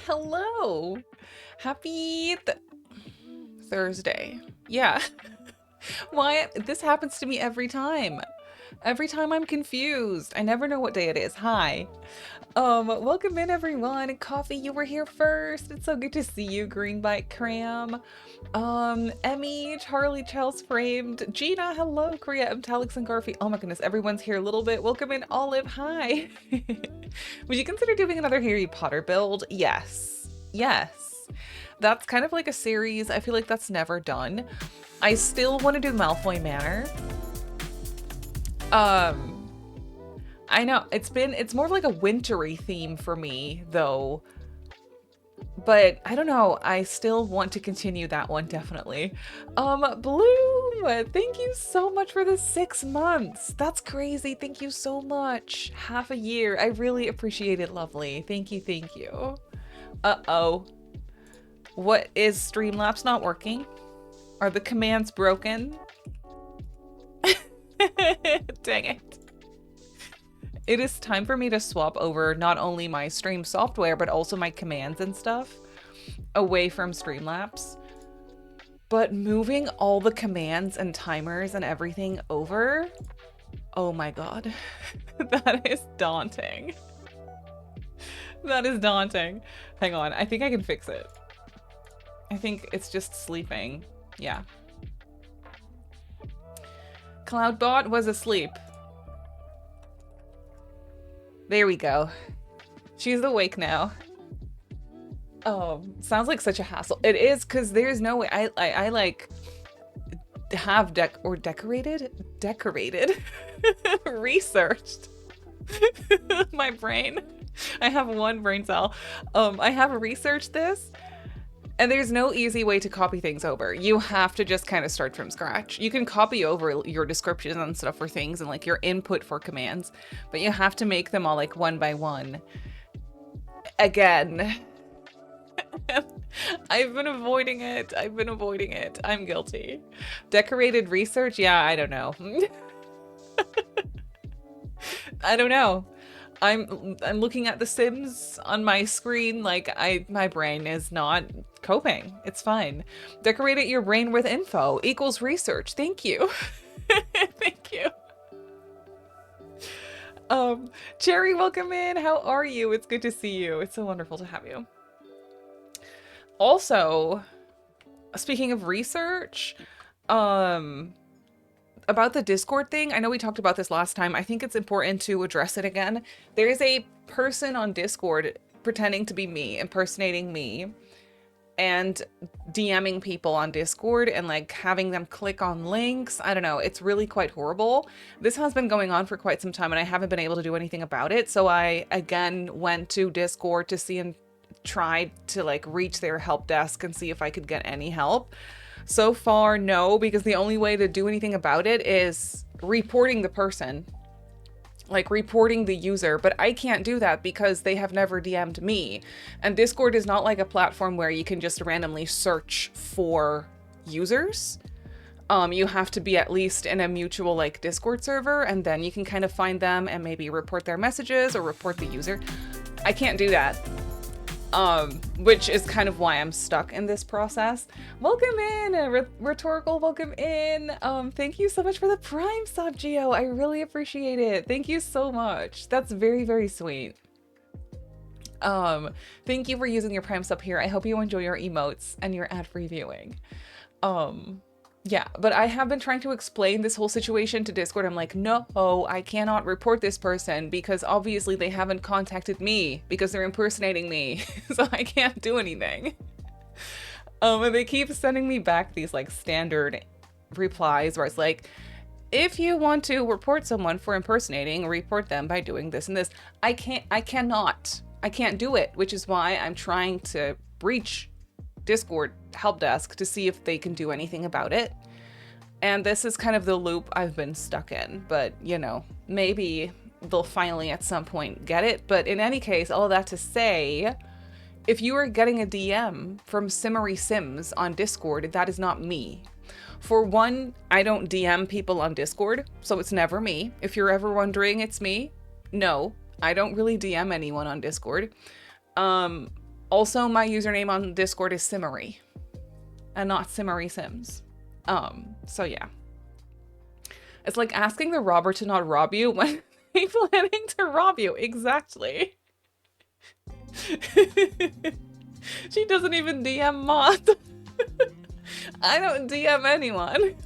Hello. Happy Thursday. Yeah. Why this happens to me every time. Every time I'm confused. I never know what day it is. Hi. Welcome in everyone. Coffee, you were here first. It's so good to see you, Green Bike Cram. Emmy, Charlie, Chels Framed, Gina, hello, Korea, Talix and Garfi. Oh my goodness, everyone's here a little bit. Welcome in, Olive, hi. Would you consider doing another Harry Potter build? Yes. Yes. That's kind of like a series. I feel like that's never done. I still want to do Malfoy Manor. Um, I know it's more of like a wintry theme for me though. But I don't know. I still want to continue that one definitely. Bloom, thank you so much for the 6 months. That's crazy. Thank you so much. Half a year. I really appreciate it, lovely. Thank you, thank you. Uh-oh. What is Streamlabs not working? Are the commands broken? Dang it. It is time for me to swap over not only my stream software, but also my commands and stuff away from Streamlabs. But moving all the commands and timers and everything over, oh my god, that is daunting. That is daunting. Hang on, I think I can fix it. I think it's just sleeping. Yeah. Cloudbot was asleep. There we go. She's awake now. Oh, sounds like such a hassle. It is, because there's no way I like have decorated researched my brain. I have one brain cell. I have researched this, and there's no easy way to copy things over. You have to just kind of start from scratch. You can copy over your descriptions and stuff for things and like your input for commands, but you have to make them all like one by one. Again. I've been avoiding it. I'm guilty. Decorated research? Yeah, I don't know. I don't know. I'm looking at The Sims on my screen like my brain is not coping. It's fine. Decorated your brain with info equals research. Thank you. Thank you. Cherry, welcome in. How are you? It's good to see you. It's so wonderful to have you. Also, speaking of research, about the Discord thing, I know we talked about this last time. I think it's important to address it again. There is a person on Discord pretending to be me, impersonating me, and DMing people on Discord and like having them click on links. I don't know. It's really quite horrible. This has been going on for quite some time and I haven't been able to do anything about it. So I again went to Discord to see and tried to like reach their help desk and see if I could get any help. So far, no, because the only way to do anything about it is reporting the person, like reporting the user, but I can't do that because they have never DM'd me. And Discord is not like a platform where you can just randomly search for users. You have to be at least in a mutual like Discord server, and then you can kind of find them and maybe report their messages or report the user. I can't do that. Which is kind of why I'm stuck in this process. Welcome in, Rhetorical, welcome in. Thank you so much for the Prime sub, Geo. I really appreciate it. Thank you so much. That's very, very sweet. Thank you for using your Prime sub here. I hope you enjoy your emotes and your ad-free viewing. Yeah, but I have been trying to explain this whole situation to Discord. I'm like, no, I cannot report this person because obviously they haven't contacted me because they're impersonating me. So I can't do anything. And they keep sending me back these like standard replies where it's like, if you want to report someone for impersonating, report them by doing this and this. I can't do it, which is why I'm trying to reach Discord help desk to see if they can do anything about it. And this is kind of the loop I've been stuck in, but you know, maybe they'll finally at some point get it. But in any case, all that to say, if you are getting a DM from Simmarysims on Discord, that is not me. For one, I don't DM people on Discord, so it's never me. If you're ever wondering it's me, no, I don't really DM anyone on Discord. Also, my username on Discord is Simmary and not Simmarysims. So yeah. It's like asking the robber to not rob you when they planning to rob you. Exactly. She doesn't even DM mods. I don't DM anyone.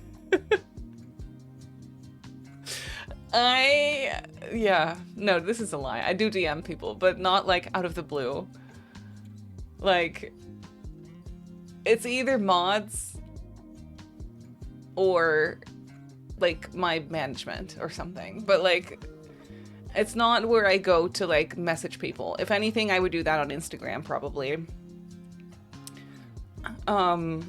Yeah, no, this is a lie. I do DM people, but not like out of the blue. Like, it's either mods or like my management or something, but like it's not where I go to like message people. If anything, I would do that on Instagram probably. I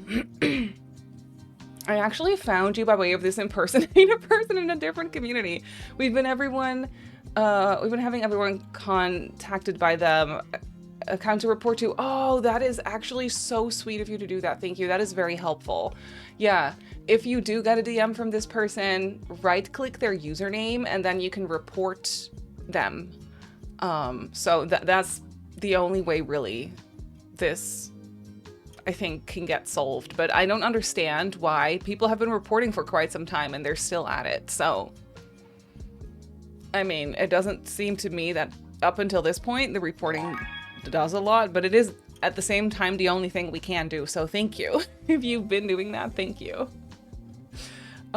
actually found you by way of this impersonator person in a different community. We've been having everyone contacted by them account to report to. Oh, that is actually so sweet of you to do that. Thank you. That is very helpful. Yeah. If you do get a DM from this person, right click their username and then you can report them. So that's the only way really this, I think, can get solved. But I don't understand why people have been reporting for quite some time and they're still at it. So, I mean, it doesn't seem to me that up until this point, the reporting does a lot, but it is at the same time the only thing we can do. So thank you. If you've been doing that, thank you.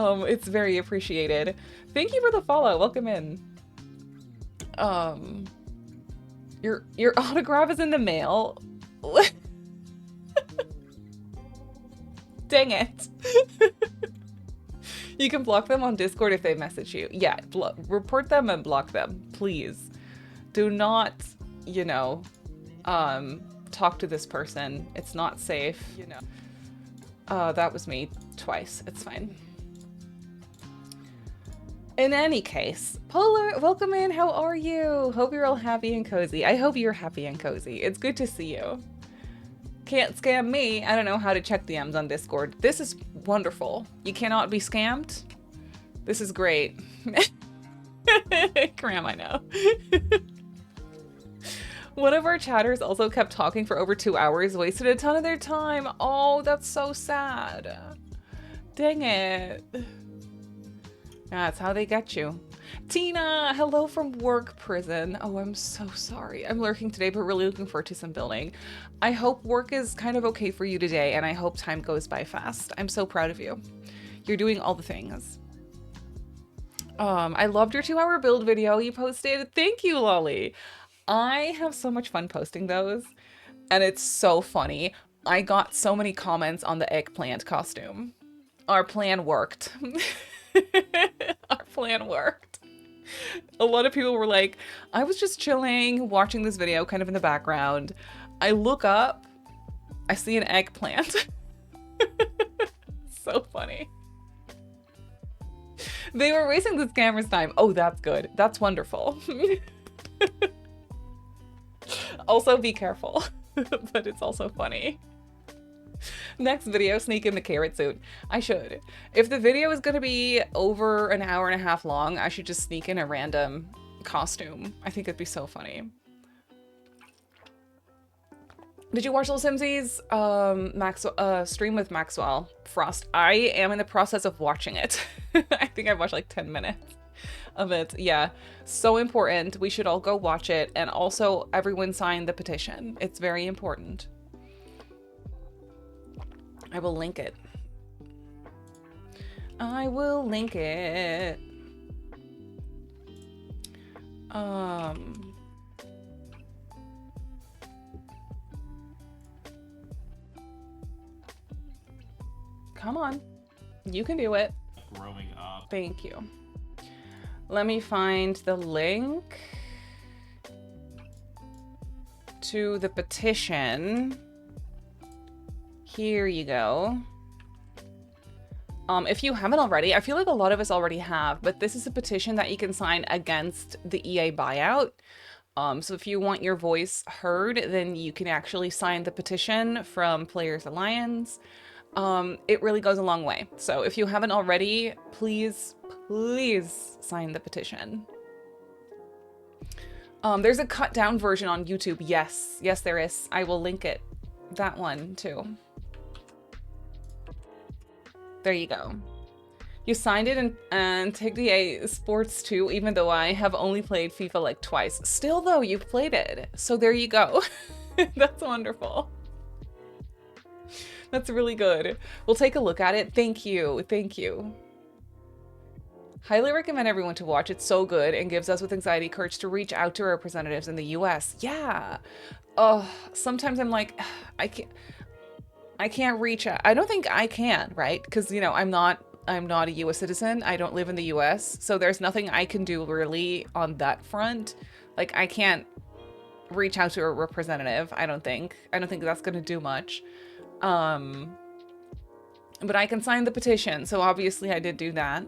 It's very appreciated. Thank you for the follow. Welcome in. Your autograph is in the mail. Dang it. You can block them on Discord if they message you. Yeah, report them and block them, please. Do not, you know, talk to this person. It's not safe, you know. That was me twice. It's fine. In any case, Polar, welcome in. How are you? Hope you're all happy and cozy. I hope you're happy and cozy. It's good to see you. Can't scam me. I don't know how to check DMs on Discord. This is wonderful. You cannot be scammed. This is great. Cram, I know. One of our chatters also kept talking for over 2 hours, wasted a ton of their time. Oh, that's so sad. Dang it. That's how they get you. Tina, hello from work prison. Oh, I'm so sorry. I'm lurking today, but really looking forward to some building. I hope work is kind of okay for you today, and I hope time goes by fast. I'm so proud of you. You're doing all the things. I loved your 2-hour build video you posted. Thank you, Lolly. I have so much fun posting those, and it's so funny. I got so many comments on the eggplant costume. Our plan worked. Our plan worked. A lot of people were like, I was just chilling, watching this video kind of in the background. I look up, I see an eggplant. So funny. They were wasting this camera's time. Oh, that's good. That's wonderful. Also, be careful. But it's also funny. Next video, sneak in the carrot suit. I should. If the video is going to be over an hour and a half long, I should just sneak in a random costume. I think it'd be so funny. Did you watch Little Simsies? Stream with Maxwell Frost. I am in the process of watching it. I think I watched like 10 minutes of it. Yeah, so important. We should all go watch it. And also everyone sign the petition. It's very important. I will link it. I will link it. Come on. You can do it. Growing up. Thank you. Let me find the link to the petition. Here you go. If you haven't already, I feel like a lot of us already have, but this is a petition that you can sign against the EA buyout. So if you want your voice heard, then you can actually sign the petition from Players Alliance. It really goes a long way. So if you haven't already, please, please sign the petition. There's a cut down version on YouTube. Yes. Yes, there is. I will link it. That one too. There you go. You signed it and take the A sports too, even though I have only played FIFA like twice. Still though, you've played it. So there you go. That's wonderful. That's really good. We'll take a look at it. Thank you. Thank you. Highly recommend everyone to watch. It's so good and gives us with anxiety courage to reach out to our representatives in the US. Yeah. Oh, sometimes I'm like, I can't reach out. I don't think I can, right? Because, you know, I'm not a US citizen. I don't live in the US. So there's nothing I can do really on that front. Like, I can't reach out to a representative, I don't think. I don't think that's going to do much. But I can sign the petition. So obviously I did do that.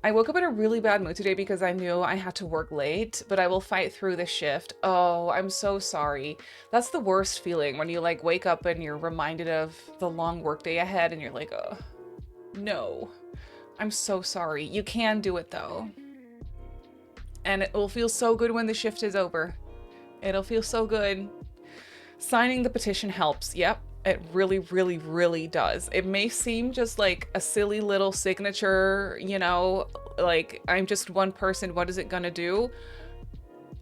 I woke up in a really bad mood today because I knew I had to work late, but I will fight through the shift. Oh, I'm so sorry. That's the worst feeling when you like wake up and you're reminded of the long workday ahead and you're like, oh, no, I'm so sorry. You can do it though. And it will feel so good when the shift is over. It'll feel so good. Signing the petition helps. Yep. It really, really, really does. It may seem just like a silly little signature, you know, like I'm just one person. What is it going to do?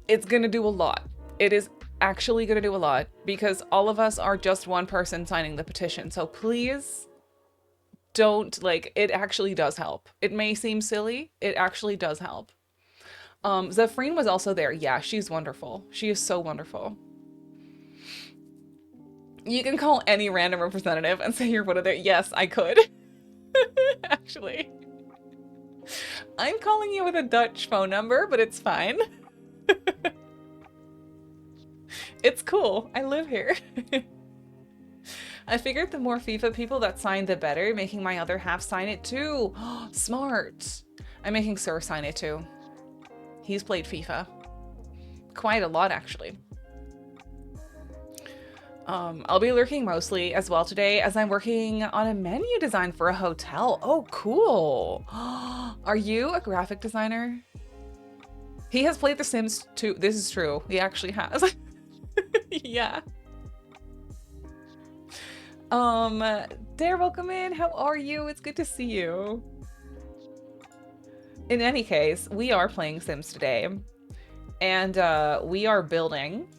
It's going to do a lot. It is actually going to do a lot because all of us are just one person signing the petition. So please don't it actually does help. It may seem silly. It actually does help. Zafreen was also there. Yeah, she's wonderful. She is so wonderful. You can call any random representative and say you're one of their... Yes, I could. Actually. I'm calling you with a Dutch phone number, but it's fine. It's cool. I live here. I figured the more FIFA people that sign, the better, making my other half sign it too. Smart. I'm making Sir sign it too. He's played FIFA. Quite a lot, actually. I'll be lurking mostly as well today as I'm working on a menu design for a hotel. Oh, cool. Are you a graphic designer? He has played The Sims 2. This is true. He actually has. Yeah. Dare, welcome in. How are you? It's good to see you. In any case, we are playing Sims today. And we are building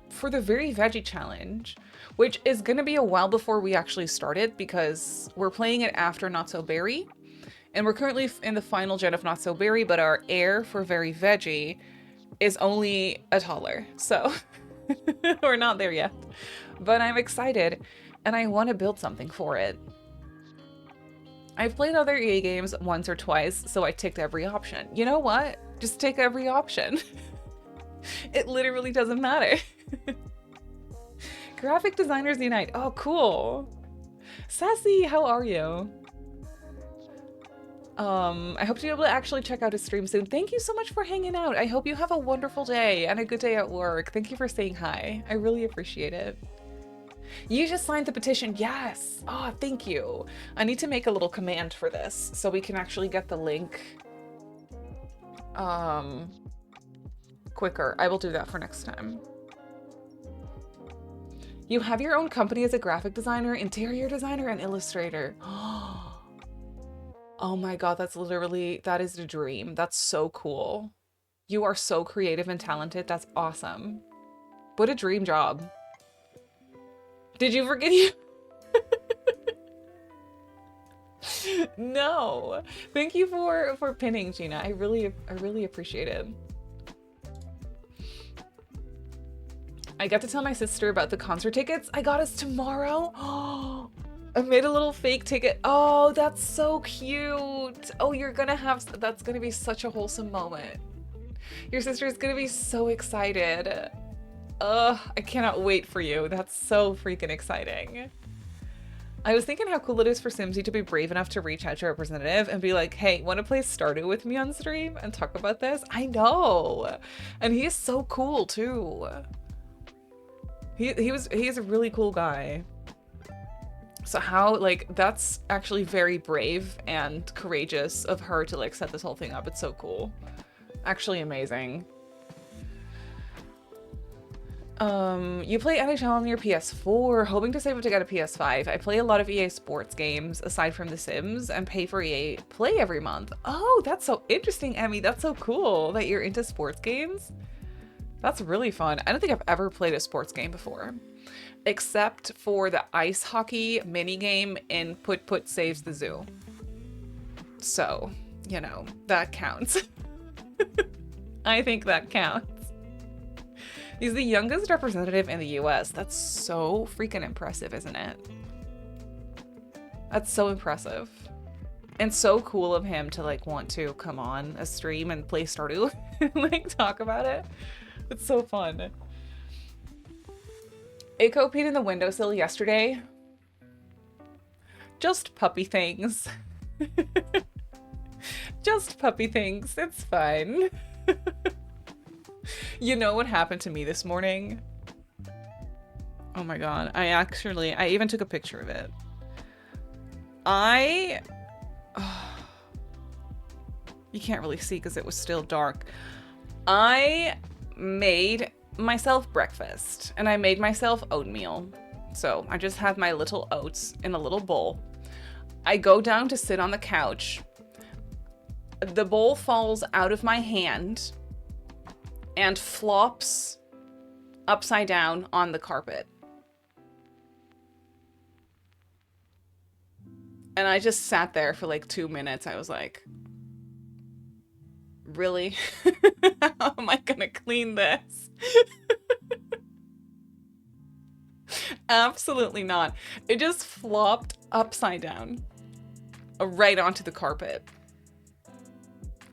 for the Very Veggie challenge, which is going to be a while before we actually start it because we're playing it after Not So Berry. And we're currently in the final gen of Not So Berry, but our heir for Very Veggie is only a toddler. So we're not there yet. But I'm excited and I want to build something for it. I've played other EA games once or twice, so I ticked every option. You know what? Just tick every option. It literally doesn't matter. Graphic Designers Unite. Oh, cool. Sassy, how are you? I hope to be able to actually check out his stream soon. Thank you so much for hanging out. I hope you have a wonderful day and a good day at work. Thank you for saying hi. I really appreciate it. You just signed the petition. Yes. Oh, thank you. I need to make a little command for this so we can actually get the link quicker. I will do that for next time. You have your own company as a graphic designer, interior designer, and illustrator. Oh my god, that is the dream. That's so cool. You are so creative and talented. That's awesome. What a dream job. Did you forget you? No. Thank you for pinning, Gina. I really appreciate it. I got to tell my sister about the concert tickets I got us tomorrow. Oh, I made a little fake ticket. Oh, that's so cute. Oh, that's gonna be such a wholesome moment. Your sister is gonna be so excited. I cannot wait for you. That's so freaking exciting. I was thinking how cool it is for Simsy to be brave enough to reach out to a representative and be like, hey, want to play Stardew with me on stream and talk about this? I know. And he is so cool too. He is a really cool guy. So how, that's actually very brave and courageous of her to set this whole thing up. It's so cool. Actually amazing. You play NHL on your PS4, hoping to save up to get a PS5. I play a lot of EA Sports games, aside from The Sims, and pay for EA Play every month. Oh, that's so interesting, Emmy. That's so cool that you're into sports games. That's really fun. I don't think I've ever played a sports game before, except for the ice hockey minigame in Put Put Saves the Zoo. So, you know, that counts. I think that counts. He's the youngest representative in the US. That's so freaking impressive, isn't it? That's so impressive. And so cool of him to like want to come on a stream and play Stardew and like talk about it. It's so fun. Aiko peed in the windowsill yesterday. Just puppy things. Just puppy things. It's fine. You know what happened to me this morning? Oh my god. I even took a picture of it. You can't really see because it was still dark. I made myself breakfast and I made myself oatmeal. So I just have my little oats in a little bowl. I go down to sit on the couch. The bowl falls out of my hand and flops upside down on the carpet. And I just sat there for like 2 minutes. I was like, really? How am I gonna clean this? Absolutely not. It just flopped upside down right onto the carpet.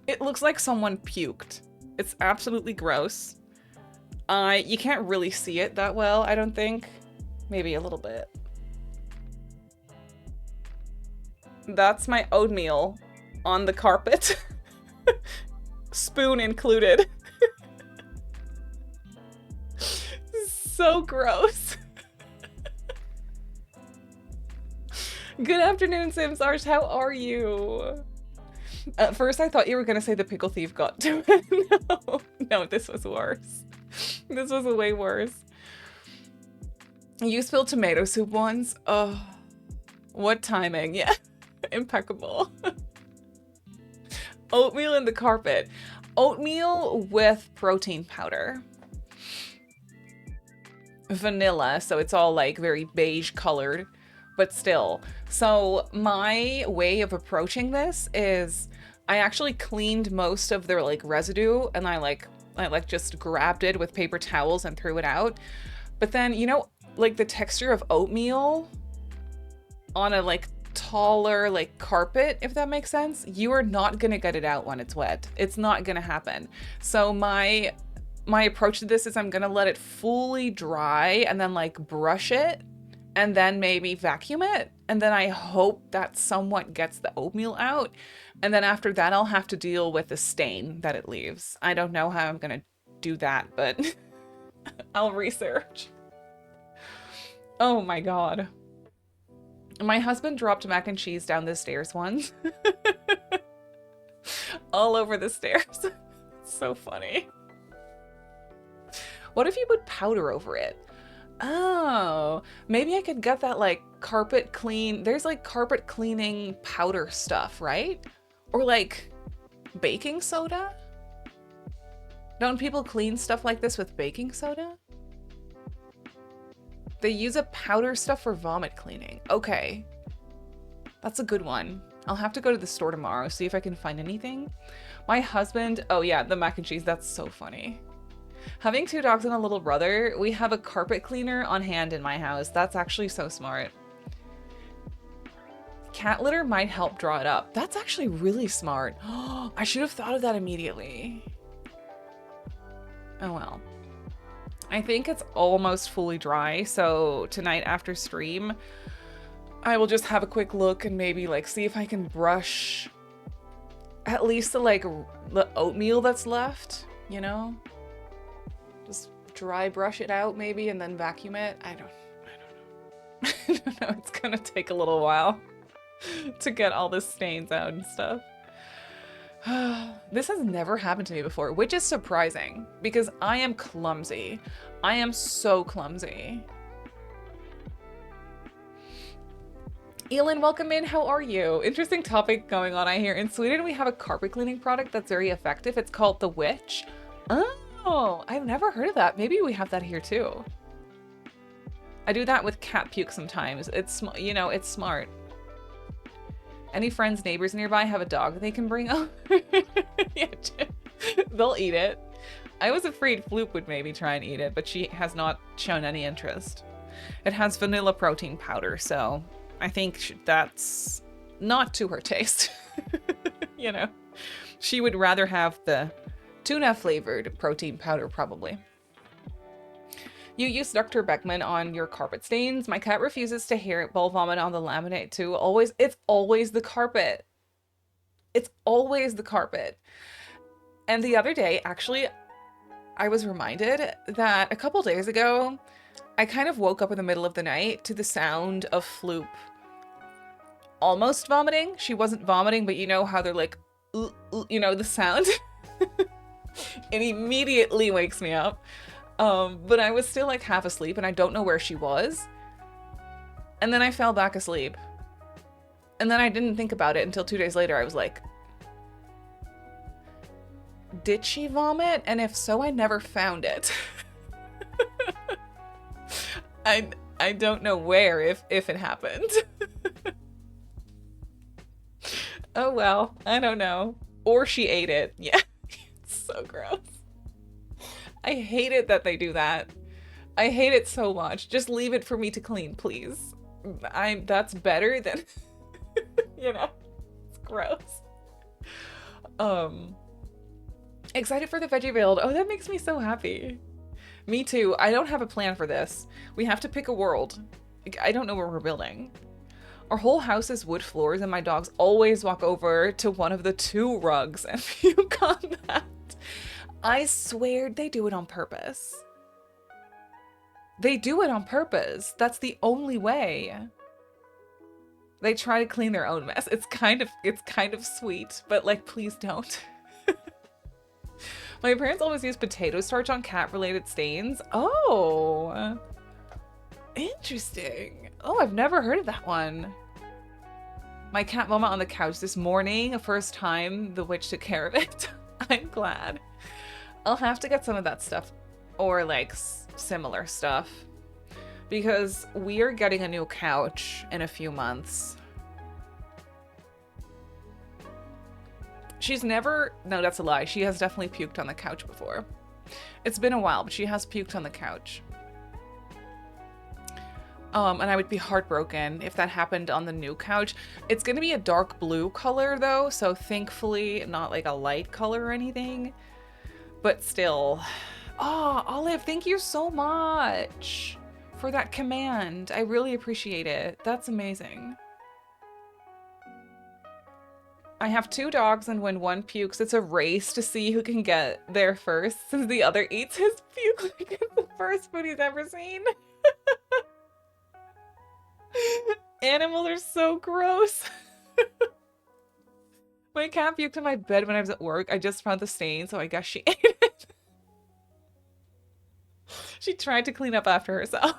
It looks like someone puked. It's absolutely gross. You can't really see it that well, I don't think. Maybe a little bit. That's my oatmeal on the carpet. Spoon included. So gross. Good afternoon, Simsars. How are you? At first, I thought you were going to say the pickle thief got to it. No, this was worse. This was way worse. You spilled tomato soup once. Oh, what timing. Yeah, impeccable. Oatmeal in the carpet. Oatmeal with protein powder. Vanilla, so it's all like very beige colored, but still. So my way of approaching this is I actually cleaned most of their like residue and I just grabbed it with paper towels and threw it out. But then, you know, like the texture of oatmeal on a like taller like carpet, if that makes sense, you are not gonna get it out when it's wet. It's not gonna happen. So my approach to this is I'm gonna let it fully dry and then like brush it and then maybe vacuum it. And then I hope that somewhat gets the oatmeal out. And then after that, I'll have to deal with the stain that it leaves. I don't know how I'm gonna do that, but I'll research. Oh my god. My husband dropped mac and cheese down the stairs once. All over the stairs. It's so funny. What if you put powder over it? Oh, maybe I could get that like carpet clean. There's like carpet cleaning powder stuff, right? Or like baking soda? Don't people clean stuff like this with baking soda? They use a powder stuff for vomit cleaning. Okay. That's a good one. I'll have to go to the store tomorrow, see if I can find anything. My husband, oh yeah, the mac and cheese, that's so funny. Having 2 dogs and a little brother, we have a carpet cleaner on hand in my house. That's actually so smart. Cat litter might help draw it up. That's actually really smart. I should have thought of that immediately. Oh well. I think it's almost fully dry, so tonight after stream, I will just have a quick look and maybe like see if I can brush at least the oatmeal that's left, you know? Just dry brush it out maybe and then vacuum it. I don't know. I don't know. It's gonna take a little while to get all the stains out and stuff. This has never happened to me before, which is surprising because I am clumsy. I am so clumsy. Elin, welcome in. How are you? Interesting topic going on, I hear. In Sweden, we have a carpet cleaning product that's very effective. It's called the Witch. Oh, I've never heard of that. Maybe we have that here too. I do that with cat puke sometimes. It's, you know, it's smart. Any friends, neighbors nearby have a dog they can bring up? Yeah, they'll eat it. I was afraid Floop would maybe try and eat it, but she has not shown any interest. It has vanilla protein powder, so I think that's not to her taste. You know, she would rather have the tuna flavored protein powder probably. You use Dr. Beckman on your carpet stains. My cat refuses to hairball vomit on the laminate too. It's always the carpet. It's always the carpet. And the other day, actually, I was reminded that a couple days ago, I kind of woke up in the middle of the night to the sound of Floop almost vomiting. She wasn't vomiting, but you know how they're like, you know, the sound. It immediately wakes me up. But I was still like half asleep and I don't know where she was. And then I fell back asleep. And then I didn't think about it until 2 days later. I was like, did she vomit? And if so, I never found it. I don't know where if it happened. Oh well, I don't know. Or she ate it. Yeah, it's so gross. I hate it that they do that. I hate it so much. Just leave it for me to clean, please. That's better than, you know, it's gross. Excited for the veggie build. Oh, that makes me so happy. Me too. I don't have a plan for this. We have to pick a world. I don't know where we're building. Our whole house is wood floors and my dogs always walk over to one of the 2 rugs and puke on that. I swear they do it on purpose. They do it on purpose. That's the only way. They try to clean their own mess. It's kind of sweet, but like, please don't. My parents always use potato starch on cat-related stains. Oh, interesting. Oh, I've never heard of that one. My cat vomit on the couch this morning. First time the witch took care of it. I'm glad. I'll have to get some of that stuff or like similar stuff because we are getting a new couch in a few months. She's never, no, that's a lie. She has definitely puked on the couch before. It's been a while, but she has puked on the couch. And I would be heartbroken if that happened on the new couch. It's gonna be a dark blue color though, so thankfully not like a light color or anything. But still. Oh, Olive, thank you so much for that command. I really appreciate it. That's amazing. I have 2 dogs, and when one pukes, it's a race to see who can get there first, since the other eats his puke like it's the first food he's ever seen. Animals are so gross. My cat puked on my bed when I was at work. I just found the stain, so I guess she ate it. She tried to clean up after herself.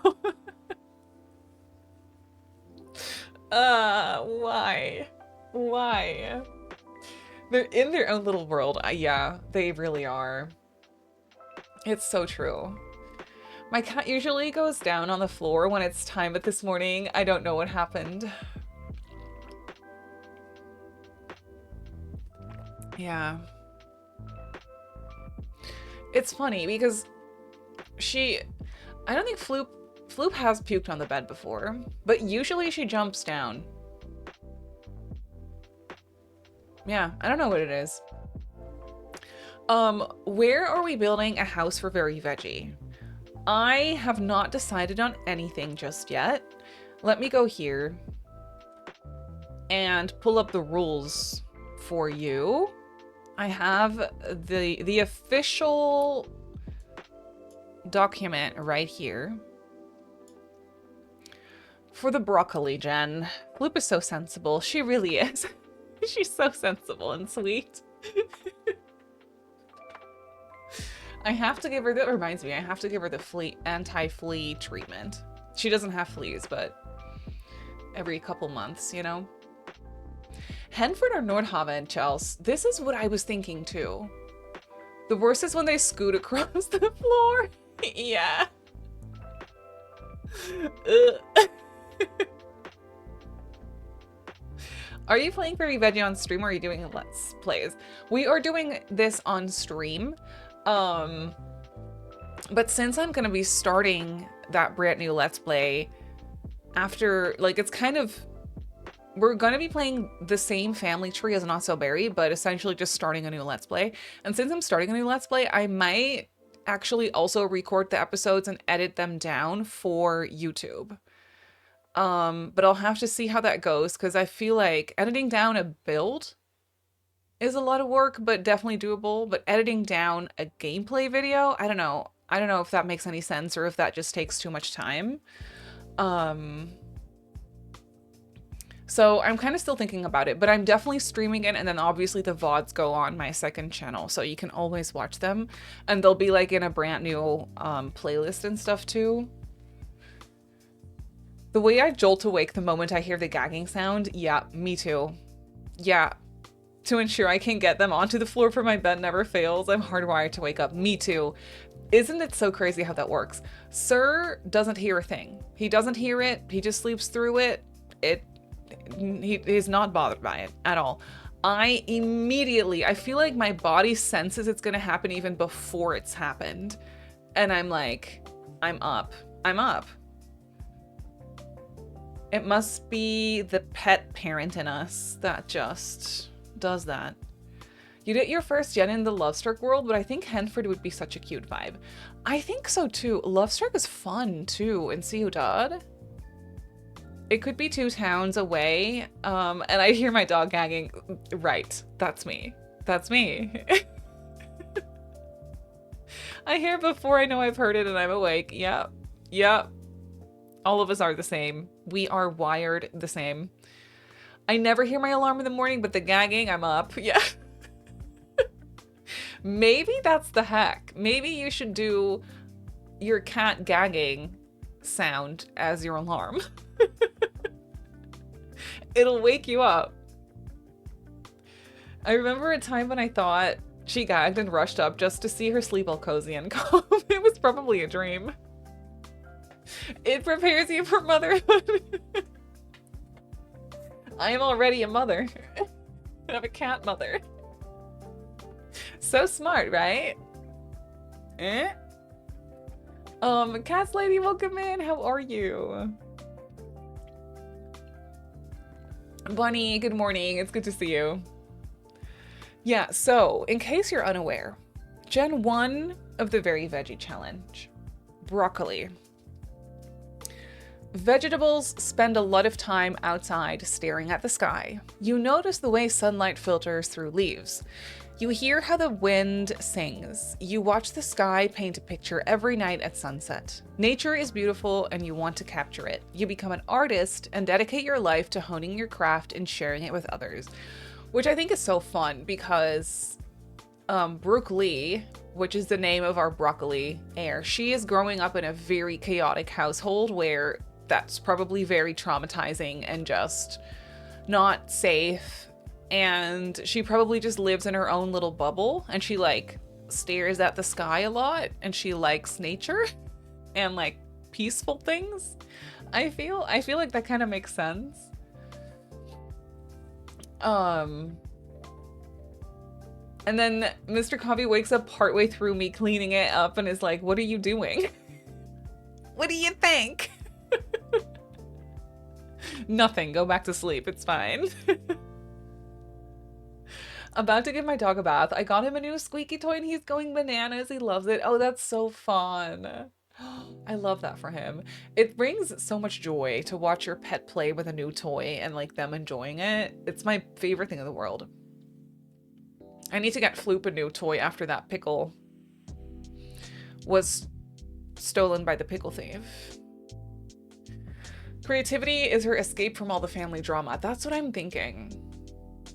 Why? Why? They're in their own little world. Yeah, they really are. It's so true. My cat usually goes down on the floor when it's time, but this morning, I don't know what happened. Yeah. It's funny because I don't think Floop has puked on the bed before, but usually she jumps down. Yeah, I don't know what it is. Where are we building a house for Very Veggie? I have not decided on anything just yet. Let me go here and pull up the rules for you. I have the official document right here. For the broccoli, Jen. Floop is so sensible. She really is. She's so sensible and sweet. I have to give her, that reminds me, I have to give her the anti-flea treatment. She doesn't have fleas, but every couple months, you know? Henford or Nordhaven, Chels? This is what I was thinking too. The worst is when they scoot across the floor. Yeah. Are you playing Very Veggie on stream or are you doing Let's Plays? We are doing this on stream. But since I'm gonna be starting that brand new Let's Play after, like, it's kind of, we're gonna be playing the same family tree as Not So Berry, but essentially just starting a new Let's Play. And since I'm starting a new Let's Play, I might actually also record the episodes and edit them down for YouTube. But I'll have to see how that goes, because I feel like editing down a build is a lot of work, but definitely doable. But editing down a gameplay video, I don't know. I don't know if that makes any sense or if that just takes too much time. So I'm kind of still thinking about it, but I'm definitely streaming it, and then obviously the VODs go on my second channel, so you can always watch them, and they'll be like in a brand new playlist and stuff too. The way I jolt awake the moment I hear the gagging sound, yeah, me too. Yeah, to ensure I can get them onto the floor for my bed never fails, I'm hardwired to wake up. Me too. Isn't it so crazy how that works? Sir doesn't hear a thing. He doesn't hear it. He just sleeps through it. He's not bothered by it at all. I feel like my body senses it's gonna happen even before it's happened. And I'm like, I'm up. I'm up. It must be the pet parent in us that just does that. You did your first gen in the Lovestruck world, but I think Henford would be such a cute vibe. I think so too. Lovestruck is fun too in Ciudad. It could be 2 towns away, and I hear my dog gagging. Right, that's me. That's me. I hear before I know I've heard it and I'm awake. Yep, yep. All of us are the same. We are wired the same. I never hear my alarm in the morning, but the gagging, I'm up. Yeah. Maybe that's the hack. Maybe you should do your cat gagging sound as your alarm. It'll wake you up. I remember a time when I thought she gagged and rushed up just to see her sleep all cozy and calm. It was probably a dream. It prepares you for motherhood. I am already a mother. I'm a cat mother. So smart, right? Eh? Cats lady, welcome in. How are you? Bunny, good morning. It's good to see you. Yeah, so in case you're unaware, Gen 1 of the Very Veggie challenge, broccoli. Vegetables spend a lot of time outside staring at the sky. You notice the way sunlight filters through leaves. You hear how the wind sings. You watch the sky paint a picture every night at sunset. Nature is beautiful and you want to capture it. You become an artist and dedicate your life to honing your craft and sharing it with others, which I think is so fun because Brooke Lee, which is the name of our broccoli heir, she is growing up in a very chaotic household where that's probably very traumatizing and just not safe. And she probably just lives in her own little bubble and she like stares at the sky a lot and she likes nature and like peaceful things. I feel like that kind of makes sense. And then Mr. Coffee wakes up partway through me cleaning it up and is like, "What are you doing?" What do you think? Nothing. Go back to sleep. It's fine. About to give my dog a bath. I got him a new squeaky toy and he's going bananas. He loves it. Oh, that's so fun. I love that for him. It brings so much joy to watch your pet play with a new toy and like them enjoying it. It's my favorite thing in the world. I need to get Floop a new toy after that pickle was stolen by the pickle thief. Creativity is her escape from all the family drama. That's what I'm thinking.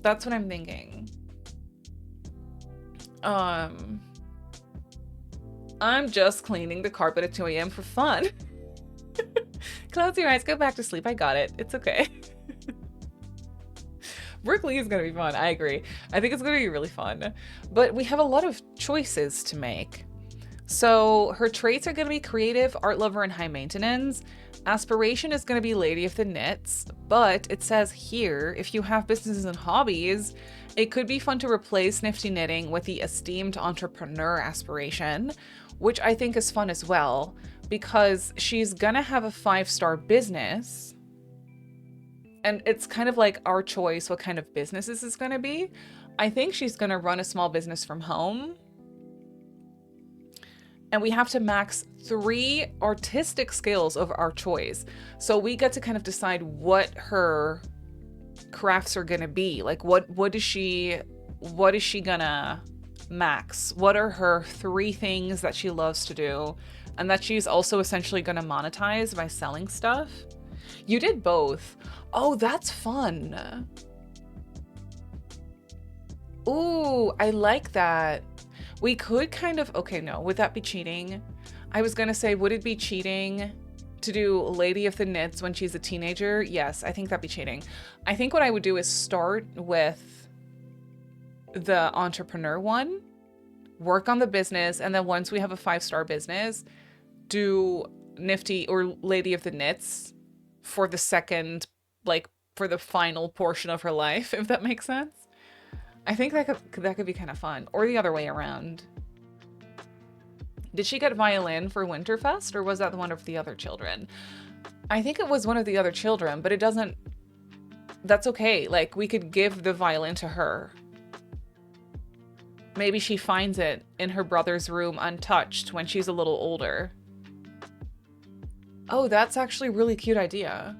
That's what I'm thinking. Um, I'm just cleaning the carpet at 2 a.m. for fun. Close your eyes, go back to sleep. I got it. It's okay. Berkeley is going to be fun. I agree. I think it's going to be really fun. But we have a lot of choices to make. So her traits are going to be creative, art lover, and high maintenance. Aspiration is going to be lady of the knits. But it says here, if you have businesses and hobbies, it could be fun to replace nifty knitting with the esteemed entrepreneur aspiration, which I think is fun as well, because she's going to have a 5-star business. And it's kind of like our choice what kind of business this is going to be. I think she's going to run a small business from home. And we have to max 3 artistic skills of our choice. So we get to kind of decide what her crafts are going to be. Like what is she gonna max? What are her 3 things that she loves to do and that she's also essentially going to monetize by selling stuff? You did both. Oh, that's fun. Ooh, I like that. We could kind of, okay, no, would that be cheating? I was gonna say, would it be cheating to do Lady of the Knits when she's a teenager? Yes, I think that'd be cheating. I think what I would do is start with the entrepreneur one, work on the business, and then once we have a 5-star business, do Nifty or Lady of the Knits for the second, like for the final portion of her life, if that makes sense. I think that could be kind of fun. Or the other way around. Did she get violin for Winterfest, or was that one of the other children? I think it was one of the other children, but it doesn't... That's okay. Like, we could give the violin to her. Maybe she finds it in her brother's room untouched when she's a little older. Oh, that's actually a really cute idea.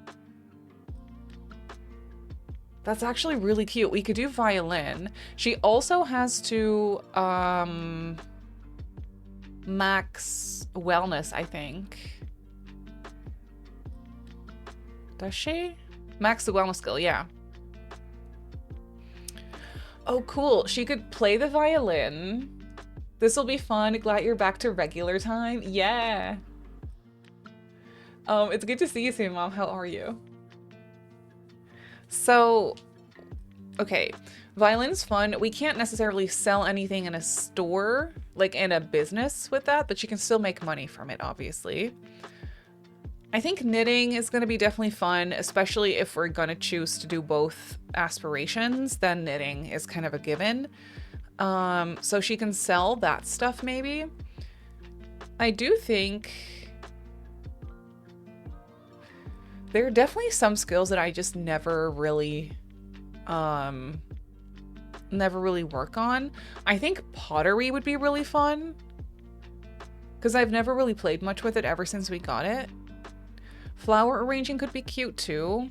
That's actually really cute. We could do violin. She also has to max wellness, I think. Does she? Max the wellness skill, yeah. Oh, cool. She could play the violin. This will be fun. Glad you're back to regular time. Yeah. It's good to see you soon, Mom. How are you? So, okay, violin's fun. We can't necessarily sell anything in a store, like in a business with that, but you can still make money from it, obviously. I think knitting is going to be definitely fun, especially if we're going to choose to do both aspirations, then knitting is kind of a given. So she can sell that stuff maybe. I do think... There are definitely some skills that I just never really work on. I think pottery would be really fun because I've never really played much with it ever since we got it. Flower arranging could be cute too.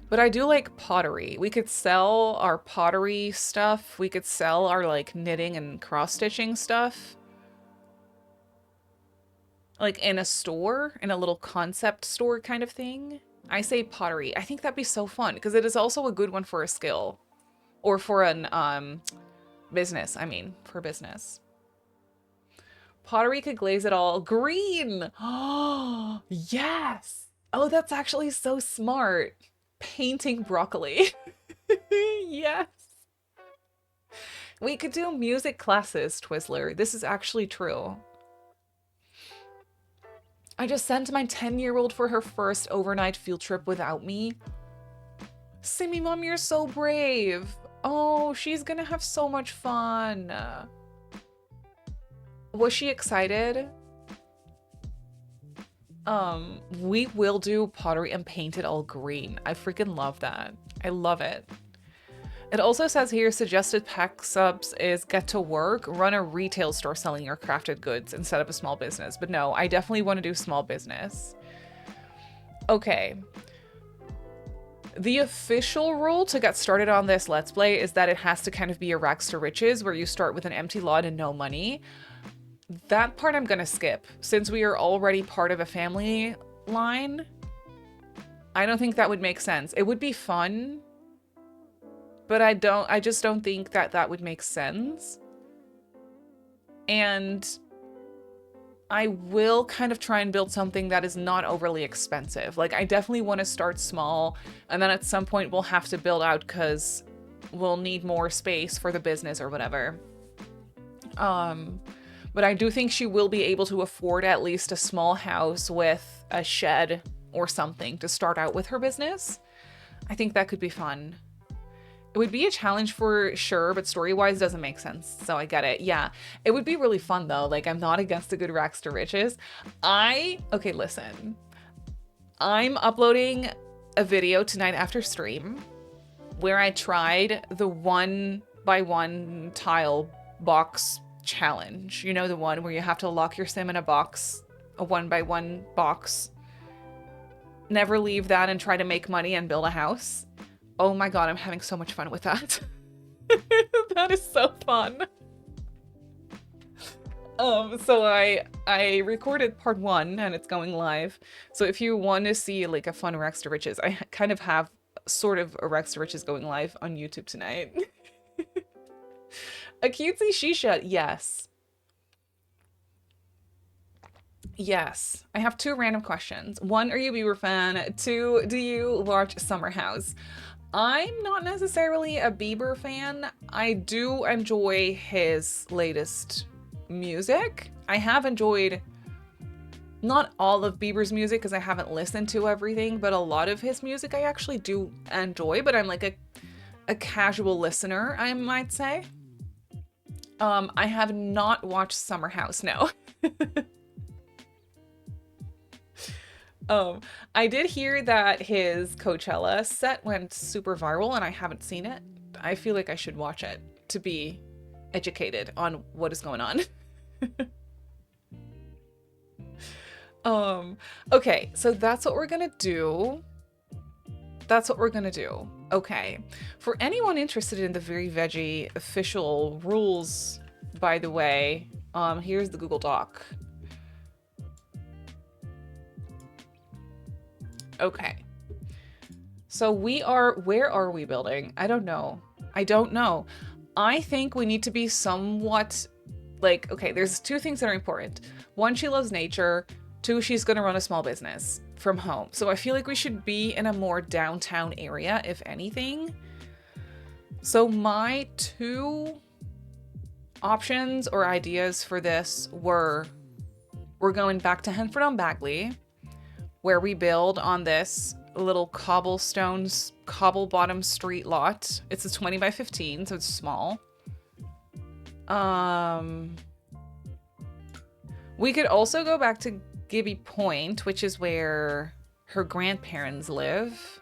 But I do like pottery. We could sell our pottery stuff. We could sell our like knitting and cross-stitching stuff. Like in a store, in a little concept store kind of thing. I say pottery. I think that'd be so fun because it is also a good one for a skill or for an business. I mean, for business. Pottery could glaze it all green. Oh, yes. Oh, that's actually so smart. Painting broccoli. Yes. We could do music classes, Twizzler. This is actually true. I just sent my 10-year-old for her first overnight field trip without me. Simmy Mom, you're so brave. Oh, she's gonna have so much fun. Was she excited? We will do pottery and paint it all green. I freaking love that. I love it. It also says here, suggested pack subs is get to work, run a retail store selling your crafted goods and set up a small business. But no, I definitely want to do small business. Okay. The official rule to get started on this Let's Play is that it has to kind of be a rags to riches where you start with an empty lot and no money. That part I'm gonna skip. Since we are already part of a family line, I don't think that would make sense. It would be fun. but I just don't think that that would make sense. And I will kind of try and build something that is not overly expensive. Like, I definitely want to start small, and then at some point we'll have to build out because we'll need more space for the business or whatever. But I do think she will be able to afford at least a small house with a shed or something to start out with her business. I think that could be fun. It would be a challenge for sure, but story-wise doesn't make sense, so I get it. Yeah, it would be really fun though. Like, I'm not against a good rags to riches. Okay, listen. I'm uploading a video tonight after stream where I tried the 1x1 tile box challenge. You know, the one where you have to lock your sim in a box, a 1x1 box. Never leave that and try to make money and build a house. Oh my god, I'm having so much fun with that. That is so fun. So I recorded part 1 and it's going live. So if you want to see like a fun Rex to Riches, I kind of have sort of a Rex to Riches going live on YouTube tonight. A cutesy shisha, yes. Yes. I have 2 random questions. 1, are you a Bieber fan? 2, do you watch Summer House? I'm not necessarily a Bieber fan. I do enjoy his latest music. I have enjoyed not all of Bieber's music because I haven't listened to everything, but a lot of his music I actually do enjoy, but I'm like a casual listener, I might say. I have not watched Summer House, no. I did hear that his Coachella set went super viral and I haven't seen it. I feel like I should watch it to be educated on what is going on. Okay, so that's what we're gonna do. That's what we're gonna do. Okay. For anyone interested in the Very Veggie official rules, by the way, here's the Google Doc. Okay. So where are we building? I don't know. I don't know. I think we need to be somewhat like, okay, there's 2 things that are important. 1, she loves nature. 2, she's gonna run a small business from home. So I feel like we should be in a more downtown area, if anything. So my 2 options or ideas for this we're going back to Henford on Bagley, where we build on this little cobble bottom street lot. It's a 20 by 15, so it's small. We could also go back to Gibby Point, which is where her grandparents live,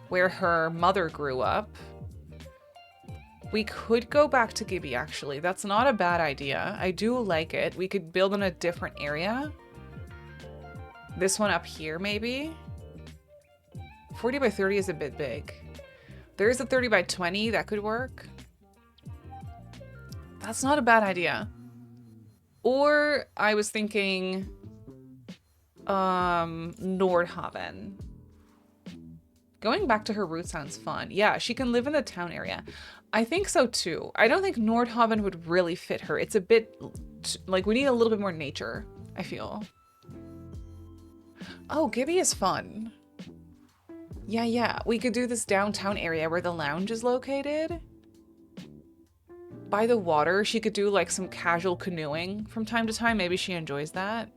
where her mother grew up. We could go back to Gibby, actually. That's not a bad idea. I do like it. We could build in a different area. This one up here, maybe? 40 by 30 is a bit big. There's a 30 by 20 that could work. That's not a bad idea. Or I was thinking Nordhaven. Going back to her roots sounds fun. Yeah, she can live in the town area. I think so too. I don't think Nordhaven would really fit her. It's a bit like we need a little bit more nature, I feel. Oh, Gibby is fun. Yeah. We could do this downtown area where the lounge is located. By the water, she could do like some casual canoeing from time to time. Maybe she enjoys that.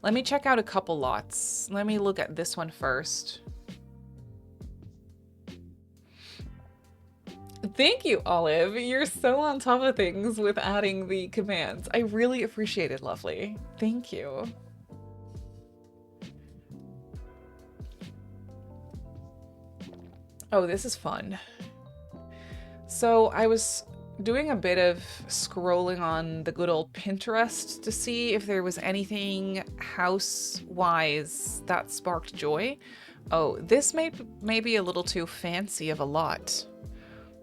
Let me check out a couple lots. Let me look at this one first. Thank you, Olive. You're so on top of things with adding the commands. I really appreciate it, lovely. Thank you. Oh, this is fun. So I was doing a bit of scrolling on the good old Pinterest to see if there was anything house-wise that sparked joy. Oh, this may be a little too fancy of a lot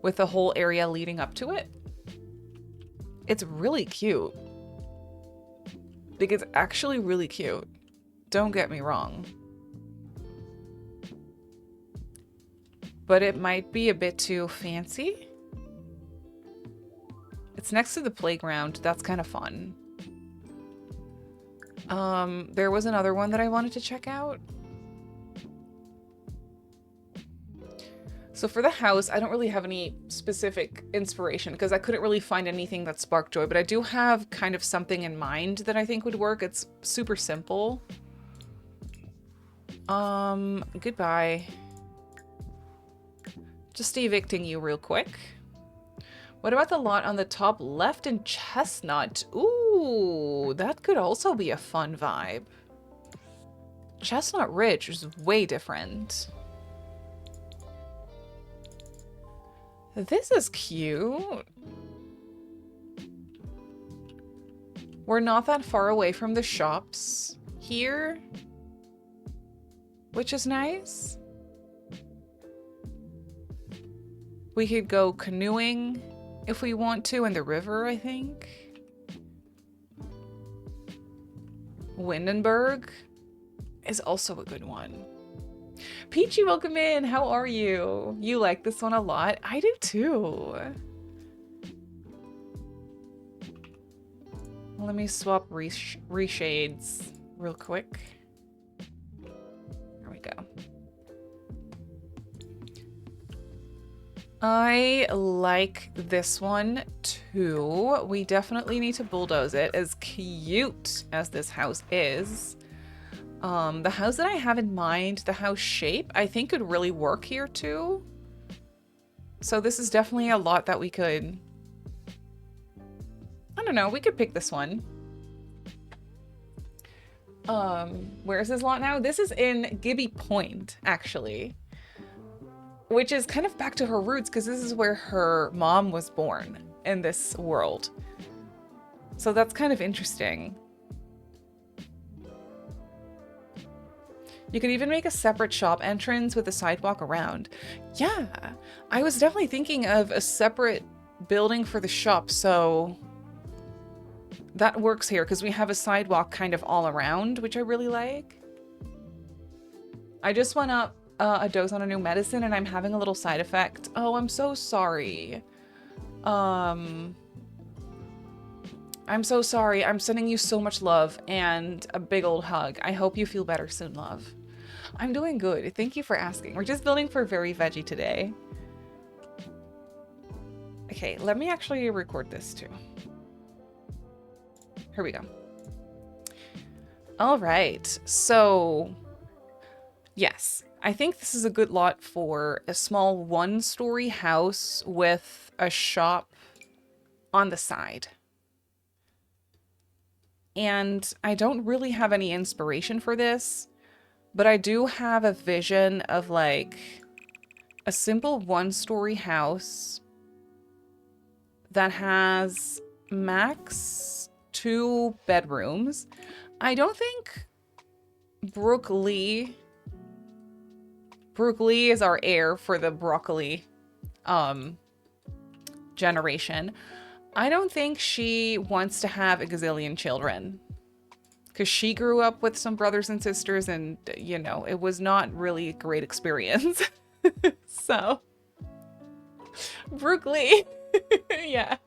with the whole area leading up to it. It's really cute. Like, it's actually really cute. Don't get me wrong. but it might be a bit too fancy. It's next to the playground. That's kind of fun. There was another one that I wanted to check out. So for the house, I don't really have any specific inspiration because I couldn't really find anything that sparked joy, but I do have kind of something in mind that I think would work. It's super simple. Goodbye. Just evicting you real quick. What about the lot on the top left in Chestnut? Ooh, that could also be a fun vibe. Chestnut Ridge is way different. This is cute. We're not that far away from the shops here, which is nice. We could go canoeing if we want to in the river, I think. Windenburg is also a good one. Peachy, welcome in. How are you? You like this one a lot? I do too. Let me swap reshades real quick. There we go. I like this one too. We definitely need to bulldoze it, as cute as this house is. The house that I have in mind, the house shape, I think could really work here too. So this is definitely a lot that we could, I don't know, we could pick this one. Where is this lot now? This is in Gibby Point, actually. Which is kind of back to her roots because this is where her mom was born in this world. So that's kind of interesting. You could even make a separate shop entrance with a sidewalk around. Yeah, I was definitely thinking of a separate building for the shop, so that works here because we have a sidewalk kind of all around, which I really like. I just went up a dose on a new medicine and I'm having a little side effect. Oh, I'm so sorry. I'm so sorry. I'm sending you so much love and a big old hug. I hope you feel better soon, love. I'm doing good. Thank you for asking. We're just building for Very Veggie today. Okay, let me actually record this too. Here we go. All right, so yes, I think this is a good lot for a small one-story house with a shop on the side. And I don't really have any inspiration for this, but I do have a vision of like a simple one-story house that has max 2 bedrooms. I don't think Brooke Lee is our heir for the broccoli generation. I don't think she wants to have a gazillion children because she grew up with some brothers and sisters and, you know, it was not really a great experience. So, Brooke Lee. Yeah.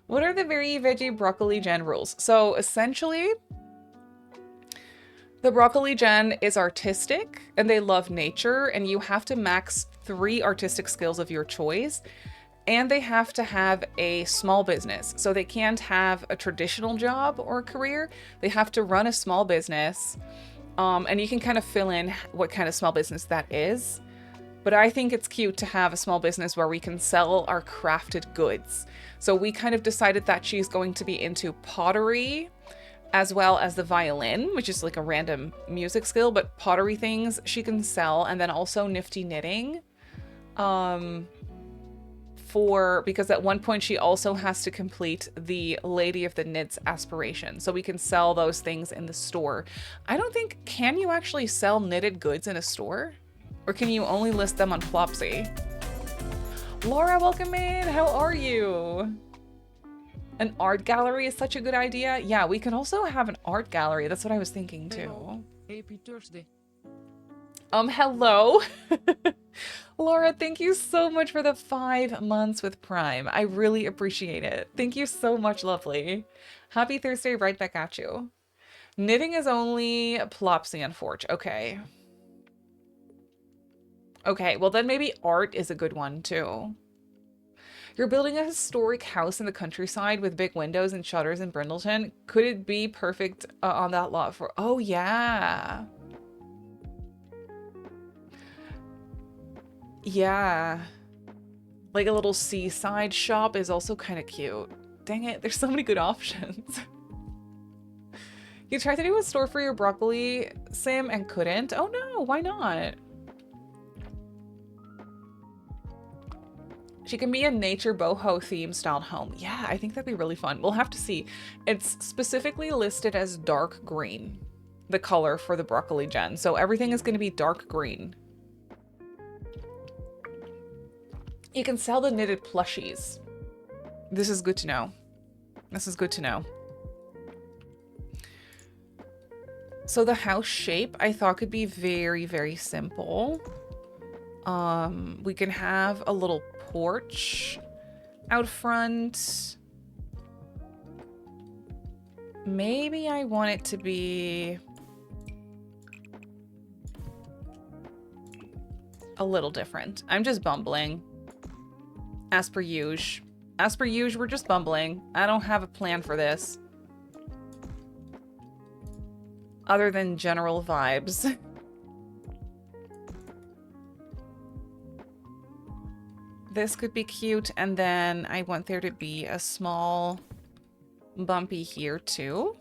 What are the Very Veggie broccoli gen rules? So essentially, the broccoli gen is artistic and they love nature, and you have to max 3 artistic skills of your choice, and they have to have a small business. So they can't have a traditional job or career. They have to run a small business, and you can kind of fill in what kind of small business that is. But I think it's cute to have a small business where we can sell our crafted goods. So we kind of decided that she's going to be into pottery, as well as the violin, which is like a random music skill, but pottery things she can sell, and then also nifty knitting. Because at one point she also has to complete the Lady of the Knits aspiration. So we can sell those things in the store. I don't think, can you actually sell knitted goods in a store? Or can you only list them on Flopsy? Laura, welcome in. How are you? An art gallery is such a good idea. Yeah, we can also have an art gallery. That's what I was thinking too. Happy Thursday. Hello. Laura, thank you so much for the 5 months with Prime. I really appreciate it. Thank you so much, lovely. Happy Thursday right back at you. Knitting is only Plopsy and Forge. Okay. Okay, well then maybe art is a good one too. You're building a historic house in the countryside with big windows and shutters in Brindleton. Could it be perfect on that lot for... Oh, yeah. Yeah. Like a little seaside shop is also kind of cute. Dang it, there's so many good options. You tried to do a store for your broccoli sim and couldn't? Oh no, why not? She can be a nature boho theme styled home. Yeah, I think that'd be really fun. We'll have to see. It's specifically listed as dark green, the color for the broccoli gen. So everything is going to be dark green. You can sell the knitted plushies. This is good to know. This is good to know. So the house shape I thought could be very, very simple. We can have a little porch out front. Maybe I want it to be a little different. I'm just bumbling. As per usual. As per usual, we're just bumbling. I don't have a plan for this. Other than general vibes. This could be cute, and then I want there to be a small bumpy here too.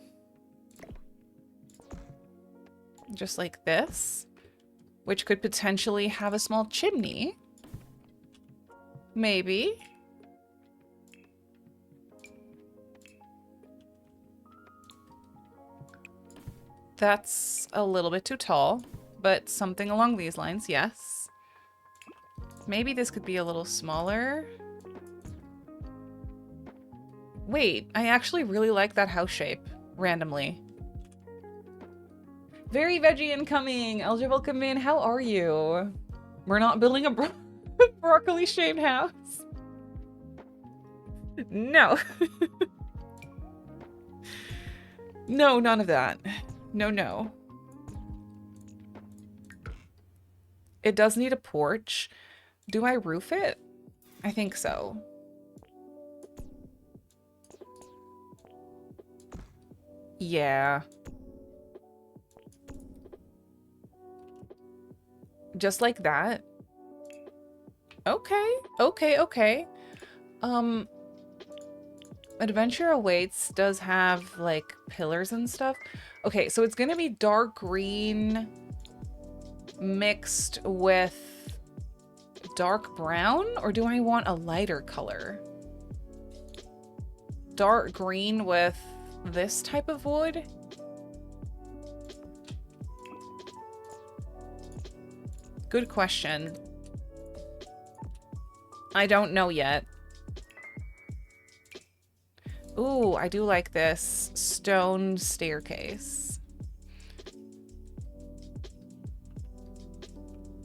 Just like this. Which could potentially have a small chimney. Maybe. That's a little bit too tall, but something along these lines, yes. Maybe this could be a little smaller. Wait, I actually really like that house shape, randomly. Very Veggie incoming! Elja, welcome in. How are you? We're not building a broccoli-shaped house. No. No, none of that. No, no. It does need a porch. Do I roof it? I think so. Yeah. Just like that. Okay, okay, okay. Adventure Awaits does have like pillars and stuff. Okay, so it's gonna be dark green mixed with dark brown, or do I want a lighter color? Dark green with this type of wood? Good question. I don't know yet. Ooh, I do like this stone staircase.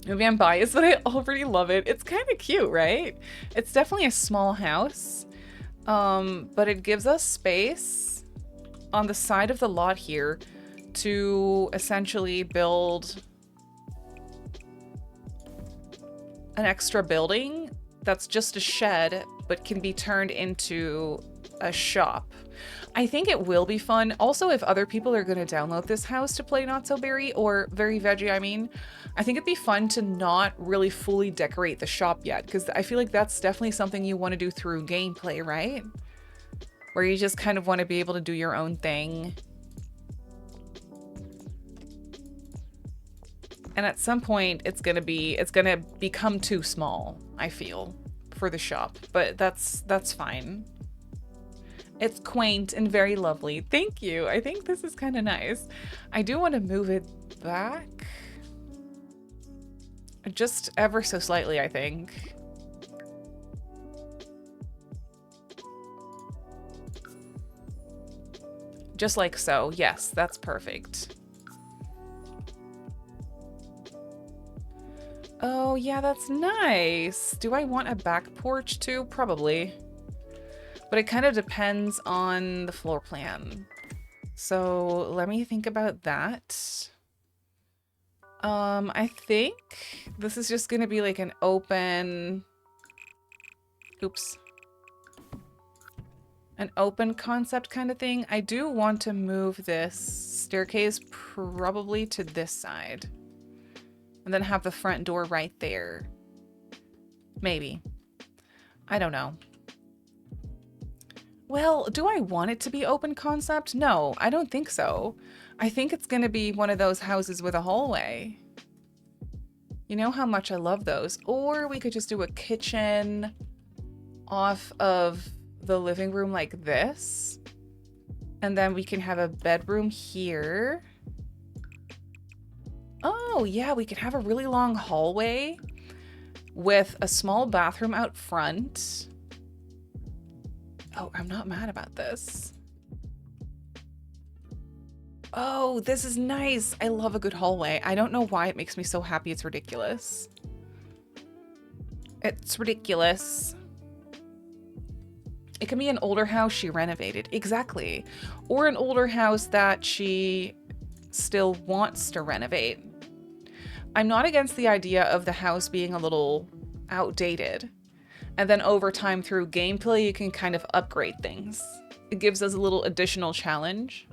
Maybe I'm biased, but I already love it. It's kind of cute, right? It's definitely a small house, but it gives us space on the side of the lot here to essentially build an extra building that's just a shed, but can be turned into a shop. I think it will be fun. Also, if other people are going to download this house to play Not So Berry, or Very Veggie, I mean, I think it'd be fun to not really fully decorate the shop yet, because I feel like that's definitely something you want to do through gameplay, right? Where you just kind of want to be able to do your own thing. And at some point, it's gonna become too small, I feel, for the shop. But that's fine. It's quaint and very lovely. Thank you. I think this is kind of nice. I do want to move it back. Just ever so slightly, I think. Just like so. Yes, that's perfect. Oh, yeah, that's nice. Do I want a back porch too? Probably. But it kind of depends on the floor plan. So let me think about that. I think this is just gonna be like an open... Oops. An open concept kind of thing. I do want to move this staircase probably to this side. And then have the front door right there. Maybe. I don't know. Well, do I want it to be open concept? No, I don't think so. I think it's going to be one of those houses with a hallway. You know how much I love those. Or we could just do a kitchen off of the living room like this. And then we can have a bedroom here. Oh, yeah, we could have a really long hallway with a small bathroom out front. Oh, I'm not mad about this. Oh, this is nice. I love a good hallway. I don't know why it makes me so happy. It's ridiculous. It's ridiculous. It can be an older house she renovated. Exactly. Or an older house that she still wants to renovate. I'm not against the idea of the house being a little outdated. And then over time through gameplay, you can kind of upgrade things. It gives us a little additional challenge.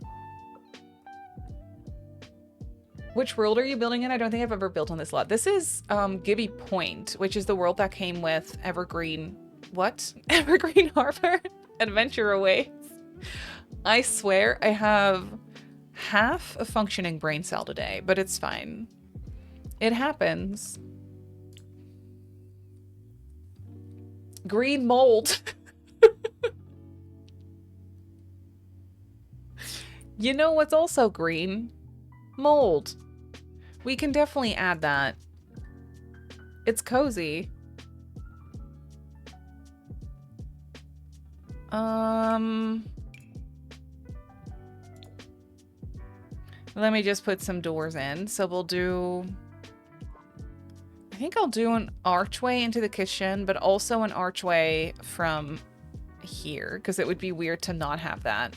Which world are you building in? I don't think I've ever built on this lot. This is Gibby Point, which is the world that came with Evergreen... What? Evergreen Harbor? Adventure Awaits. I swear I have half a functioning brain cell today, but it's fine. It happens. Green mold. You know what's also green? Mold. We can definitely add that. It's cozy. Let me just put some doors in. So we'll do... I think I'll do an archway into the kitchen, but also an archway from here, because it would be weird to not have that.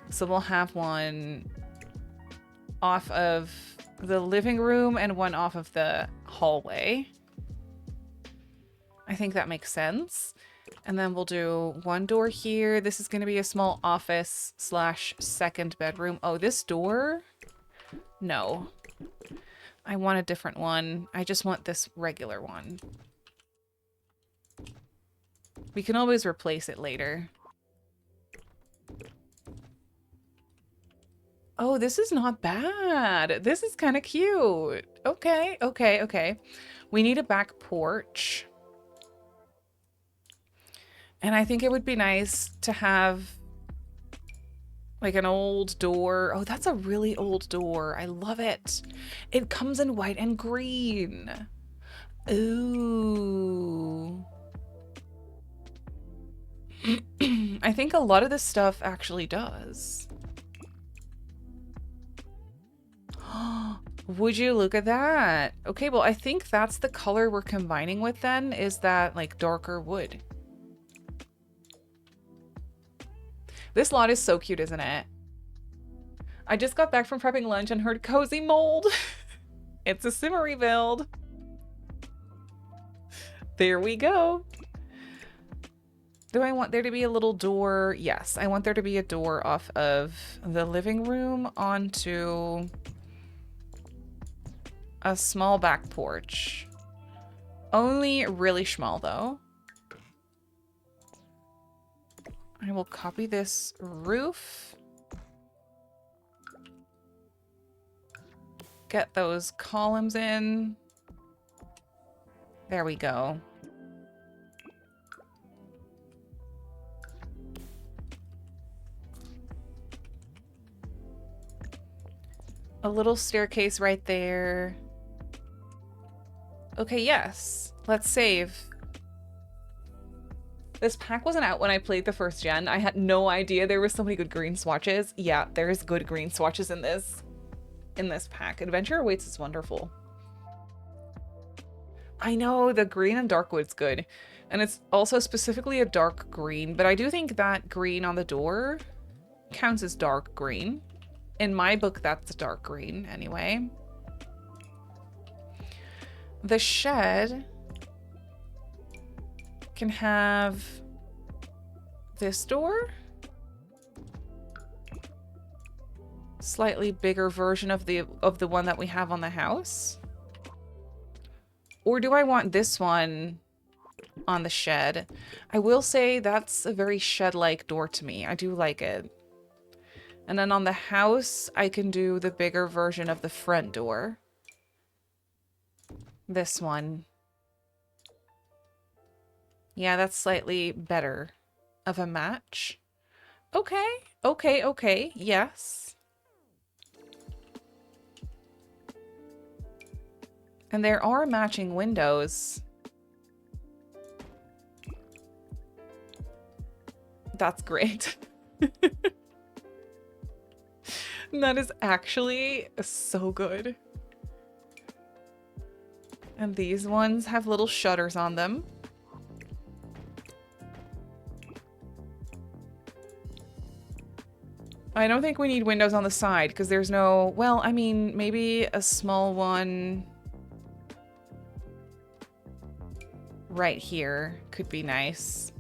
So we'll have one off of the living room and one off of the hallway. I think that makes sense. And then we'll do one door here. This is going to be a small office / second bedroom. Oh, this door? No. I want a different one. I just want this regular one. We can always replace it later. Oh, this is not bad. This is kind of cute. Okay, okay, okay. We need a back porch. And I think it would be nice to have like an old door. Oh, that's a really old door. I love it. It comes in white and green. Ooh. I think a lot of this stuff actually does. Would you look at that? Okay, well, I think that's the color we're combining with then, is that like darker wood. This lot is so cute, isn't it? I just got back from prepping lunch and heard cozy mold. It's a Simmery build. There we go. Do I want there to be a little door? Yes, I want there to be a door off of the living room onto a small back porch. Only really small though. I will copy this roof. Get those columns in. There we go. A little staircase right there. Okay, yes. Let's save. This pack wasn't out when I played the first gen. I had no idea there were so many good green swatches. Yeah, there's good green swatches in this pack. Adventure Awaits is wonderful. I know the green and dark wood's good. And it's also specifically a dark green, but I do think that green on the door counts as dark green. In my book, that's dark green anyway. The shed can have this door. Slightly bigger version of the one that we have on the house. Or do I want this one on the shed? I will say that's a very shed-like door to me. I do like it. And then on the house, I can do the bigger version of the front door. This one. Yeah, that's slightly better of a match. Okay, okay, okay, yes. And there are matching windows. That's great. That is actually so good. And these ones have little shutters on them. I don't think we need windows on the side because there's no... Well, I mean, maybe a small one right here could be nice.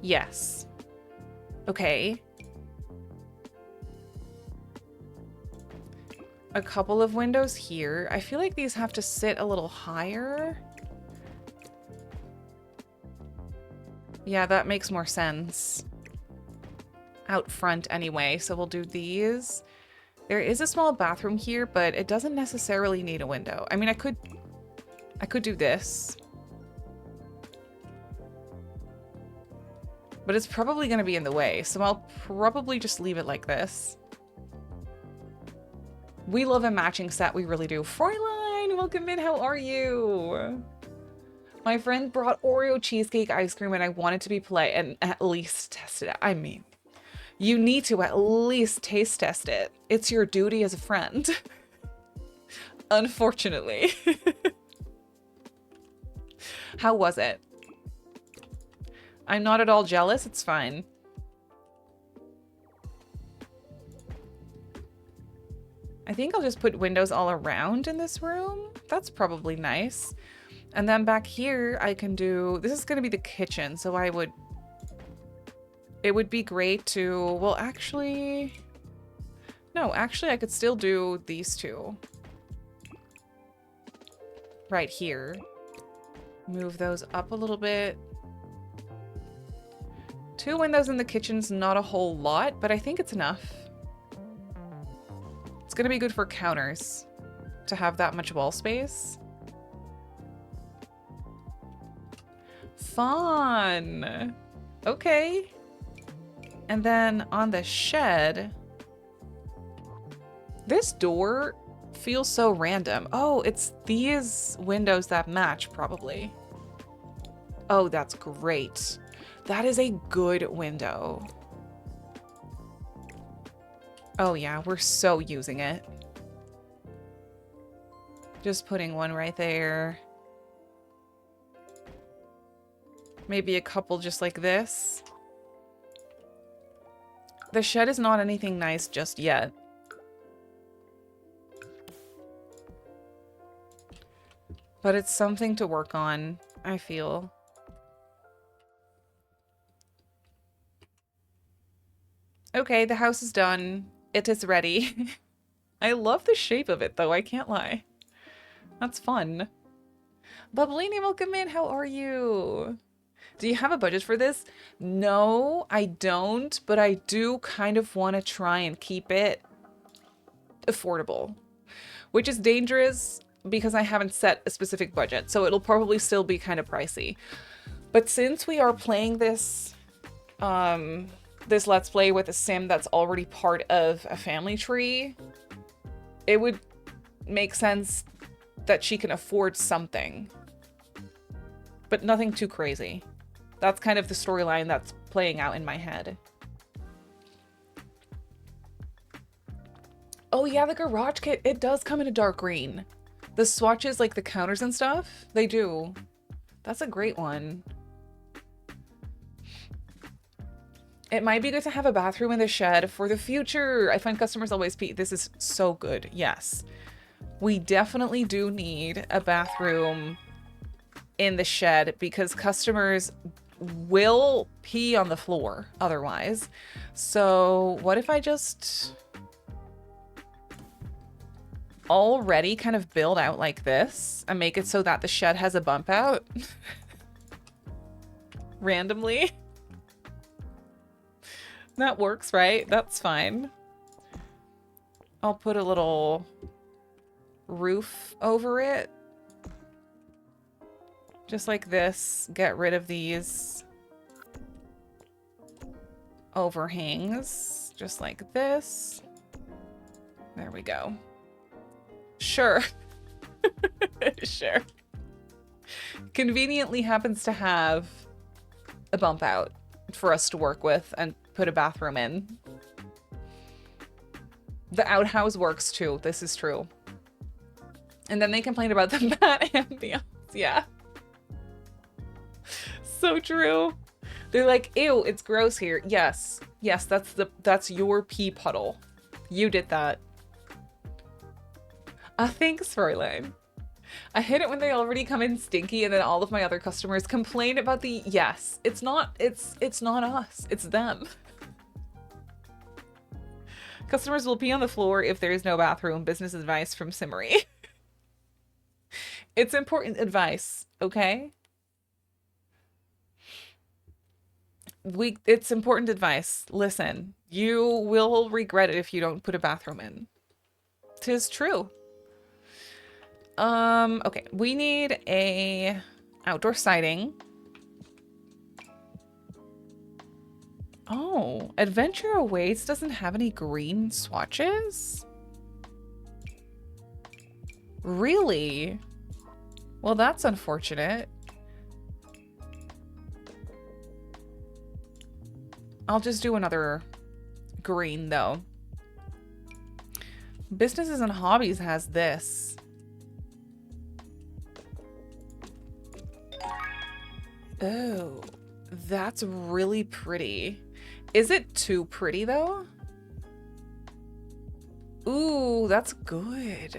Yes. Okay. A couple of windows here. I feel like these have to sit a little higher. Yeah, that makes more sense. Out front anyway, so we'll do these. There is a small bathroom here, but it doesn't necessarily need a window. I mean, I could do this. But it's probably going to be in the way, so I'll probably just leave it like this. We love a matching set, we really do. Fräulein, welcome in, how are you? My friend brought Oreo cheesecake ice cream and I wanted to be polite and at least test it. I mean, you need to at least taste test it. It's your duty as a friend. Unfortunately. How was it? I'm not at all jealous, it's fine. I think I'll just put windows all around in this room. That's probably nice. And then back here, I can do... This is going to be the kitchen, so I would... It would be great to... Well, actually... No, actually, I could still do these two. Right here. Move those up a little bit. 2 windows in the kitchen's not a whole lot, but I think it's enough. It's gonna be good for counters to have that much wall space. Fun! Okay. And then on the shed, this door feels so random. Oh, it's these windows that match, probably. Oh, that's great. That is a good window. Oh yeah, we're so using it. Just putting one right there. Maybe a couple just like this. The shed is not anything nice just yet. But it's something to work on, I feel. Okay, the house is done. It is ready. I love the shape of it, though. I can't lie. That's fun. Bubblini, welcome in. How are you? Do you have a budget for this? No, I don't. But I do kind of want to try and keep it affordable. Which is dangerous because I haven't set a specific budget. So it'll probably still be kind of pricey. But since we are playing this... this Let's Play with a sim that's already part of a family tree, it would make sense that she can afford something. But nothing too crazy. That's kind of the storyline that's playing out in my head. Oh yeah, the garage kit, it does come in a dark green. The swatches, like the counters and stuff, they do. That's a great one. It might be good to have a bathroom in the shed for the future. I find customers always this is so good. Yes. We definitely do need a bathroom in the shed because customers will pee on the floor otherwise. So what if I just already kind of build out like this and make it so that the shed has a bump out randomly? That works, right? That's fine. I'll put a little roof over it. Just like this. Get rid of these overhangs. Just like this. There we go. Sure. Sure. Conveniently happens to have a bump out for us to work with and put a bathroom in. The outhouse works too. This is true. And then they complain about the bad ambiance. Yeah. So true. They're like, ew, it's gross here. Yes. Yes, that's your pee puddle. You did that. Thanks, Fräulein. I hate it when they already come in stinky and then all of my other customers complain about the yes. It's not us. It's them. Customers will pee on the floor if there is no bathroom. Business advice from Simmery. It's important advice, okay? It's important advice. Listen, you will regret it if you don't put a bathroom in. 'Tis true. Okay, we need a outdoor siding. Oh, Adventure Awaits doesn't have any green swatches? Really? Well, that's unfortunate. I'll just do another green, though. Businesses and Hobbies has this. Oh, that's really pretty. Is it too pretty, though? Ooh, that's good.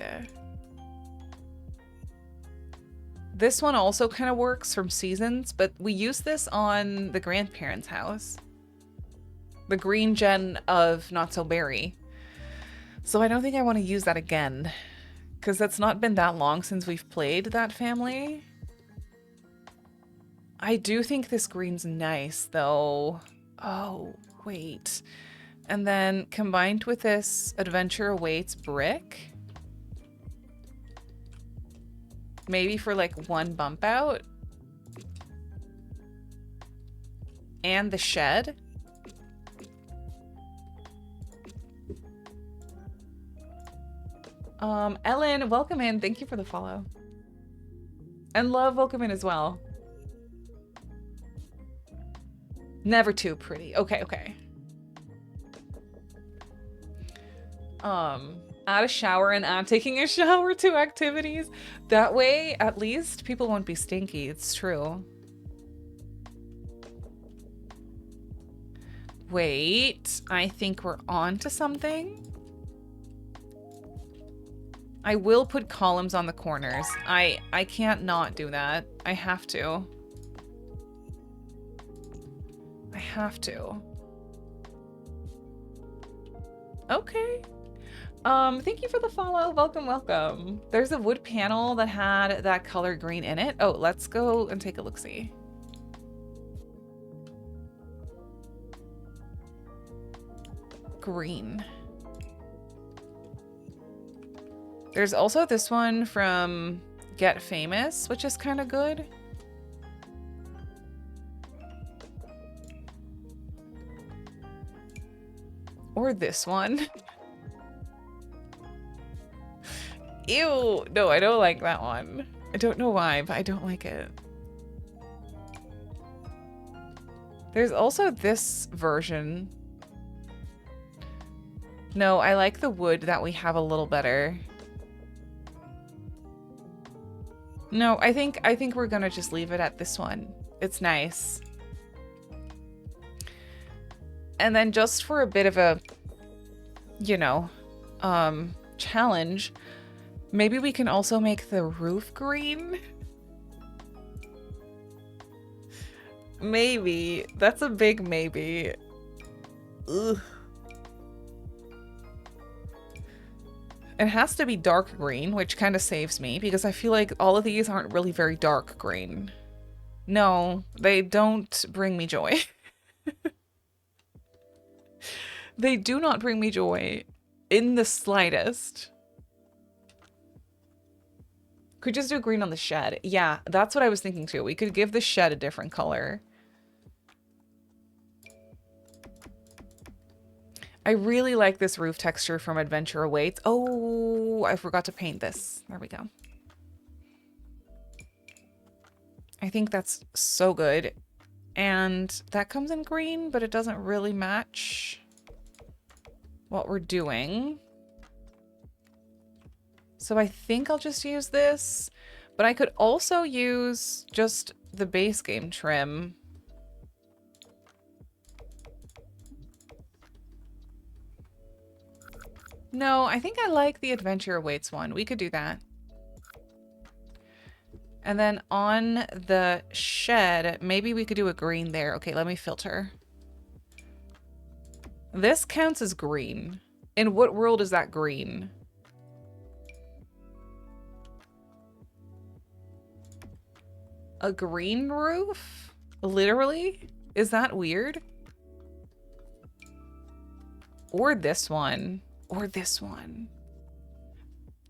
This one also kind of works from Seasons, but we use this on the grandparents' house. The green gen of Not So Berry. So I don't think I want to use that again, because that's not been that long since we've played that family. I do think this green's nice, though. Oh, wait. And then combined with this Adventure Awaits brick. Maybe for like one bump out. And the shed. Ellen, welcome in. Thank you for the follow. And Love, welcome in as well. Never too pretty. Okay, okay. Add a shower and add taking a shower to activities. That way, at least, people won't be stinky. It's true. Wait, I think we're on to something. I will put columns on the corners. I can't not do that. I have to. I have to. Okay. Thank you for the follow. Welcome, welcome. There's a wood panel that had that color green in it. Oh, let's go and take a look-see. Green. There's also this one from Get Famous, which is kind of good. Or this one. Ew, no, I don't like that one. I don't know why, but I don't like it. There's also this version. No, I like the wood that we have a little better. No, I think we're gonna just leave it at this one. It's nice. And then just for a bit of a, you know, challenge, maybe we can also make the roof green. Maybe. That's a big maybe. Ugh. It has to be dark green, which kind of saves me because I feel like all of these aren't really very dark green. No, they don't bring me joy. They do not bring me joy in the slightest. Could just do green on the shed. Yeah, that's what I was thinking too. We could give the shed a different color. I really like this roof texture from Adventure Awaits. Oh, I forgot to paint this. There we go. I think that's so good. And that comes in green, but it doesn't really match what we're doing. So I think I'll just use this, but I could also use just the base game trim. No, I think I like the Adventure Awaits one. We could do that. And then on the shed, maybe we could do a green there. Okay, let me filter. This counts as green. In what world is that green? A green roof? Literally? Is that weird? Or this one. Or this one.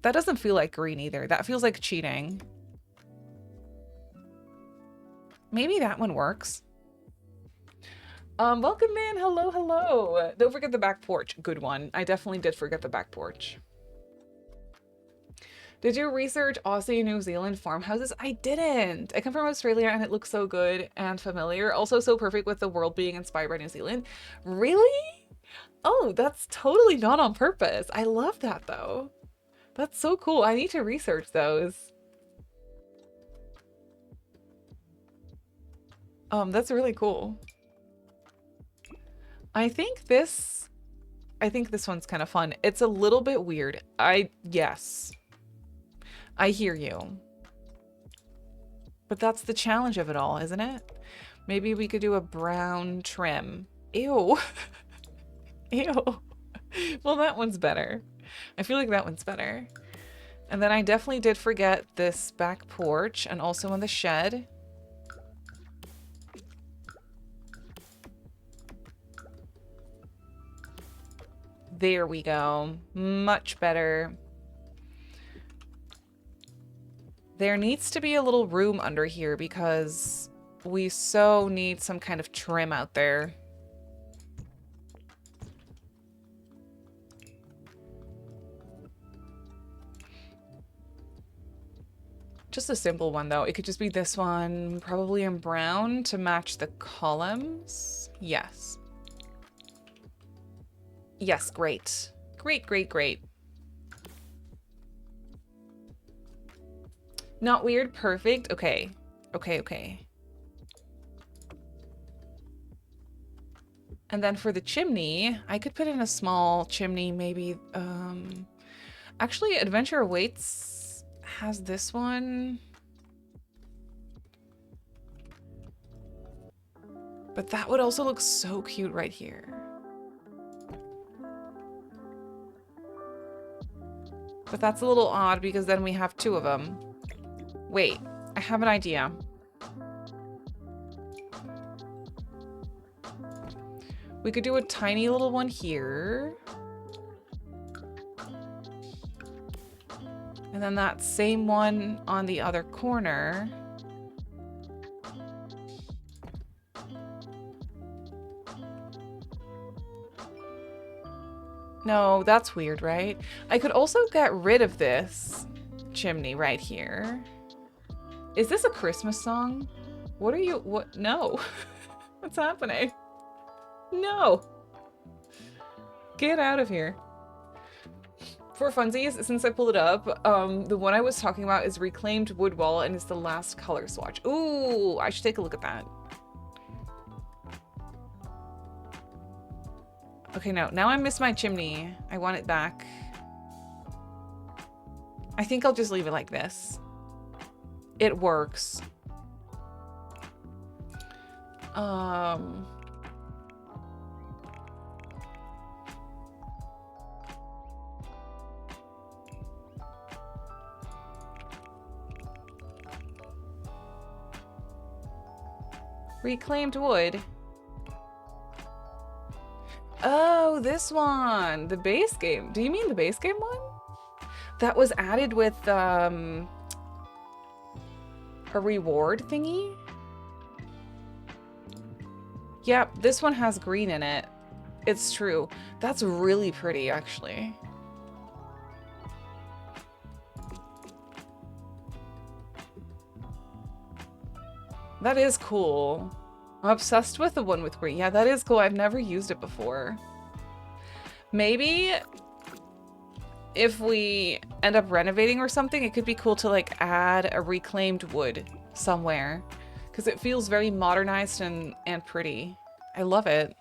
That doesn't feel like green either. That feels like cheating. Maybe that one works. Welcome in. Hello, hello. Don't forget the back porch. Good one. I definitely did forget the back porch. Did you research Aussie and New Zealand farmhouses? I didn't. I come from Australia and it looks so good and familiar. Also so perfect with the world being inspired by New Zealand. Really? Oh, that's totally not on purpose. I love that though. That's so cool. I need to research those. That's really cool. I think this one's kind of fun. It's a little bit weird. Yes. I hear you. But that's the challenge of it all, isn't it? Maybe we could do a brown trim. Ew. Ew. Well, that one's better. I feel like that one's better. And then I definitely did forget this back porch and also in the shed. There we go. Much better. There needs to be a little room under here because we so need some kind of trim out there. Just a simple one though. It could just be this one, probably in brown to match the columns. Yes. Yes, great. Great, great, great. Not weird, perfect. Okay. Okay, okay. And then for the chimney, I could put in a small chimney, maybe. Actually, Adventure Awaits has this one. But that would also look so cute right here. But that's a little odd because then we have two of them. Wait, I have an idea. We could do a tiny little one here. And then that same one on the other corner. No, that's weird, right? I could also get rid of this chimney right here. Is this a Christmas song? What are you, what? No. What's happening? No. Get out of here. For funsies, since I pulled it up, the one I was talking about is Reclaimed Wood Wall and it's the last color swatch. Ooh, I should take a look at that. Okay, no. Now I miss my chimney. I want it back. I think I'll just leave it like this. It works. Reclaimed wood. Oh, this one. The base game. Do you mean the base game one? That was added with a reward thingy? Yep, this one has green in it. It's true. That's really pretty, actually. That is cool. I'm obsessed with the one with green. Yeah, that is cool. I've never used it before. Maybe if we end up renovating or something, it could be cool to like add a reclaimed wood somewhere because it feels very modernized and pretty. I love it.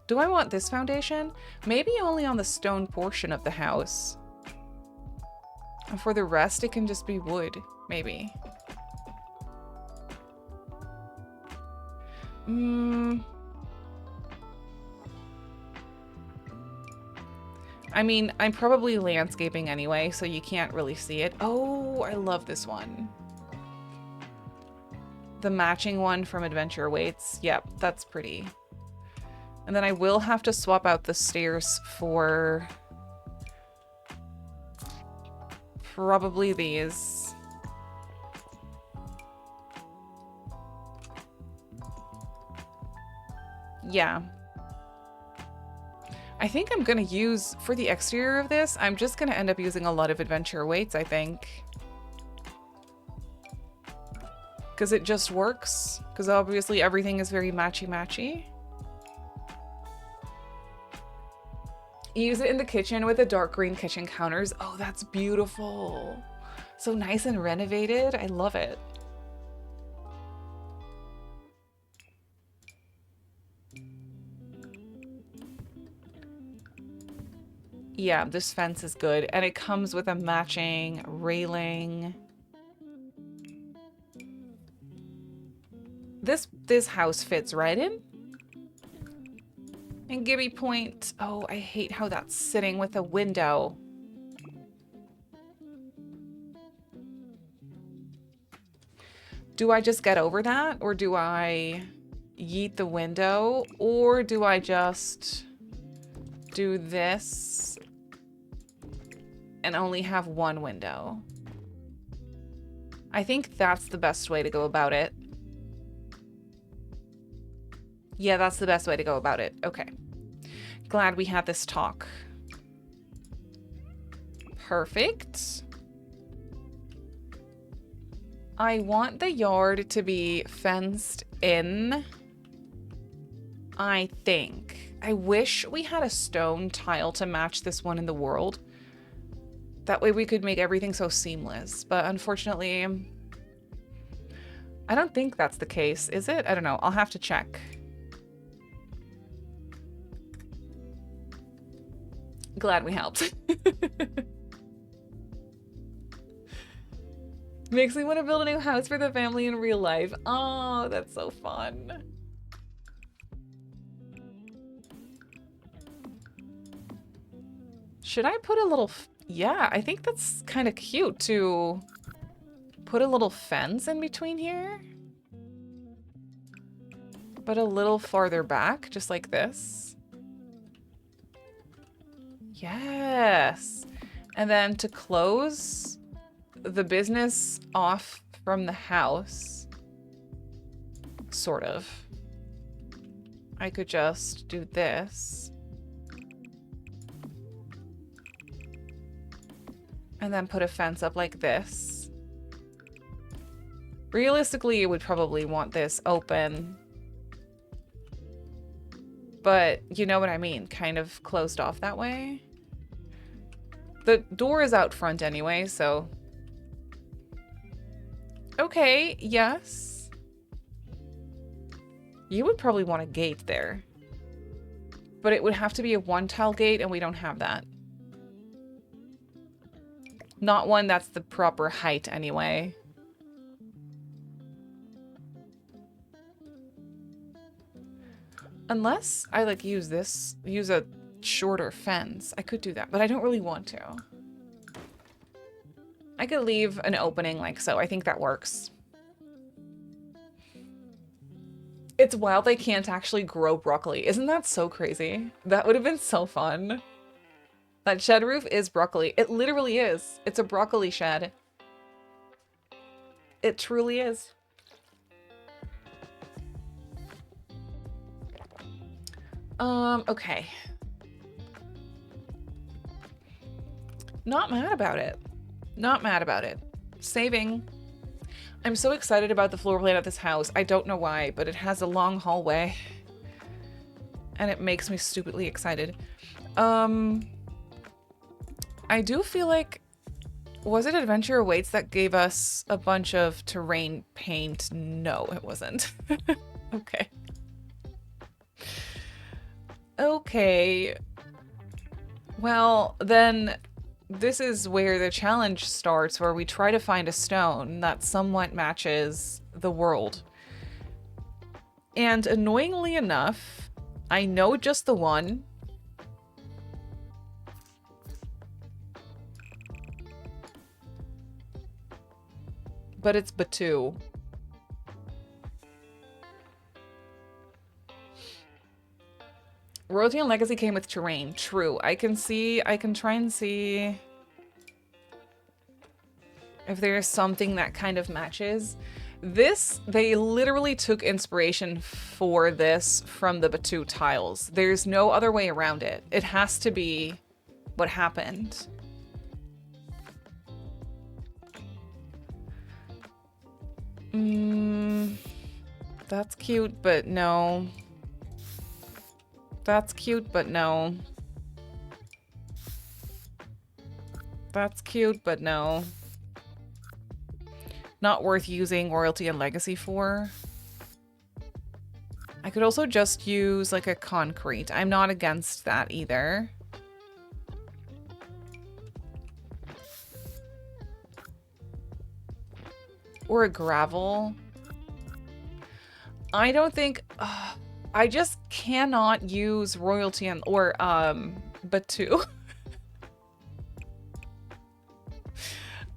Do I want this foundation? Maybe only on the stone portion of the house. And for the rest, it can just be wood, maybe. I mean, I'm probably landscaping anyway, so you can't really see it. Oh, I love this one. The matching one from Adventure Awaits. Yep, that's pretty. And then I will have to swap out the stairs for probably these. Yeah. I think I'm gonna use, for the exterior of this, I'm just gonna end up using a lot of Adventure Awaits, I think. Because it just works. Because obviously everything is very matchy-matchy. Use it in the kitchen with the dark green kitchen counters. Oh, that's beautiful. So nice and renovated. I love it. Yeah, this fence is good. And it comes with a matching railing. This house fits right in. And Gibby Point. Oh, I hate how that's sitting with a window. Do I just get over that? Or do I yeet the window? Or do I just do this and only have one window? I think that's the best way to go about it. Yeah, that's the best way to go about it. Okay. Glad we had this talk. Perfect. I want the yard to be fenced in, I think. I wish we had a stone tile to match this one in the world. That way we could make everything so seamless. But unfortunately, I don't think that's the case, is it? I don't know. I'll have to check. Glad we helped. Makes me want to build a new house for the family in real life. Oh, that's so fun. Should I put a little... Yeah, I think that's kind of cute to put a little fence in between here. But a little farther back, just like this. Yes. And then to close the business off from the house, sort of, I could just do this. And then put a fence up like this. Realistically, you would probably want this open. But you know what I mean, kind of closed off that way. The door is out front anyway, so... Okay, yes. You would probably want a gate there. But it would have to be a one-tile gate, and we don't have that. Not one that's the proper height anyway. Unless I, like, use a shorter fence. I could do that, but I don't really want to. I could leave an opening like so. I think that works. It's wild they can't actually grow broccoli. Isn't that so crazy? That would have been so fun. That shed roof is broccoli. It literally is. It's a broccoli shed. It truly is. Okay. Not mad about it. Not mad about it. Saving. I'm so excited about the floor plan of this house. I don't know why, but it has a long hallway. And it makes me stupidly excited. I do feel like... Was it Adventure Awaits that gave us a bunch of terrain paint? No, it wasn't. Okay. Okay. Well, then this is where the challenge starts, where we try to find a stone that somewhat matches the world. And annoyingly enough, I know just the one. But it's Batu. Royalty and Legacy came with terrain. True. I can try and see if there is something that kind of matches. This, they literally took inspiration for this from the Batu tiles. There's no other way around it. It has to be what happened. That's cute, but no. That's cute, but no. That's cute, but no. Not worth using Royalty and Legacy for. I could also just use like a concrete. I'm not against that either. Or a gravel. I don't think... I just cannot use Royalty and... Or, Batu.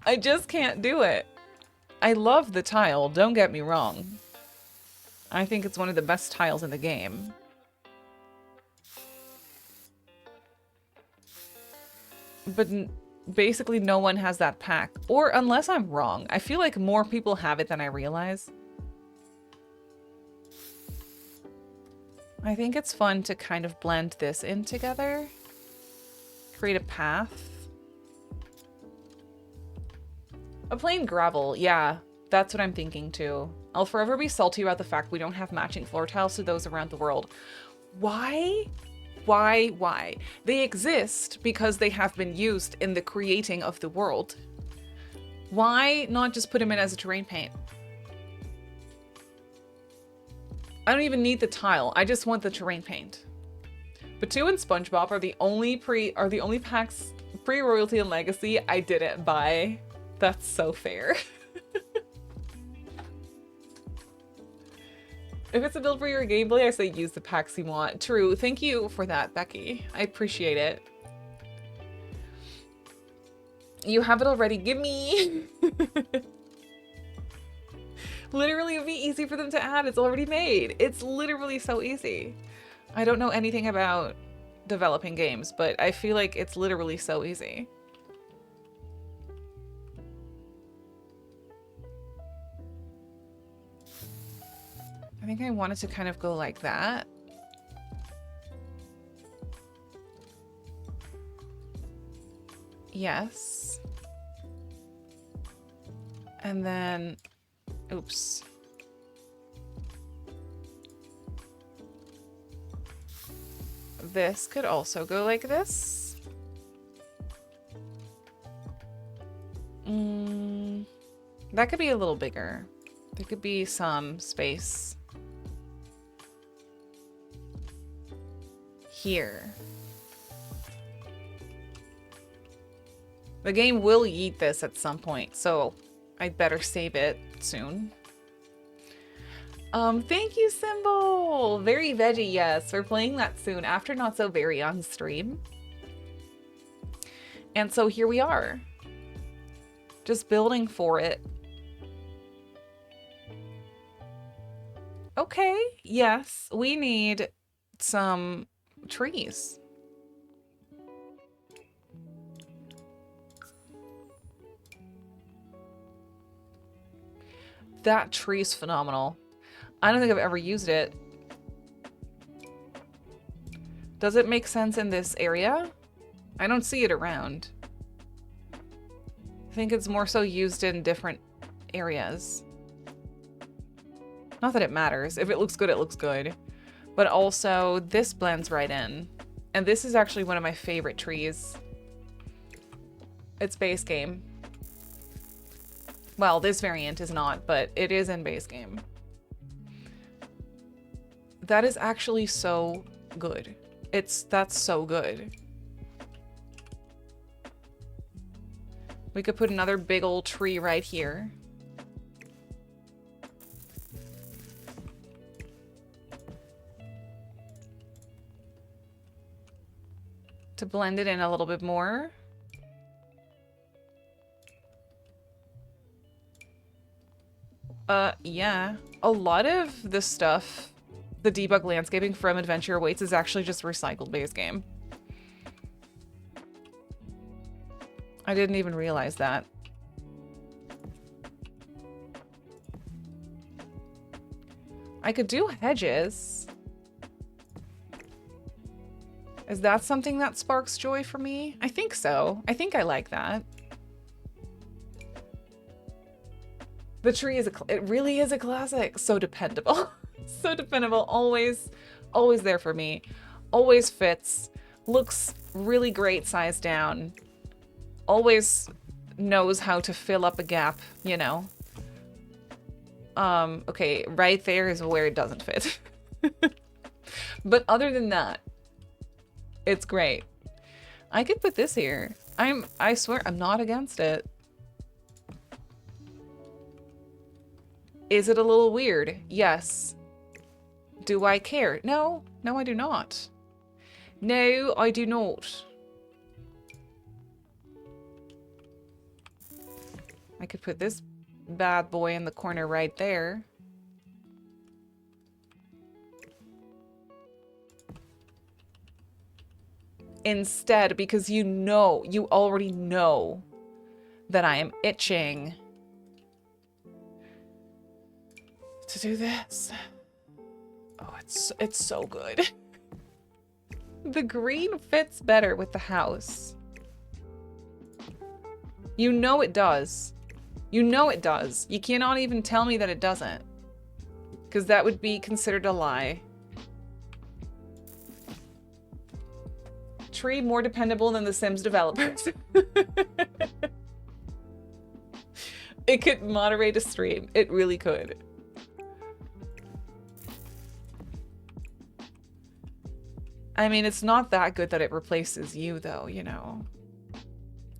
I just can't do it. I love the tile, don't get me wrong. I think it's one of the best tiles in the game. But basically no one has that pack. Or unless I'm wrong. I feel like more people have it than I realize. I think it's fun to kind of blend this in together. Create a path. A plain gravel, yeah. That's what I'm thinking too. I'll forever be salty about the fact we don't have matching floor tiles to those around the world. Why? Why? They exist because they have been used in the creating of the world. Why not just put them in as a terrain paint? I don't even need the tile. I just want the terrain paint. Batu and SpongeBob are the only packs pre-Royalty and Legacy I didn't buy. That's so fair. If it's a build for your gameplay, I say use the packs you want. True. Thank you for that, Becky. I appreciate it. You have it already. Give me. Literally, it'd be easy for them to add. It's already made. It's literally so easy. I don't know anything about developing games, but I feel like it's literally so easy. I think I wanted to kind of go like that. Yes. And then, oops. This could also go like this. That could be a little bigger. There could be some space here. The game will eat this at some point, so I'd better save it soon. Thank you, Symbol! Very Veggie, yes. We're playing that soon after Not So Very on stream. And so here we are. Just building for it. Okay, yes, we need some trees. That tree's phenomenal. I don't think I've ever used it. Does it make sense in this area? I don't see it around. I think it's more so used in different areas. Not that it matters. If it looks good, it looks good. But also, this blends right in. And this is actually one of my favorite trees. It's base game. Well, this variant is not, but it is in base game. That is actually so good. That's so good. We could put another big old tree right here. To blend it in a little bit more. Yeah. A lot of the stuff, the debug landscaping from Adventure Awaits is actually just recycled base game. I didn't even realize that. I could do hedges. Is that something that sparks joy for me? I think so. I think I like that. The tree is it really is a classic. So dependable. So dependable. Always there for me. Always fits. Looks really great sized down. Always knows how to fill up a gap, you know. Okay, right there is where it doesn't fit. But other than that, it's great. I could put this here. I swear I'm not against it. Is it a little weird? Yes. Do I care? No. No, I do not. No, I do not. I could put this bad boy in the corner right there. Instead, because you already know that I am itching to do this. Oh, it's so good. The green fits better with the house. You know it does. You know it does. You cannot even tell me that it doesn't. Because that would be considered a lie. Tree more dependable than the Sims developers. It could moderate a stream. It really could. I mean, it's not that good that it replaces you, though, you know.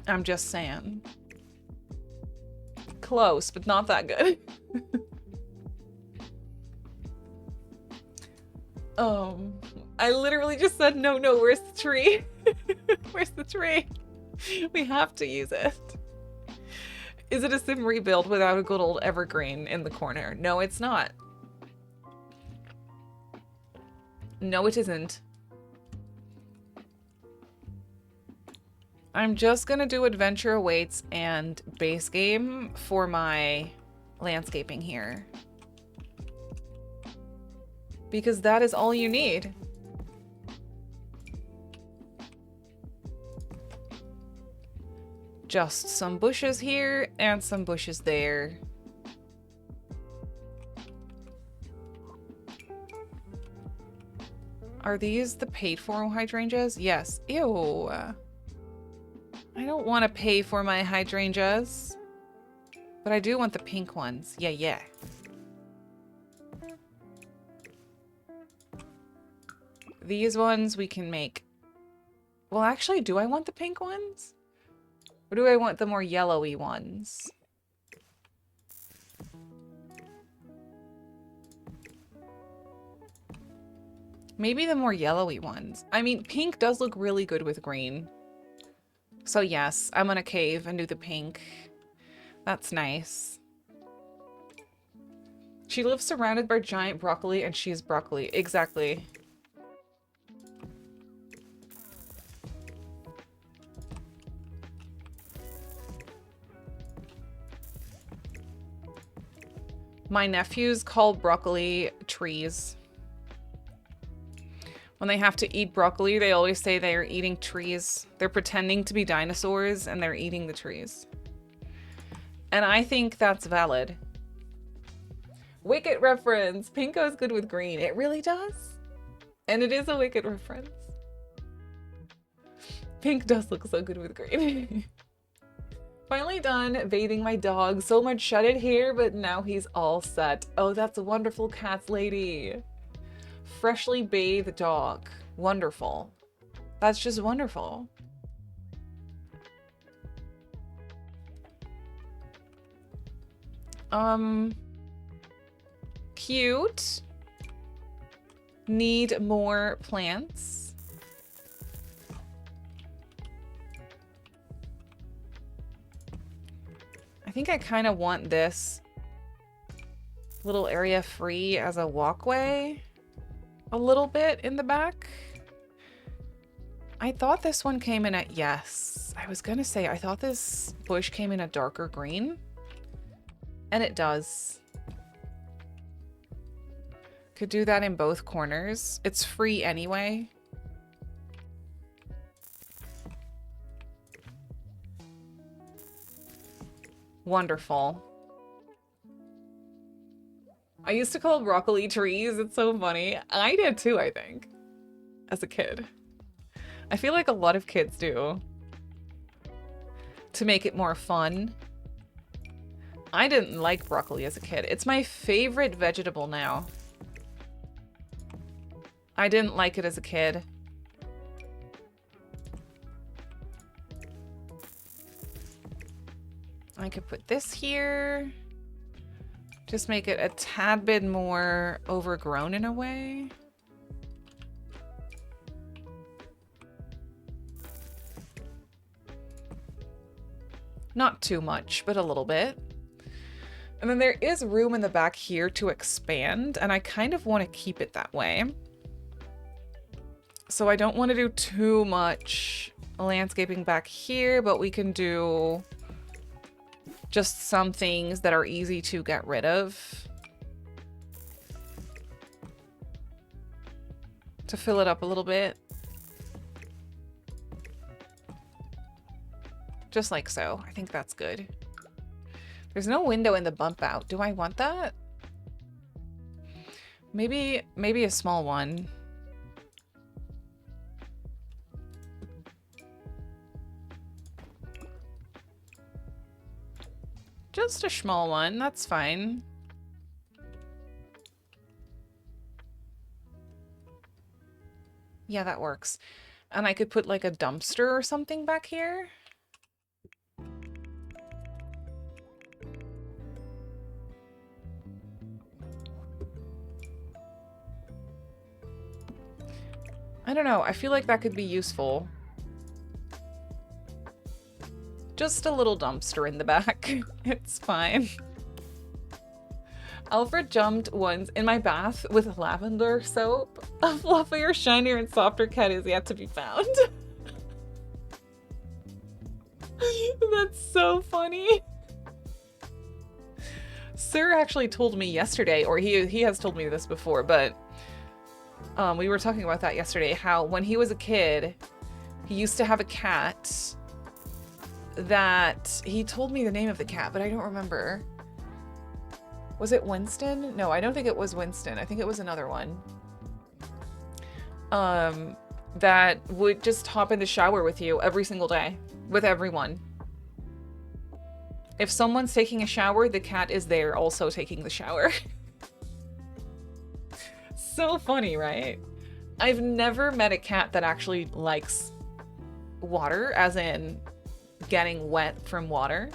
I'm just saying. Close, but not that good. I literally just said, no, where's the tree? Where's the tree? We have to use it. Is it a sim rebuild without a good old evergreen in the corner? No, it's not. No, it isn't. I'm just gonna do Adventure Awaits and base game for my landscaping here. Because that is all you need. Just some bushes here and some bushes there. Are these the paid for hydrangeas? Yes. Ew. I don't want to pay for my hydrangeas. But I do want the pink ones. Yeah, yeah. These ones we can make. Well, actually, do I want the pink ones? Or do I want the more yellowy ones? Maybe the more yellowy ones. I mean, pink does look really good with green. So yes, I'm gonna cave and do the pink. That's nice. She lives surrounded by giant broccoli and she's broccoli. Exactly. My nephews call broccoli trees. When they have to eat broccoli, they always say they are eating trees. They're pretending to be dinosaurs and they're eating the trees. And I think that's valid. Wicket reference. Pink goes good with green. It really does. And it is a Wicket reference. Pink does look so good with green. Finally done bathing my dog. So much shedded hair, but now he's all set. Oh, that's a wonderful cats lady. Freshly bathed dog. Wonderful. That's just wonderful. Cute. Need more plants. I think I kind of want this little area free as a walkway a little bit in the back. I thought this one came in at, yes, I was gonna say, I thought this bush came in a darker green, and it does. Could do that in both corners. It's free anyway. Wonderful. I used to call broccoli trees. It's so funny. I did too, I think, as a kid. I feel like a lot of kids do. To make it more fun. I didn't like broccoli as a kid. It's my favorite vegetable now. I didn't like it as a kid. I could put this here. Just make it a tad bit more overgrown in a way. Not too much, but a little bit. And then there is room in the back here to expand, and I kind of want to keep it that way. So I don't want to do too much landscaping back here, but we can do just some things that are easy to get rid of to fill it up a little bit. Just like so. I think that's good. There's no window in the bump out. Do I want that? Maybe a small one. Just a small one, that's fine. Yeah, that works. And I could put like a dumpster or something back here. I don't know, I feel like that could be useful. Just a little dumpster in the back. It's fine. Alfred jumped once in my bath with lavender soap. A fluffier, shinier, and softer cat is yet to be found. That's so funny. Sir actually told me yesterday, or he has told me this before, but we were talking about that yesterday, how when he was a kid, he used to have a cat that he told me the name of the cat, but I don't remember. Was it Winston? No, I don't think it was Winston. I think it was another one. that would just hop in the shower with you every single day, with everyone. If someone's taking a shower, the cat is there also taking the shower. So funny, right? I've never met a cat that actually likes water, as in getting wet from water.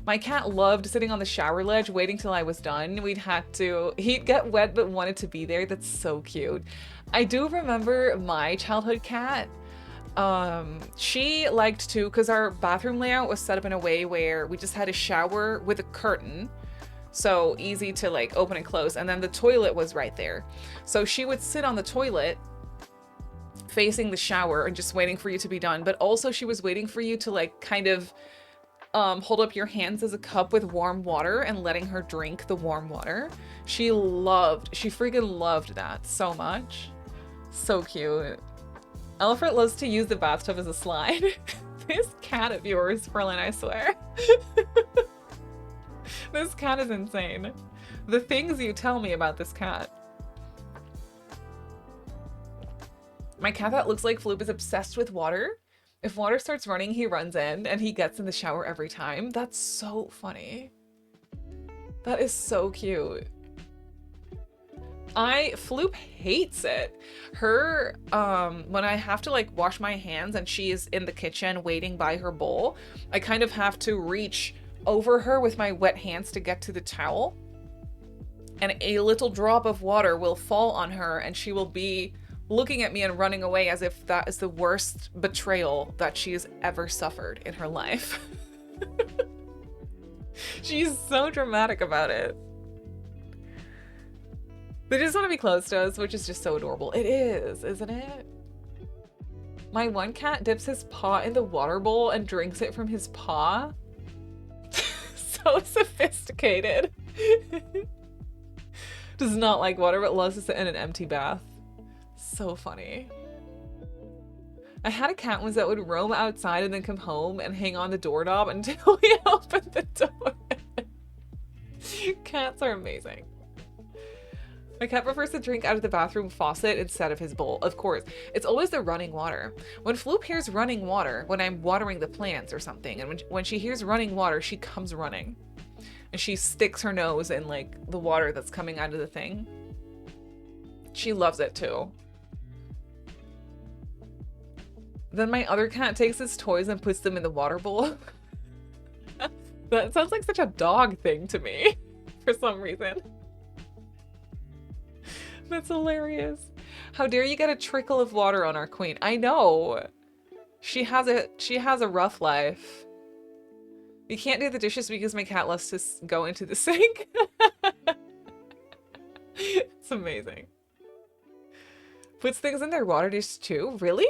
My cat loved sitting on the shower ledge waiting till I was done. He'd get wet but wanted to be there. That's so cute. I do remember my childhood cat. She liked to, because our bathroom layout was set up in a way where we just had a shower with a curtain. So easy to like open and close. And then the toilet was right there. So she would sit on the toilet facing the shower and just waiting for you to be done. But also she was waiting for you to like kind of hold up your hands as a cup with warm water and letting her drink the warm water. She freaking loved that so much. So cute. Alfred loves to use the bathtub as a slide. This cat of yours, Ferlin, I swear. This cat is insane. The things you tell me about this cat. My cat that looks like Floop is obsessed with water. If water starts running, he runs in and he gets in the shower every time. That's so funny. That is so cute. Floop hates it. Her, when I have to like wash my hands and she is in the kitchen waiting by her bowl, I kind of have to reach over her with my wet hands to get to the towel. And a little drop of water will fall on her and she will be looking at me and running away as if that is the worst betrayal that she has ever suffered in her life. She's so dramatic about it. They just want to be close to us, which is just so adorable. It is, isn't it? My one cat dips his paw in the water bowl and drinks it from his paw. So sophisticated. Does not like water, but loves to sit in an empty bath. So funny. I had a cat once that would roam outside and then come home and hang on the doorknob until we opened the door. Cats are amazing. My cat prefers to drink out of the bathroom faucet instead of his bowl. Of course, it's always the running water. When Floop hears running water, when I'm watering the plants or something, and when she hears running water, she comes running. And she sticks her nose in like the water that's coming out of the thing. She loves it too. Then my other cat takes his toys and puts them in the water bowl. That sounds like such a dog thing to me for some reason. That's hilarious. How dare you get a trickle of water on our queen? I know. She has a rough life. You can't do the dishes because my cat loves to go into the sink. It's amazing. Puts things in their water dish too? Really?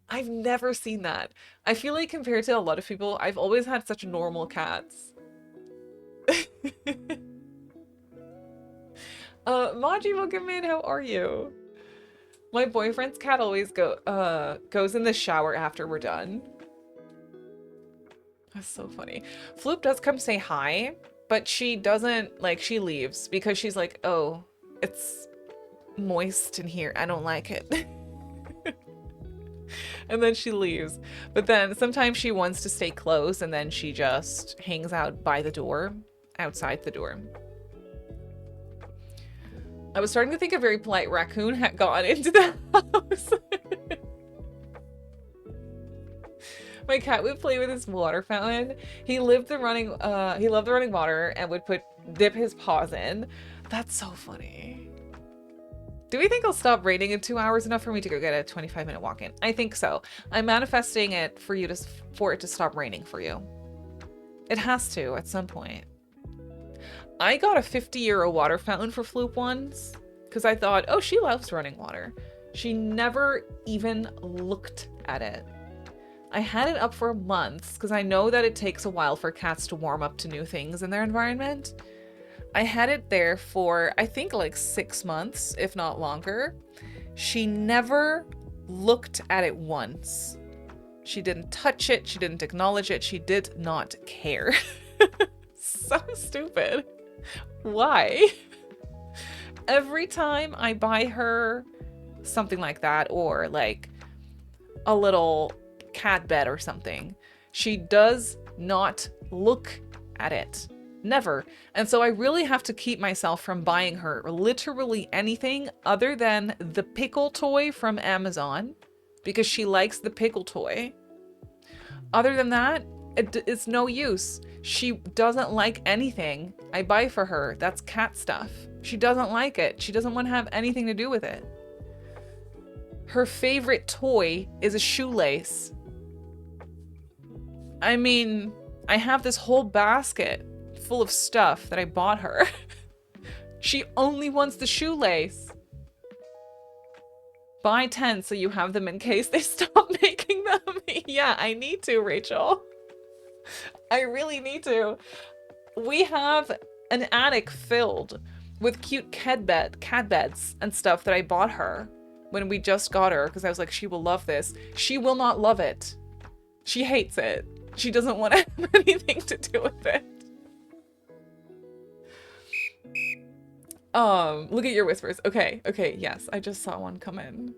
I've never seen that. I feel like compared to a lot of people, I've always had such normal cats. Maji, welcome in. How are you? My boyfriend's cat always goes in the shower after we're done. That's so funny. Floop does come say hi, but she doesn't, like, she leaves because she's like, oh, it's moist in here. I don't like it. And then she leaves. But then sometimes she wants to stay close and then she just hangs out by the door, outside the door. I was starting to think a very polite raccoon had gone into the house. My cat would play with his water fountain. He loved the running water and would dip his paws in. That's so funny. Do we think I'll stop raining in 2 hours enough for me to go get a 25-minute walk in? I think so. I'm manifesting it for it to stop raining for you. It has to at some point. I got a 50-euro water fountain for Floop once because I thought, oh, she loves running water. She never even looked at it. I had it up for months because I know that it takes a while for cats to warm up to new things in their environment. I had it there for, I think, like 6 months, if not longer. She never looked at it once. She didn't touch it. She didn't acknowledge it. She did not care. So stupid. Why? Every time I buy her something like that, or like a little cat bed or something. She does not look at it. Never. And so I really have to keep myself from buying her literally anything other than the pickle toy from Amazon, because she likes the pickle toy. Other than that, it's no use. She doesn't like anything I buy for her that's cat stuff. She doesn't like it. She doesn't want to have anything to do with it. Her favorite toy is a shoelace. I mean, I have this whole basket full of stuff that I bought her. She only wants the shoelace. Buy 10 so you have them in case they stop making them. Yeah, I need to, Rachel. I really need to. We have an attic filled with cute cat beds and stuff that I bought her when we just got her, because I was like, she will love this. She will not love it. She hates it. She doesn't want to have anything to do with it. Look at your whispers. Okay, yes, I just saw one come in.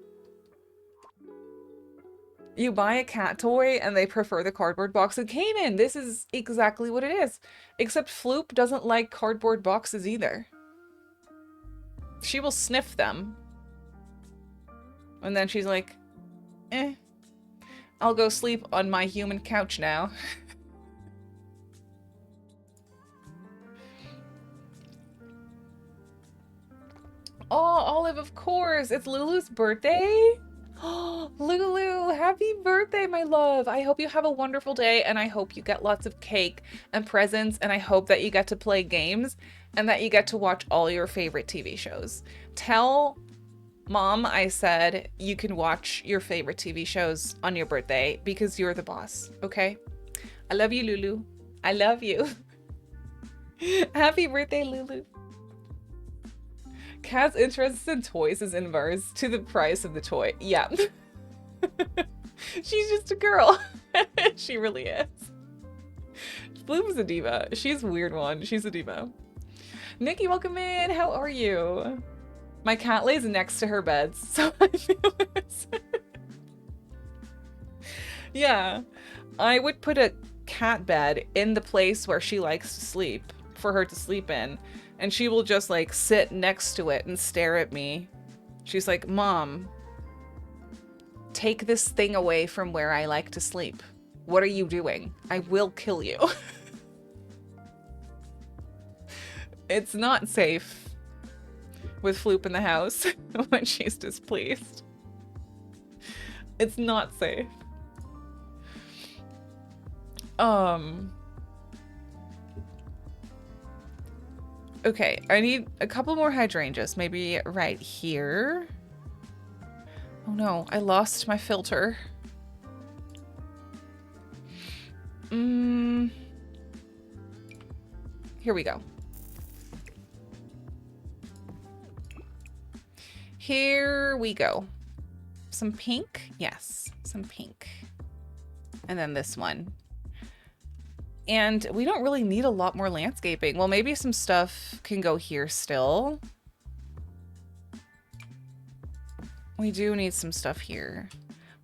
You buy a cat toy and they prefer the cardboard box it came in. This is exactly what it is. Except Floop doesn't like cardboard boxes either. She will sniff them. And then she's like, I'll go sleep on my human couch now. Oh, Olive, of course. It's Lulu's birthday. Oh, Lulu, happy birthday, my love. I hope you have a wonderful day, and I hope you get lots of cake and presents, and I hope that you get to play games and that you get to watch all your favorite TV shows. Tell Mom I said you can watch your favorite TV shows on your birthday because you're the boss, okay? I love you, Lulu. I love you. Happy birthday, Lulu. Cat's interest in toys is inverse to the price of the toy. Yeah. She's just a girl. She really is. Bloom's a diva. She's a weird one. She's a diva. Nikki, welcome in. How are you? My cat lays next to her beds, so I feel this. Yeah. I would put a cat bed in the place where she likes to sleep for her to sleep in. And she will just like sit next to it and stare at me. She's like, Mom, take this thing away from where I like to sleep. What are you doing? I will kill you. It's not safe with Floop in the house when she's displeased. It's not safe. Okay, I need a couple more hydrangeas, maybe right here. Oh no, I lost my filter. Here we go. Here we go. Some pink? Yes, some pink. And then this one. And we don't really need a lot more landscaping. Well, maybe some stuff can go here still. We do need some stuff here.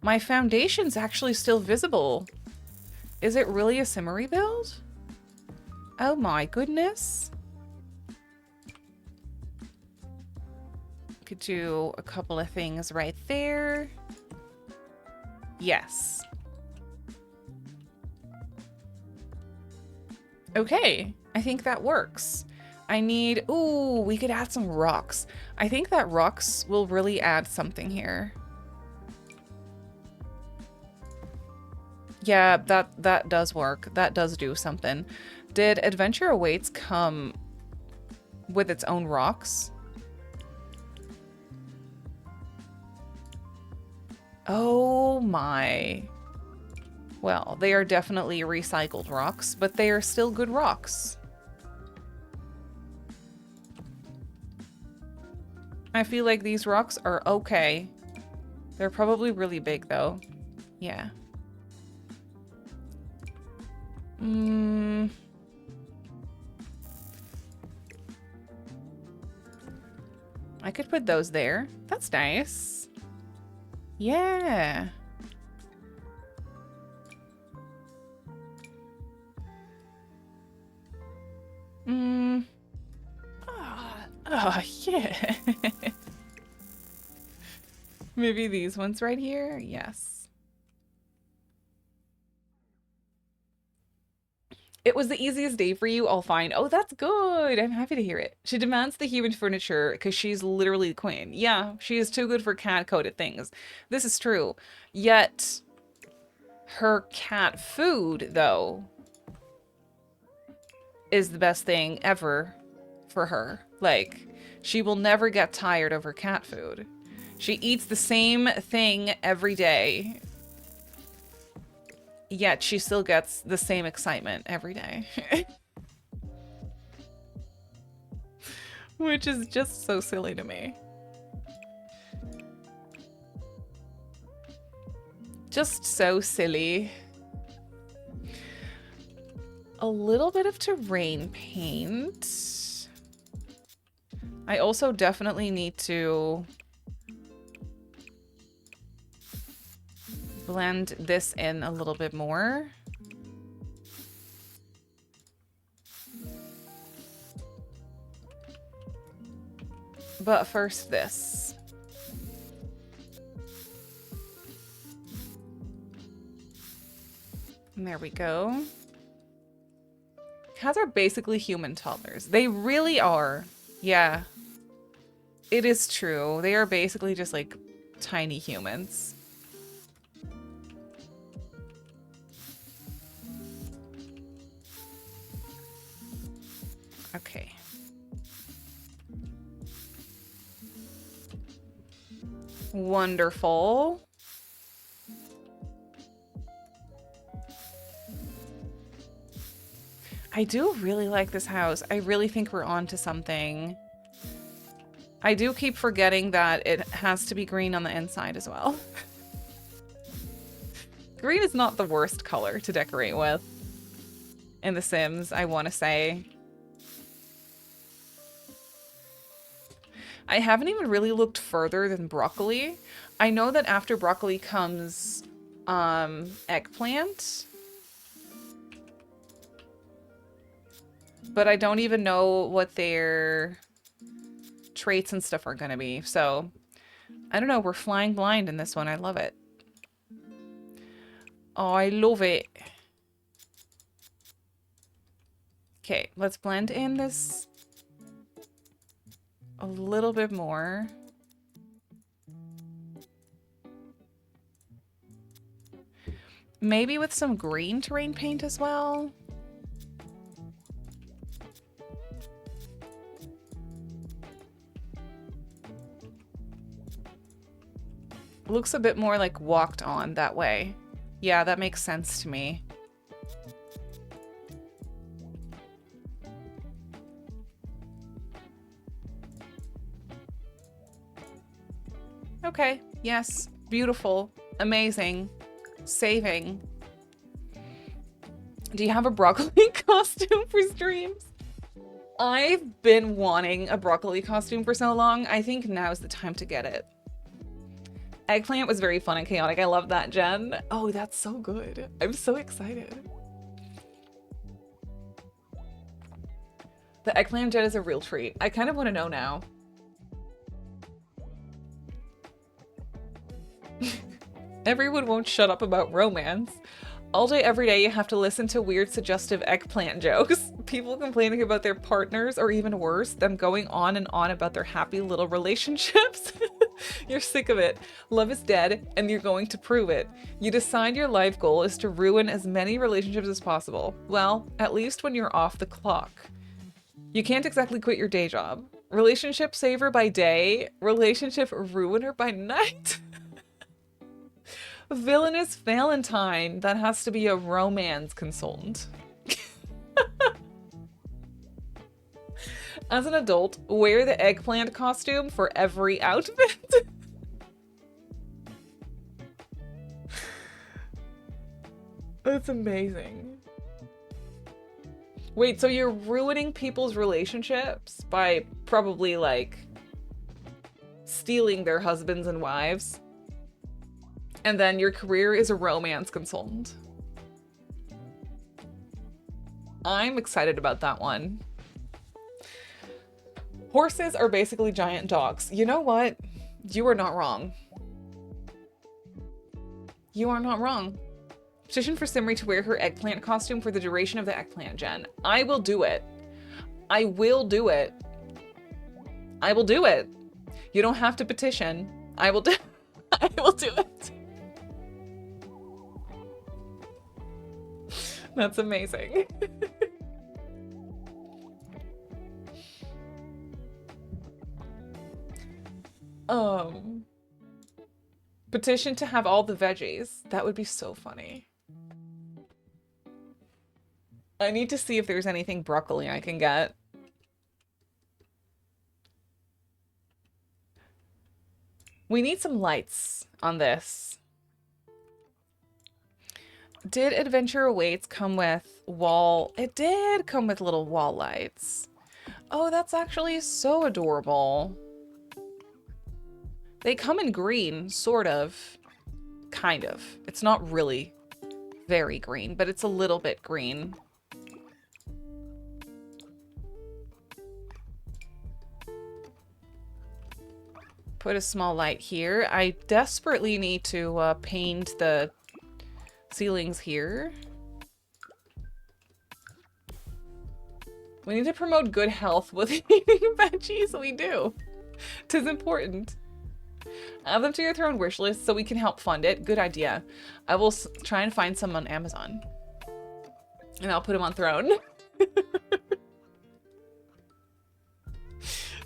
My foundation's actually still visible. Is it really a Simmery build? Oh my goodness. Could do a couple of things right there. Yes. Okay, I think that works. I need, ooh, we could add some rocks. I think that rocks will really add something here. Yeah, that does work. That does do something. Did Adventure Awaits come with its own rocks? Oh my. Well, they are definitely recycled rocks, but they are still good rocks. I feel like these rocks are okay. They're probably really big though. Yeah. I could put those there. That's nice. Yeah. Yeah. Maybe these ones right here? Yes. It was the easiest day for you, all fine. Oh, that's good. I'm happy to hear it. She demands the human furniture because she's literally the queen. Yeah, she is too good for cat-coated things. This is true. Yet, her cat food, though, is the best thing ever for her. Like, she will never get tired of her cat food. She eats the same thing every day, yet she still gets the same excitement every day. Which is just so silly to me. Just so silly. A little bit of terrain paint. I also definitely need to blend this in a little bit more. But first this. And there we go. Cats are basically human toddlers. They really are. Yeah. It is true. They are basically just like tiny humans. Okay. Wonderful. I do really like this house. I really think we're on to something. I do keep forgetting that it has to be green on the inside as well. Green is not the worst color to decorate with in The Sims, I want to say. I haven't even really looked further than broccoli. I know that after broccoli comes eggplant. But I don't even know what their traits and stuff are going to be. So, I don't know. We're flying blind in this one. I love it. Oh, I love it. Okay, let's blend in this a little bit more. Maybe with some green terrain paint as well. Looks a bit more like walked on that way. Yeah, that makes sense to me. Okay, yes, beautiful, amazing, saving. Do you have a broccoli costume for streams? I've been wanting a broccoli costume for so long. I think now's the time to get it. Eggplant was very fun and chaotic. I love that, Jen. Oh, that's so good. I'm so excited. The eggplant jet is a real treat. I kind of want to know now. Everyone won't shut up about romance. All day, every day, you have to listen to weird, suggestive eggplant jokes. People complaining about their partners, or even worse, them going on and on about their happy little relationships. You're sick of it. Love is dead, and you're going to prove it. You decide your life goal is to ruin as many relationships as possible. Well, at least when you're off the clock. You can't exactly quit your day job. Relationship saver by day, relationship ruiner by night. Villainous Valentine. That has to be a romance consultant. As an adult, wear the eggplant costume for every outfit. That's amazing. Wait, so you're ruining people's relationships by probably, like, stealing their husbands and wives? And then your career is a romance consultant. I'm excited about that one. Horses are basically giant dogs. You know what? You are not wrong. You are not wrong. Petition for Simmery to wear her eggplant costume for the duration of the eggplant gen. I will do it. I will do it. I will do it. You don't have to petition. I will do I will do it. That's amazing. Petition to have all the veggies. That would be so funny. I need to see if there's anything broccoli I can get. We need some lights on this. Did Adventure Awaits come with wall? It did come with little wall lights. Oh, that's actually so adorable. They come in green, sort of. Kind of. It's not really very green, but it's a little bit green. Put a small light here. I desperately need to paint the ceilings here. We need to promote good health with eating veggies. We do. 'Tis important. Add them to your throne wish list so we can help fund it. Good idea. I will try and find some on Amazon. And I'll put them on throne.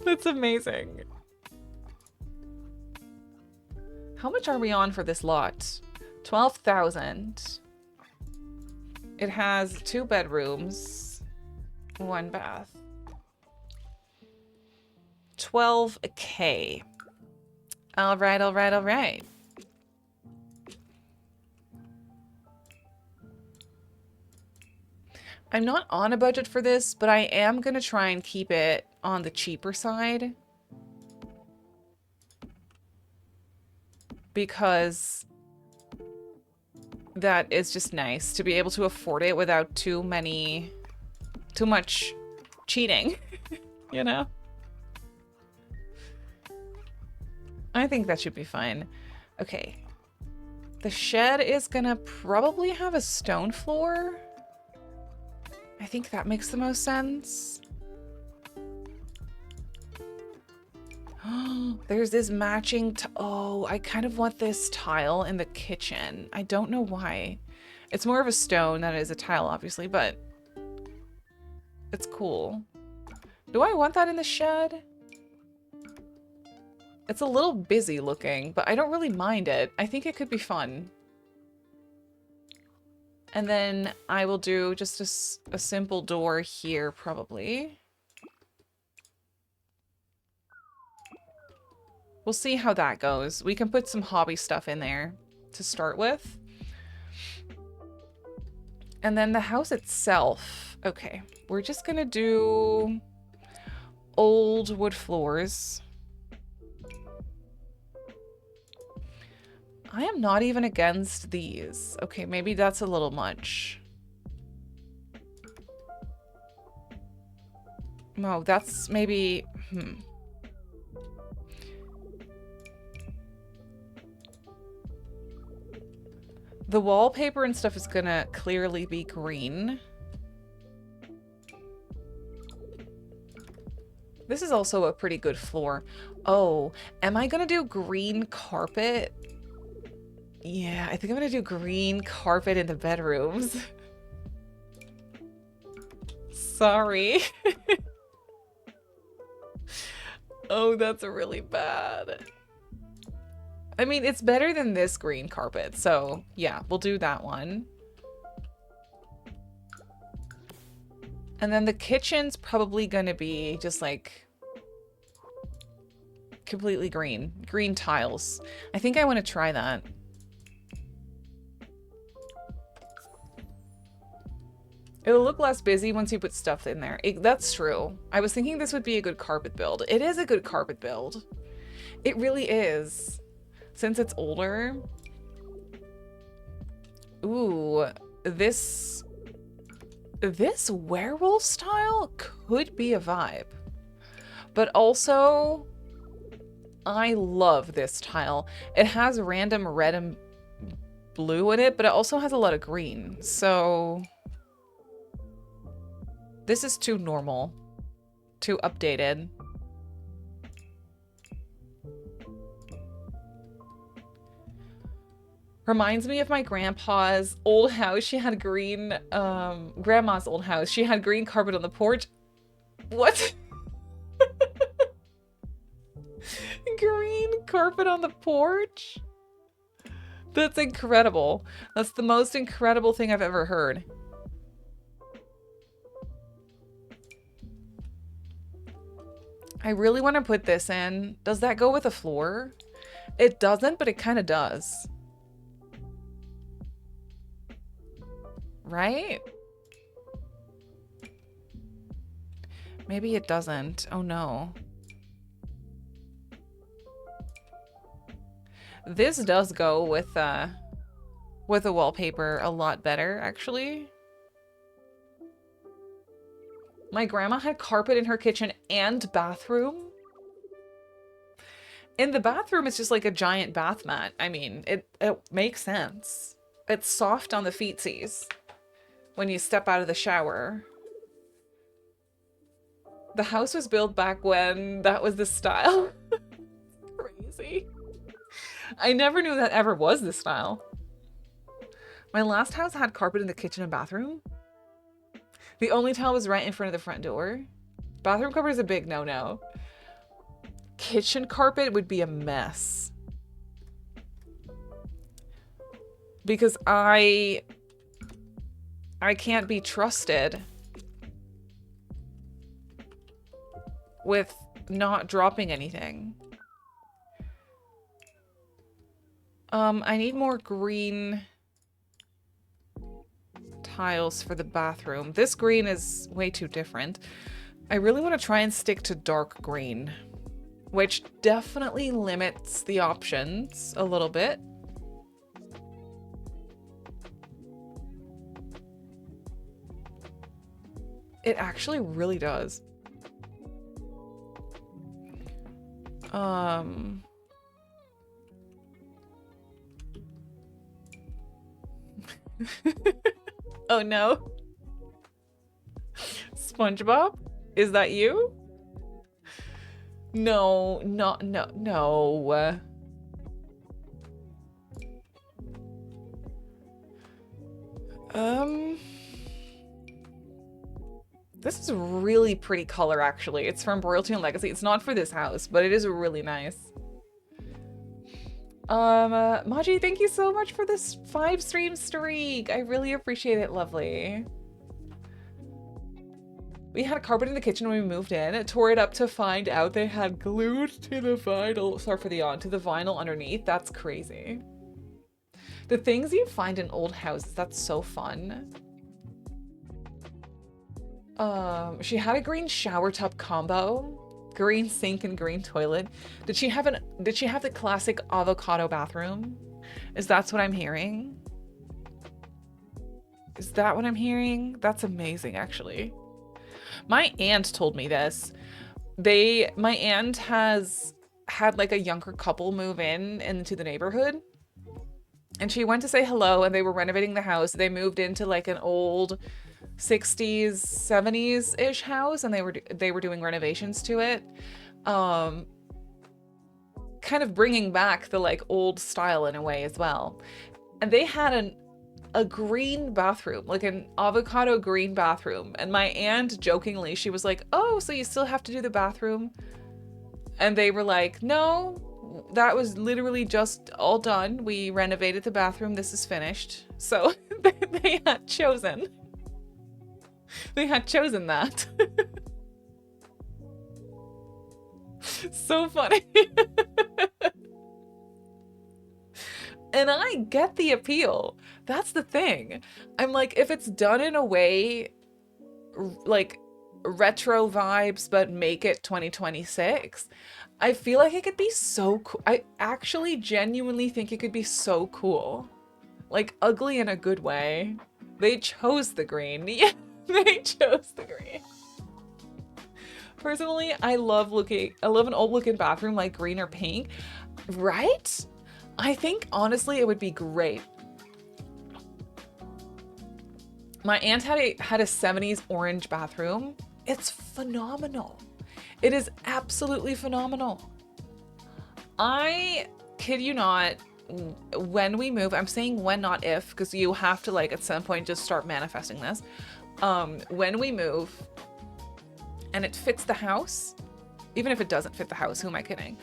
That's amazing. How much are we on for this lot? 12,000. It has 2 bedrooms, 1 bath. 12K. All right, all right, all right. I'm not on a budget for this, but I am going to try and keep it on the cheaper side. Because that is just nice to be able to afford it without too much cheating, you know? I think that should be fine. Okay. The shed is gonna probably have a stone floor. I think that makes the most sense. There's this matching oh, I kind of want this tile in the kitchen. I don't know why. It's more of a stone than it is a tile, obviously, but it's cool. Do I want that in the shed? It's a little busy looking, but I don't really mind it. I think it could be fun. And then I will do just a simple door here, probably. We'll see how that goes. We can put some hobby stuff in there to start with. And then the house itself. Okay, we're just gonna do old wood floors. I am not even against these. Okay, maybe that's a little much. No, that's maybe... The wallpaper and stuff is gonna clearly be green. This is also a pretty good floor. Oh, am I gonna do green carpet? Yeah, I think I'm gonna do green carpet in the bedrooms. Sorry. Oh, that's really bad. I mean, it's better than this green carpet, so yeah, we'll do that one. And then the kitchen's probably gonna be just like completely green. Green tiles. I think I want to try that. It'll look less busy once you put stuff in there. That's true. I was thinking this would be a good carpet build. It is a good carpet build. It really is. Since it's older. Ooh, this werewolf style could be a vibe. But also, I love this tile. It has random red and blue in it, but it also has a lot of green. So this is too normal, too updated. Reminds me of my grandpa's old house. She had green, grandma's old house. She had green carpet on the porch. What? Green carpet on the porch? That's incredible. That's the most incredible thing I've ever heard. I really want to put this in. Does that go with a floor? It doesn't, but it kind of does. Right? Maybe it doesn't. Oh no. This does go with a wallpaper a lot better, actually. My grandma had carpet in her kitchen and bathroom. In the bathroom, it's just like a giant bath mat. I mean, it makes sense. It's soft on the feetsies when you step out of the shower. The house was built back when that was the style. Crazy. I never knew that ever was the style. My last house had carpet in the kitchen and bathroom. The only tile was right in front of the front door. Bathroom carpet is a big no-no. Kitchen carpet would be a mess. Because I can't be trusted with not dropping anything. I need more green tiles for the bathroom. This green is way too different. I really want to try and stick to dark green, which definitely limits the options a little bit. It actually really does. Oh no. SpongeBob? Is that you? No, no. This is a really pretty color, actually. It's from Royalty and Legacy. It's not for this house, but it is really nice. Maji, thank you so much for this 5-stream streak. I really appreciate it, lovely. We had a carpet in the kitchen when we moved in. Tore it up to find out they had glued to the vinyl. Sorry for the yawn. To the vinyl underneath. That's crazy. The things you find in old houses, that's so fun. She had a green shower tub combo. Green sink and green toilet. Did she have the classic avocado bathroom? Is that what I'm hearing? Is that what I'm hearing? That's amazing, actually. My aunt told me this. My aunt has had like a younger couple move into the neighborhood. And she went to say hello and they were renovating the house. They moved into like an old 60s, 70s-ish house and they were doing renovations to it. Kind of bringing back the like old style in a way as well. And they had a green bathroom, like an avocado green bathroom. And my aunt jokingly, she was like, "Oh, so you still have to do the bathroom?" And they were like, "No, that was literally just all done. We renovated the bathroom. This is finished." So they had chosen. They had chosen that. So funny. And I get the appeal. That's the thing. I'm like, if it's done in a way, like retro vibes, but make it 2026, I feel like it could be so cool. I actually genuinely think it could be so cool. Like ugly in a good way. They chose the green. Yeah, they chose the green. Personally, I love an old looking bathroom like green or pink. Right? I think honestly it would be great. My aunt had a 70s orange bathroom. It's phenomenal. It is absolutely phenomenal. I kid you not, when we move, I'm saying when, not if, because you have to like at some point just start manifesting this. When we move and it fits the house, even if it doesn't fit the house, who am I kidding?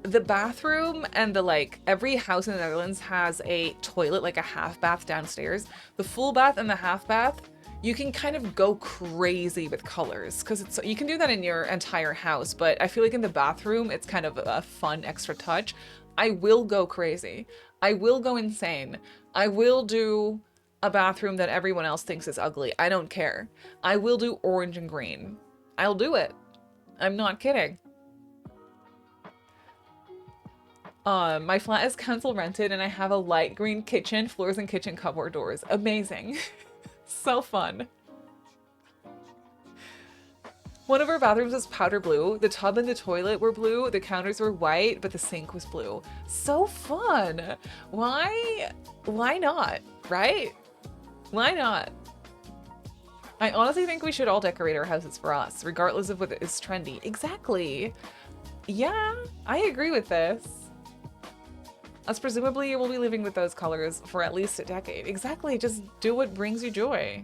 The bathroom and the like, every house in the Netherlands has a toilet, like a half bath downstairs. The full bath and the half bath, you can kind of go crazy with colors because it's, you can do that in your entire house, but I feel like in the bathroom, it's kind of a fun extra touch. I will go crazy. I will go insane. I will do a bathroom that everyone else thinks is ugly. I don't care. I will do orange and green. I'll do it. I'm not kidding. My flat is council rented and I have a light green kitchen, floors and kitchen cupboard doors. Amazing. So fun. One of our bathrooms was powder blue. The tub and the toilet were blue. The counters were white, but the sink was blue. So fun. Why not, right? Why not? I honestly think we should all decorate our houses for us, regardless of what is trendy. Exactly. Yeah, I agree with this. As presumably you will be living with those colors for at least a decade. Exactly, just do what brings you joy.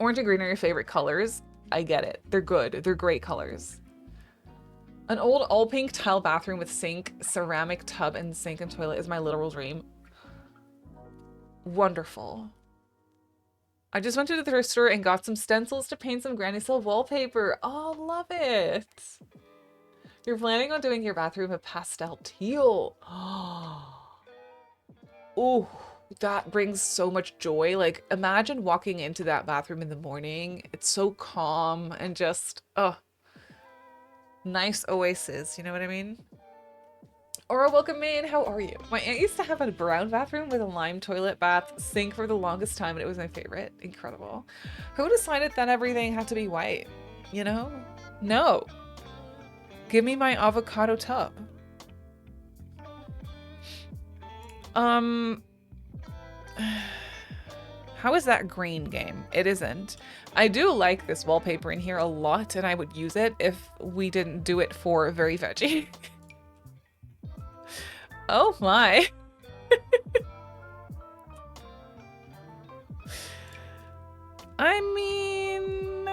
Orange and green are your favorite colors. I get it. They're good. They're great colors. An old all-pink tile bathroom with sink, ceramic tub, and sink and toilet is my literal dream. Wonderful. I just went to the thrift store and got some stencils to paint some granny cell wallpaper. Oh, love it. You're planning on doing your bathroom a pastel teal. Oh, that brings so much joy. Like, imagine walking into that bathroom in the morning. It's so calm and just, nice oasis. You know what I mean? Aura, welcome in. How are you? My aunt used to have a brown bathroom with a lime toilet bath sink for the longest time, and it was my favorite. Incredible. Who decided that everything had to be white? You know? No. Give me my avocado tub. How is that green game? It isn't. I do like this wallpaper in here a lot, and I would use it if we didn't do it for Very Veggie. Oh my. I mean,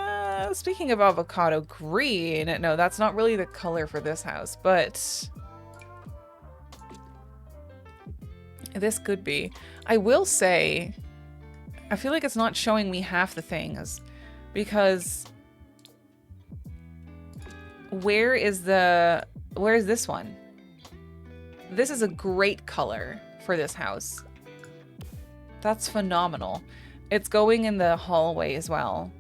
speaking of avocado green, no, that's not really the color for this house, but this could be. I will say, I feel like it's not showing me half the things because where is this one? This is a great color for this house. That's phenomenal. It's going in the hallway as well.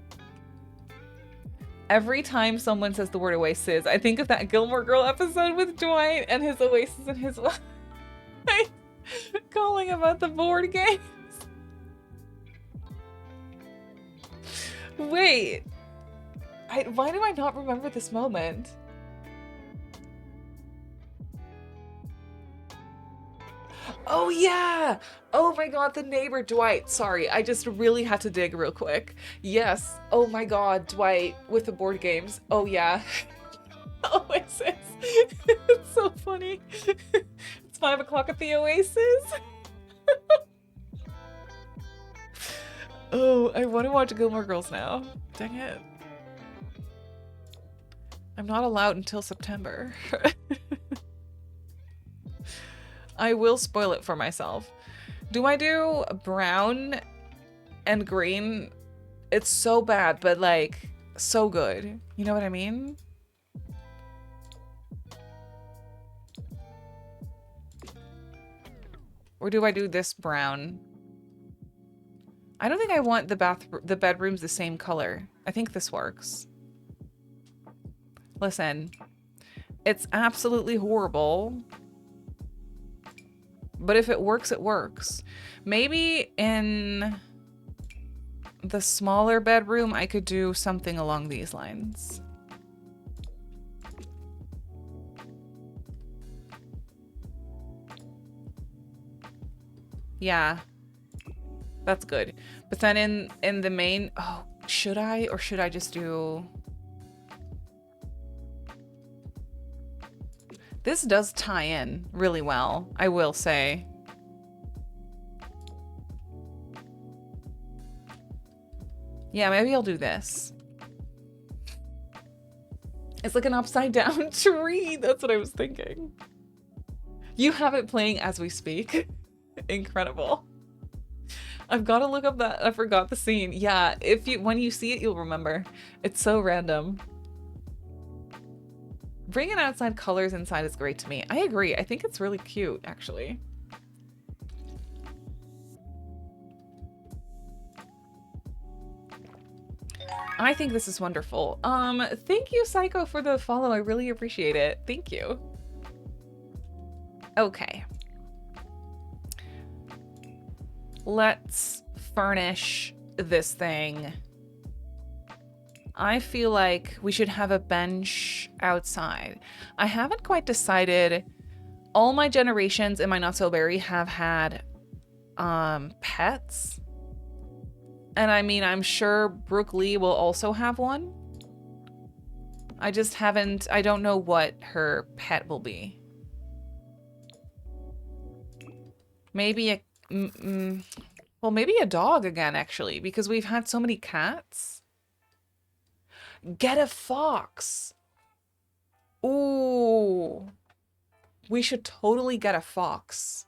Every time someone says the word oasis, I think of that Gilmore Girl episode with Dwight and his oasis and his wife calling about the board games. Wait, why do I not remember this moment? Oh yeah! Oh my god, the neighbor Dwight. Sorry, I just really had to dig real quick. Yes. Oh my god, Dwight with the board games. Oh yeah. Oasis. It's so funny. It's 5 o'clock at the Oasis. Oh, I want to watch Gilmore Girls now. Dang it. I'm not allowed until September. I will spoil it for myself. Do I do brown and green? It's so bad, but like, so good. You know what I mean? Or do I do this brown? I don't think I want the bedrooms the same color. I think this works. Listen, it's absolutely horrible. But if it works, it works. Maybe in the smaller bedroom, I could do something along these lines. Yeah, that's good. But then in the main, oh, should I, or should I just do... This does tie in really well, I will say. Yeah, maybe I'll do this. It's like an upside down tree. That's what I was thinking. You have it playing as we speak. Incredible. I've got to look up that. I forgot the scene. Yeah, when you see it, you'll remember. It's so random. Bringing outside colors inside is great to me. I agree. I think it's really cute, actually. I think this is wonderful. Thank you, Psycho, for the follow. I really appreciate it. Thank you. Okay. Let's furnish this thing. I feel like we should have a bench outside. I haven't quite decided. All my generations in my Not So Berry have had pets. And I mean, I'm sure Brooke Lee will also have one. I just haven't, I don't know what her pet will be. Maybe well, maybe a dog again, actually, because we've had so many cats. Get a fox. Ooh. We should totally get a fox.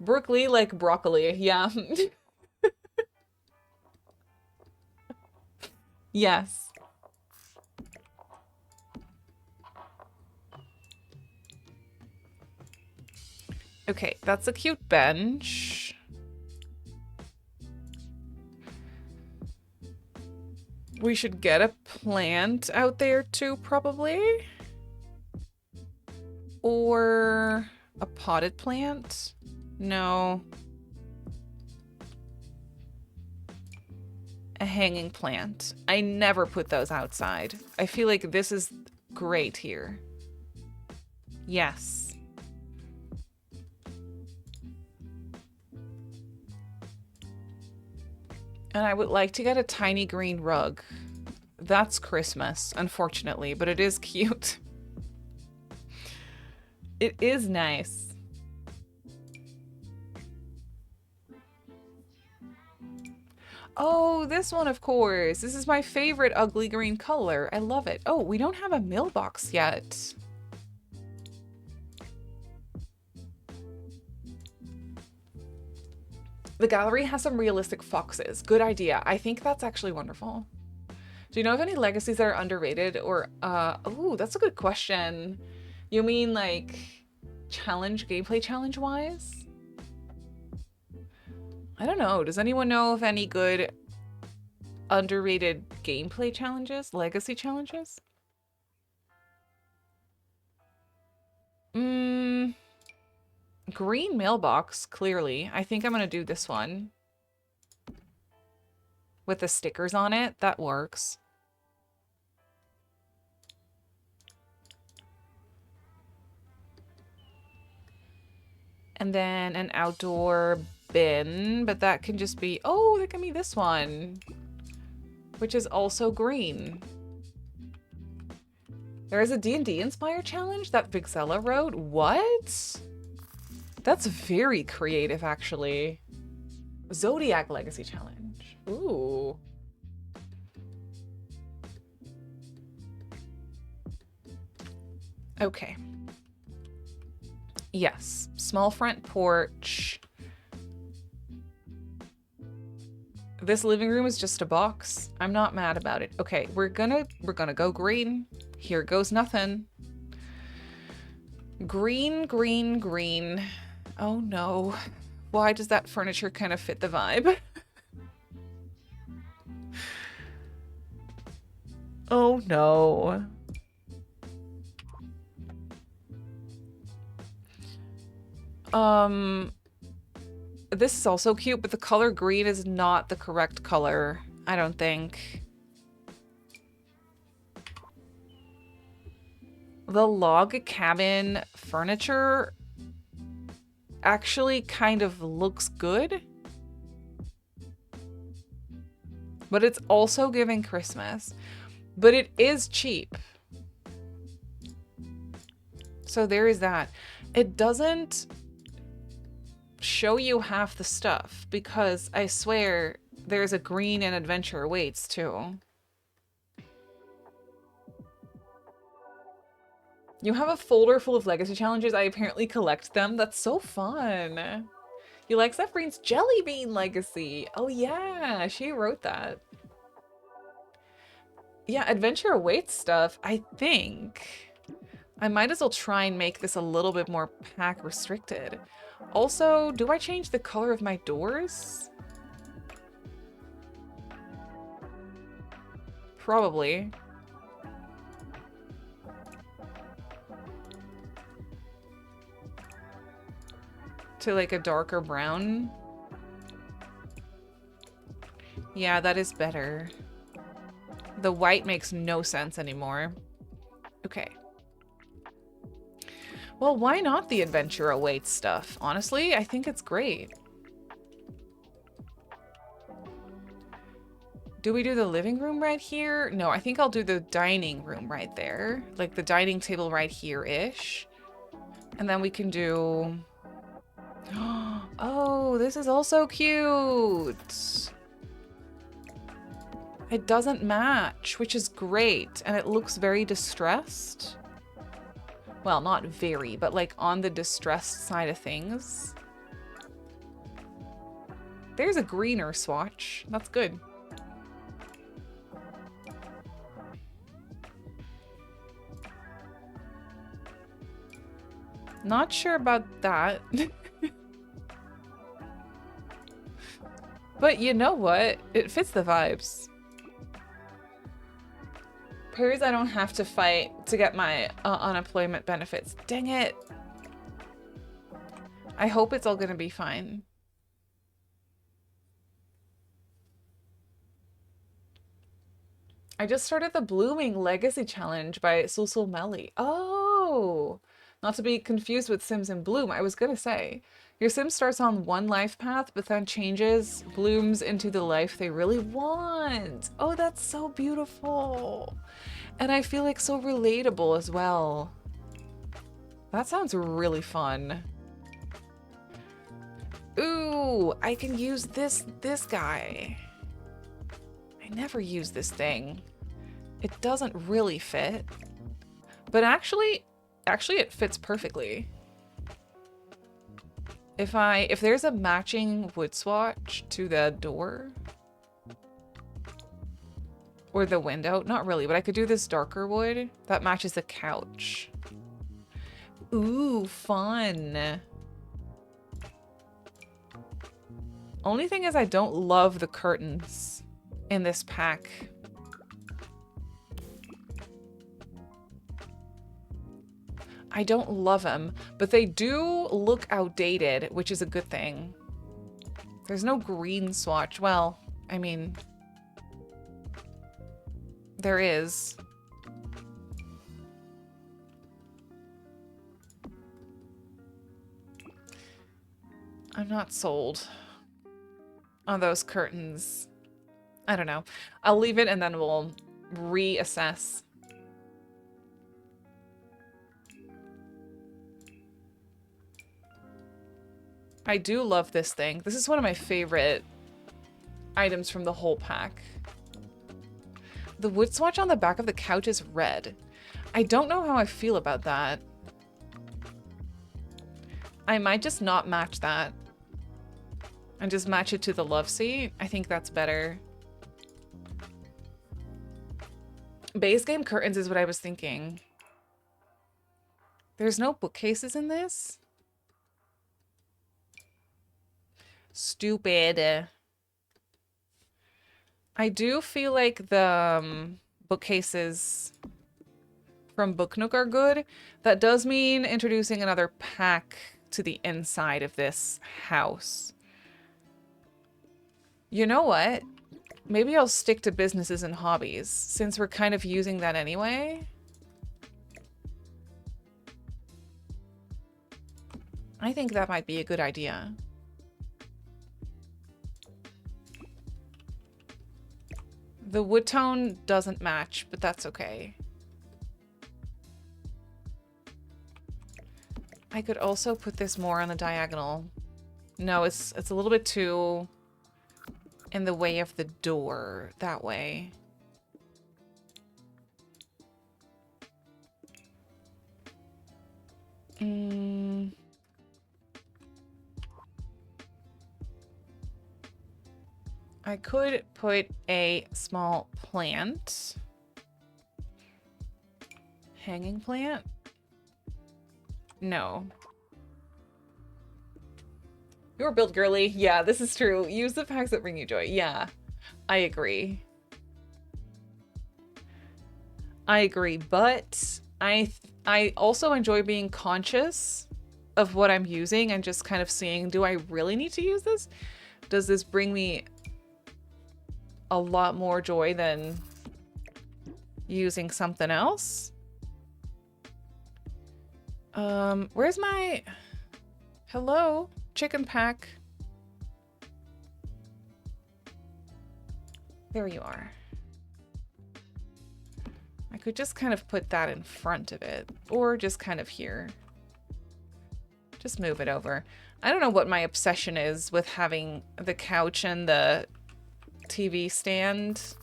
Brooke Lee like broccoli, yeah. Yes. Okay, that's a cute bench. We should get a plant out there too, probably. Or a potted plant? No. A hanging plant. I never put those outside. I feel like this is great here. Yes. And I would like to get a tiny green rug. That's Christmas, unfortunately, but it is cute. It is nice. Oh, this one, of course. This is my favorite ugly green color. I love it. Oh, we don't have a mailbox yet. The gallery has some realistic foxes. Good idea. I think that's actually wonderful. Do you know of any legacies that are underrated or, oh, that's a good question. You mean like gameplay challenge wise? I don't know. Does anyone know of any good underrated gameplay challenges? Legacy challenges? Green mailbox, clearly. I think I'm gonna do this one. With the stickers on it. That works. And then an outdoor bin, but that can just be, oh, that can be this one, which is also green. There is a D&D inspired challenge that Vixella wrote. What? That's very creative, actually. Zodiac Legacy Challenge. Ooh. Okay. Yes, small front porch. This living room is just a box. I'm not mad about it. Okay, we're gonna go green. Here goes nothing. Green, green, green. Oh no. Why does that furniture kind of fit the vibe? Oh no. This is also cute, but the color green is not the correct color, I don't think. The log cabin furniture actually kind of looks good, but it's also giving Christmas. But it is cheap. So there is that. It doesn't show you half the stuff because I swear there's a green and adventure awaits too. You have a folder full of legacy challenges. I apparently collect them. That's so fun. You like Zephrine's jelly bean legacy. Oh yeah, she wrote that. Yeah, adventure awaits stuff. I think I might as well try and make this a little bit more pack restricted. Also, do I change the color of my doors? Probably. To like a darker brown. Yeah, that is better. The white makes no sense anymore. Okay. Well, why not the adventure awaits stuff? Honestly, I think it's great. Do we do the living room right here? No, I think I'll do the dining room right there. Like the dining table right here-ish. And then we can do... Oh, this is also cute. It doesn't match, which is great. And it looks very distressed. Well, not very, but like on the distressed side of things. There's a greener swatch. That's good. Not sure about that. But you know what? It fits the vibes. Pairs I don't have to fight to get my unemployment benefits. Dang it. I hope it's all gonna be fine. I just started the Blooming Legacy Challenge by Sulsul Melly. Oh! Not to be confused with Sims in Bloom, I was gonna say. Your sim starts on one life path, but then changes, blooms into the life they really want. Oh, that's so beautiful. And I feel like so relatable as well. That sounds really fun. Ooh, I can use this guy. I never use this thing. It doesn't really fit. But actually it fits perfectly. If there's a matching wood swatch to the door or the window, not really, but I could do this darker wood that matches the couch. Ooh, fun. Only thing is I don't love the curtains in this pack. I don't love them, but they do look outdated, which is a good thing. There's no green swatch. Well, I mean, there is. I'm not sold on those curtains. I don't know. I'll leave it and then we'll reassess. I do love this thing. This is one of my favorite items from the whole pack. The wood swatch on the back of the couch is red. I don't know how I feel about that. I might just not match that. And just match it to the love seat. I think that's better. Base game curtains is what I was thinking. There's no bookcases in this? Stupid. I do feel like the bookcases from Book Nook are good. That does mean introducing another pack to the inside of this house. You know what? Maybe I'll stick to businesses and hobbies, since we're kind of using that anyway. I think that might be a good idea. The wood tone doesn't match, but that's okay. I could also put this more on the diagonal. No, it's a little bit too in the way of the door that way. I could put a small plant. Hanging plant? No. You're built girly. Yeah, this is true. Use the packs that bring you joy. Yeah, I agree. I agree, but I also enjoy being conscious of what I'm using and just kind of seeing, do I really need to use this? Does this bring me a lot more joy than using something else? Where's my... Hello? Chicken pack. There you are. I could just kind of put that in front of it, or just kind of here. Just move it over. I don't know what my obsession is with having the couch and the TV stand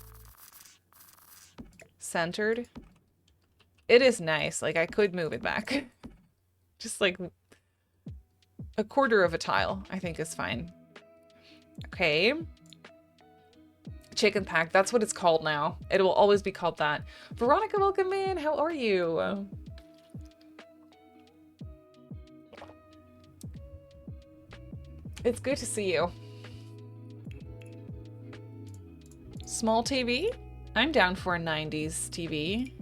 centered. It is nice. Like, I could move it back. Just like a quarter of a tile, I think is fine. Okay. Chicken pack. That's what it's called now. It will always be called that. Veronica, welcome in. How are you? It's good to see you. Small TV? I'm down for a 90s TV.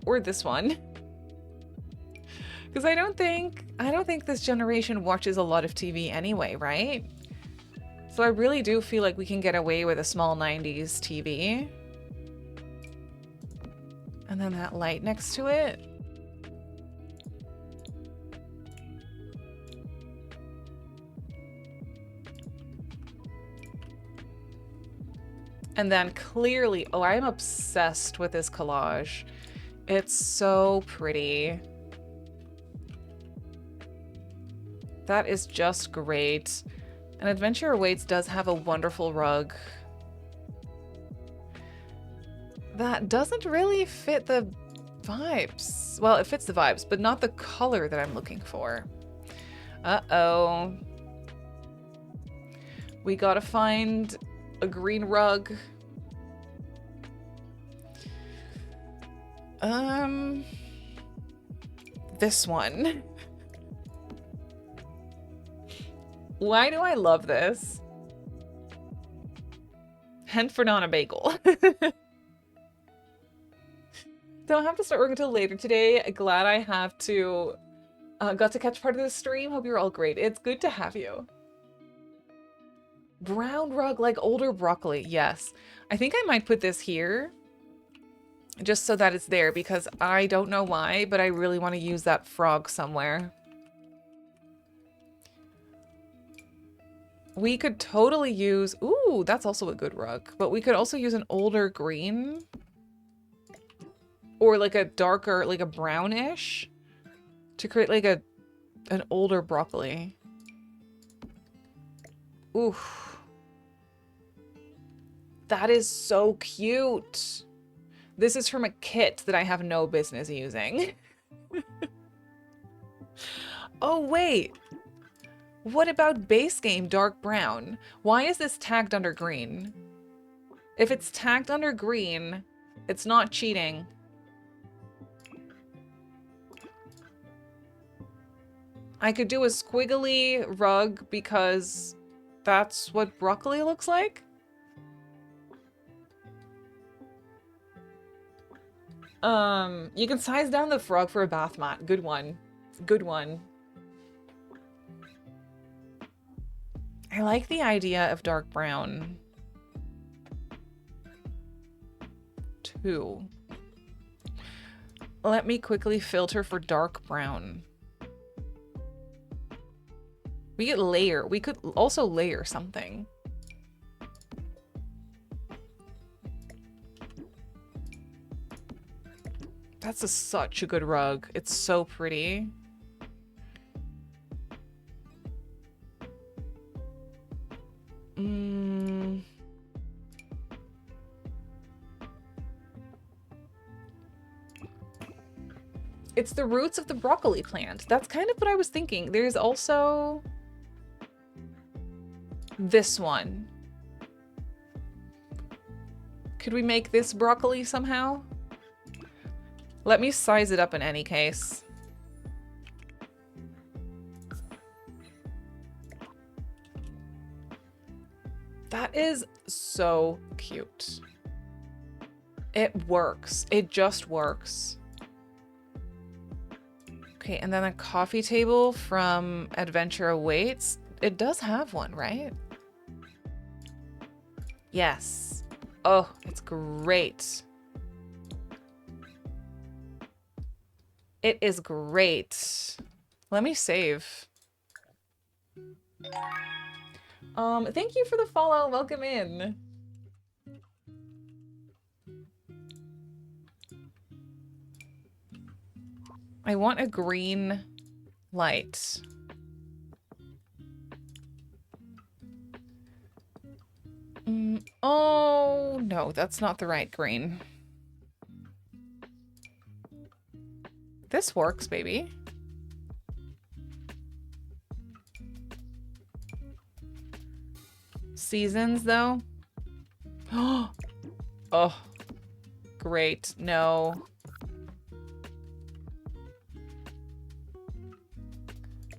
Or this one. Because I don't think this generation watches a lot of TV anyway, right? So I really do feel like we can get away with a small 90s TV. And then that light next to it. And then clearly, oh, I'm obsessed with this collage. It's so pretty. That is just great. And Adventure Awaits does have a wonderful rug. That doesn't really fit the vibes. Well, it fits the vibes, but not the color that I'm looking for. Uh-oh. We gotta find a green rug. This one. Why do I love this? Hent for Nana Bagel. Don't have to start working until later today. Glad I have to got to catch part of the stream. Hope you're all great. It's good to have you. Brown rug like older broccoli. Yes. I think I might put this here just so that it's there because I don't know why, but I really want to use that frog somewhere. We could totally use... Ooh, that's also a good rug. But we could also use an older green. Or like a darker, like a brownish. To create like an older broccoli. Ooh. That is so cute. This is from a kit that I have no business using. Oh, wait. What about base game dark brown? Why is this tagged under green? If it's tagged under green, it's not cheating. I could do a squiggly rug because that's what broccoli looks like. You can size down the frog for a bath mat. Good one. Good one. I like the idea of dark brown. 2. Let me quickly filter for dark brown. We could layer. We could also layer something. That's such a good rug. It's so pretty. It's the roots of the broccoli plant. That's kind of what I was thinking. There's also this one. Could we make this broccoli somehow? Let me size it up in any case. That is so cute. It works. It just works. Okay, and then a coffee table from Adventure Awaits. It does have one, right? Yes. Oh, it's great. It is great. Let me save. Thank you for the follow. Welcome in. I want a green light. Oh, no, that's not the right green. This works, baby. Seasons, though. Oh, great. No.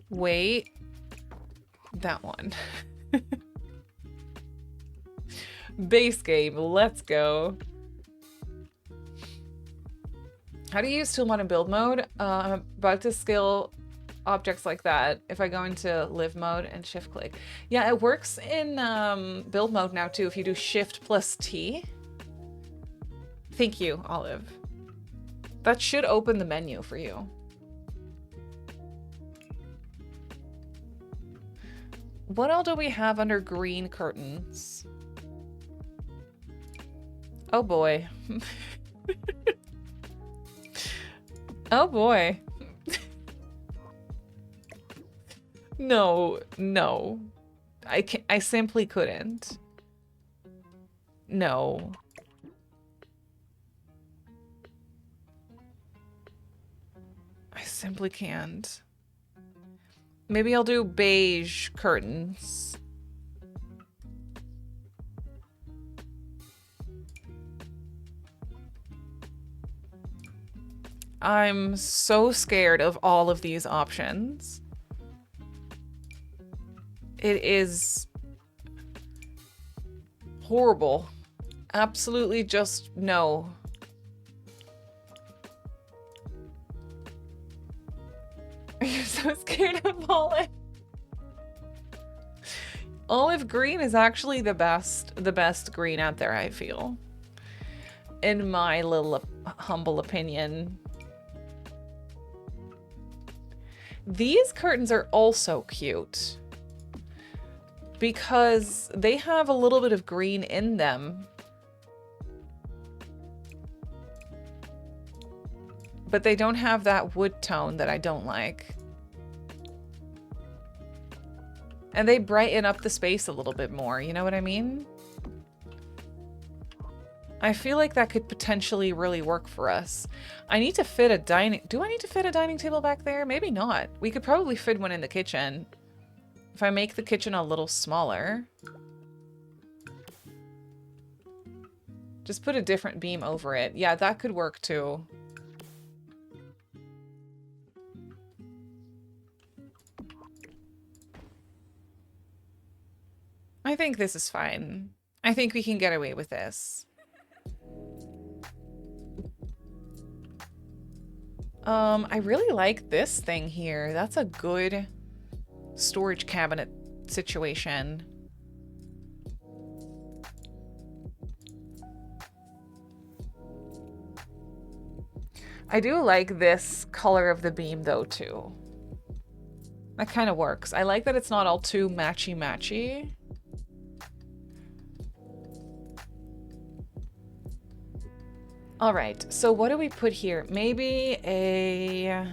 Wait. That one. Base game. Let's go. How do you use tool mod in build mode? I'm about to scale objects like that if I go into live mode and shift click. Yeah, it works in build mode now too if you do shift plus T. Thank you, Olive. That should open the menu for you. What all do we have under green curtains? Oh boy. Oh boy. No, no. I simply couldn't. No. I simply can't. Maybe I'll do beige curtains. I'm so scared of all of these options. It is horrible. Absolutely just no. You're so scared of olive. Olive green is actually the best green out there, I feel. In my little humble opinion. These curtains are also cute because they have a little bit of green in them. But they don't have that wood tone that I don't like. And they brighten up the space a little bit more, you know what I mean? I feel like that could potentially really work for us. I need to fit a dining... Do I need to fit a dining table back there? Maybe not. We could probably fit one in the kitchen. If I make the kitchen a little smaller. Just put a different beam over it. Yeah, that could work too. I think this is fine. I think we can get away with this. I really like this thing here. That's a good storage cabinet situation. I do like this color of the beam though too. That kind of works. I like that it's not all too matchy-matchy. All right, so what do we put here? Maybe a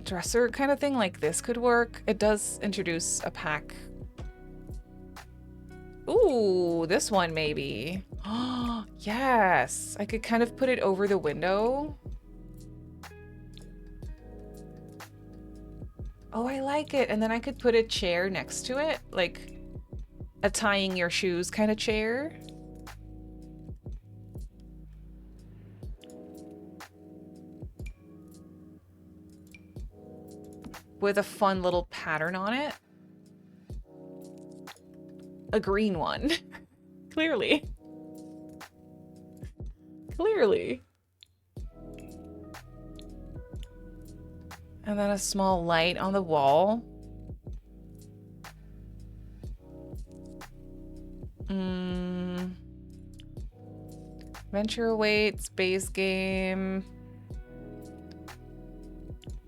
dresser kind of thing like this could work. It does introduce a pack. Ooh, this one maybe. Oh, yes. I could kind of put it over the window. Oh, I like it. And then I could put a chair next to it, like a tying your shoes kind of chair. With a fun little pattern on it. A green one. Clearly. Clearly. And then a small light on the wall. Venture awaits, base game.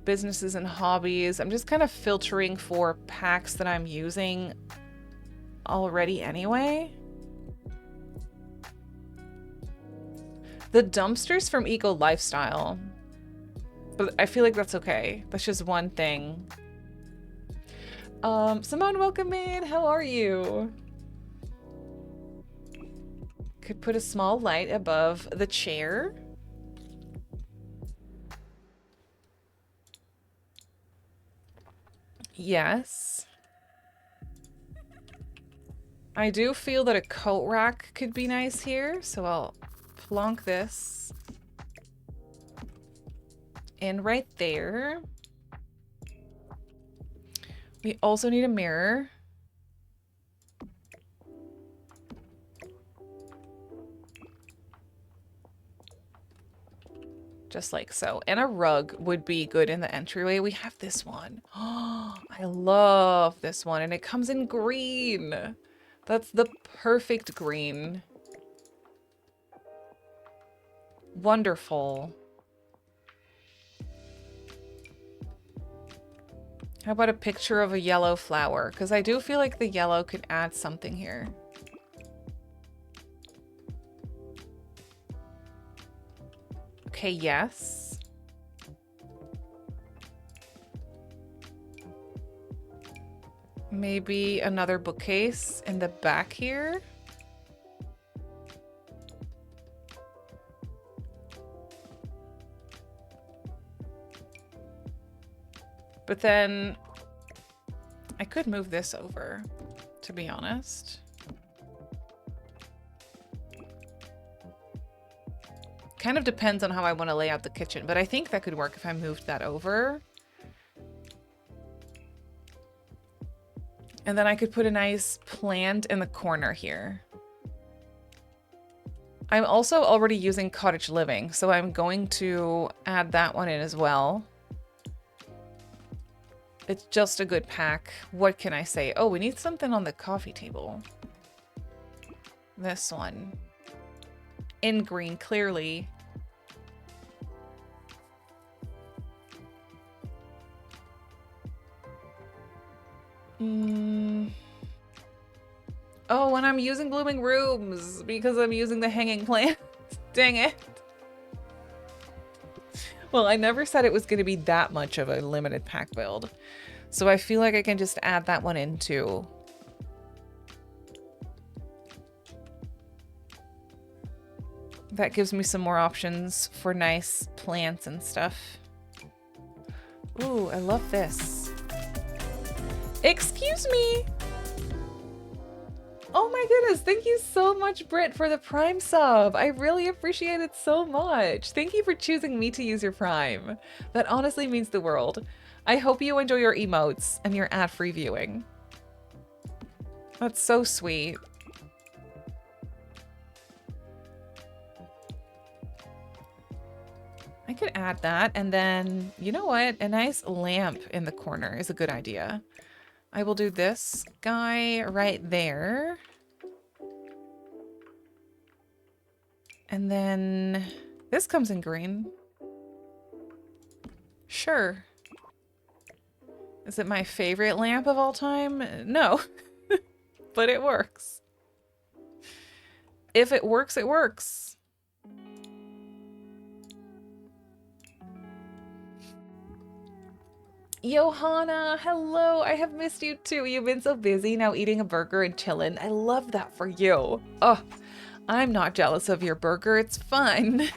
Businesses and hobbies. I'm just kind of filtering for packs that I'm using already anyway. The dumpsters from Eco Lifestyle. But I feel like that's okay. That's just one thing. Simone, welcome in. How are you? Could put a small light above the chair. Yes. I do feel that a coat rack could be nice here, so I'll plonk this in right there. We also need a mirror. Just like so. And a rug would be good in the entryway. We have this one. Oh, I love this one. And it comes in green. That's the perfect green. Wonderful. How about a picture of a yellow flower? Because I do feel like the yellow could add something here. Okay, yes. Maybe another bookcase in the back here. But then I could move this over, to be honest. Kind of depends on how I want to lay out the kitchen, but I think that could work if I moved that over. And then I could put a nice plant in the corner here. I'm also already using cottage living, so I'm going to add that one in as well. It's just a good pack. What can I say? Oh, we need something on the coffee table. This one. In green, clearly. Oh, and I'm using blooming rooms because I'm using the hanging plant. Dang it. Well, I never said it was going to be that much of a limited pack build. So I feel like I can just add that one in too. That gives me some more options for nice plants and stuff. Ooh, I love this. Excuse me. Oh my goodness, thank you so much, Britt, for the Prime sub. I really appreciate it so much. Thank you for choosing me to use your Prime. That honestly means the world. I hope you enjoy your emotes and your ad-free viewing. That's so sweet. I could add that, and then, you know what? A nice lamp in the corner is a good idea. I will do this guy right there. And then this comes in green. Sure. Is it my favorite lamp of all time? No. But it works. If it works, it works. Johanna, hello. I have missed you too. You've been so busy now eating a burger and chilling. I love that for you. Oh, I'm not jealous of your burger. It's fun.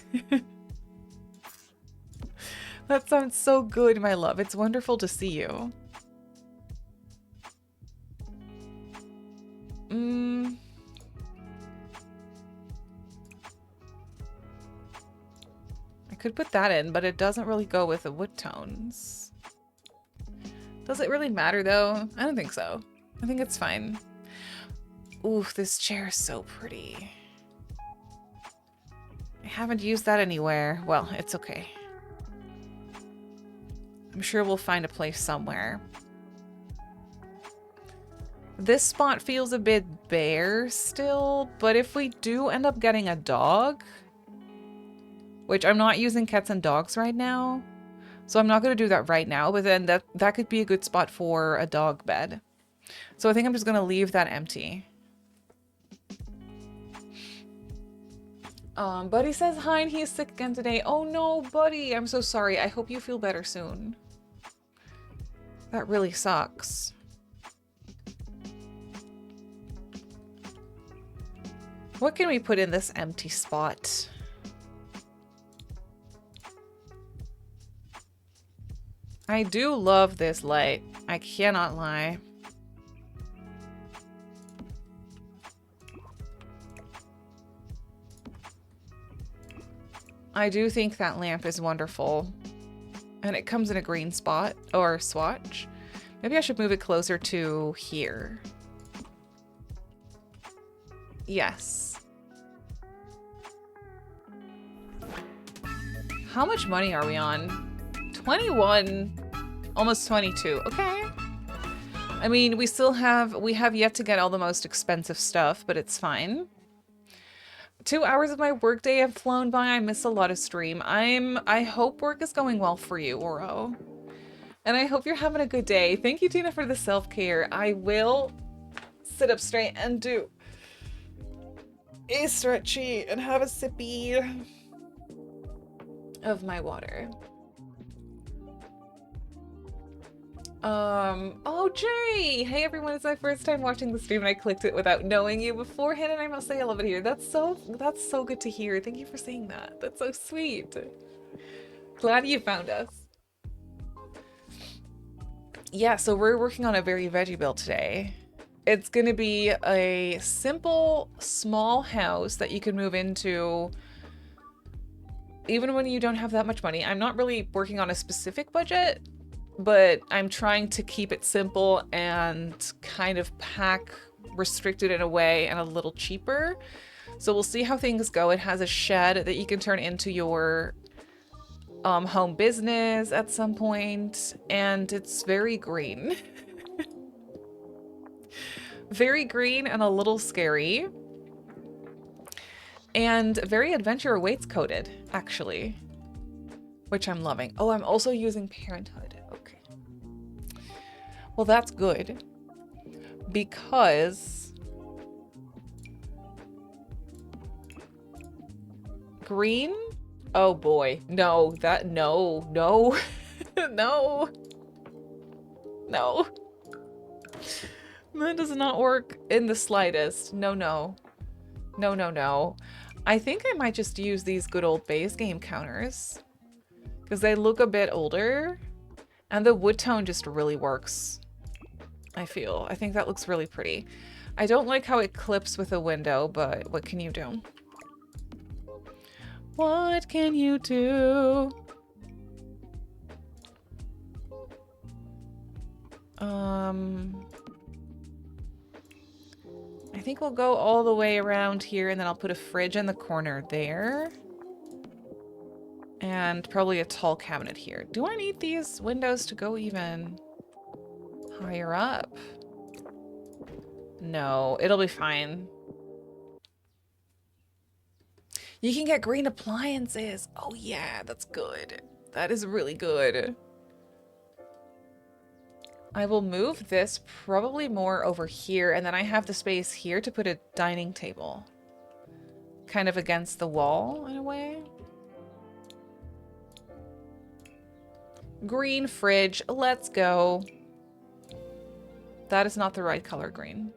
That sounds so good, my love. It's wonderful to see you. I could put that in, but it doesn't really go with the wood tones. Does it really matter though? I don't think so. I think it's fine. Ooh, this chair is so pretty. I haven't used that anywhere. Well, it's okay. I'm sure we'll find a place somewhere. This spot feels a bit bare still, but if we do end up getting a dog, which I'm not using cats and dogs right now, so I'm not going to do that right now, but then that could be a good spot for a dog bed. So I think I'm just going to leave that empty. Buddy says hi and he is sick again today. Oh no, buddy, I'm so sorry. I hope you feel better soon. That really sucks. What can we put in this empty spot? I do love this light. I cannot lie. I do think that lamp is wonderful. And it comes in a green spot or swatch. Maybe I should move it closer to here. Yes. How much money are we on? 21, almost 22. Okay. I mean, we have yet to get all the most expensive stuff, but it's fine. 2 hours of my workday have flown by. I miss a lot of stream. I hope work is going well for you, Oro. And I hope you're having a good day. Thank you, Tina, for the self-care. I will sit up straight and do a stretchy and have a sippy of my water. Oh, Jay! Hey everyone, it's my first time watching the stream and I clicked it without knowing you beforehand, and I must say I love it here. That's so good to hear. Thank you for saying that. That's so sweet. Glad you found us. Yeah, so we're working on a Very Veggie build today. It's gonna be a simple, small house that you can move into even when you don't have that much money. I'm not really working on a specific budget, but I'm trying to keep it simple and kind of pack restricted in a way and a little cheaper. So we'll see how things go. It has a shed that you can turn into your home business at some point, and it's very green. Very green and a little scary. And very adventure awaits coded, actually, which I'm loving. Oh, I'm also using Parenthood. Okay. Well, that's good because green. Oh boy, no, no, no, no, no. That does not work in the slightest. No, no, no, no, no. I think I might just use these good old base game counters because they look a bit older and the wood tone just really works. I think that looks really pretty. I don't like how it clips with a window, but what can you do? What can you do? I think we'll go all the way around here and then I'll put a fridge in the corner there. And probably a tall cabinet here. Do I need these windows to go even Higher up. No, it'll be fine. You can get green appliances. Oh yeah, that's good. That is really good. I will move this probably more over here, and then I have the space here to put a dining table. Kind of against the wall, in a way. Green fridge, let's go. That is not the right color green.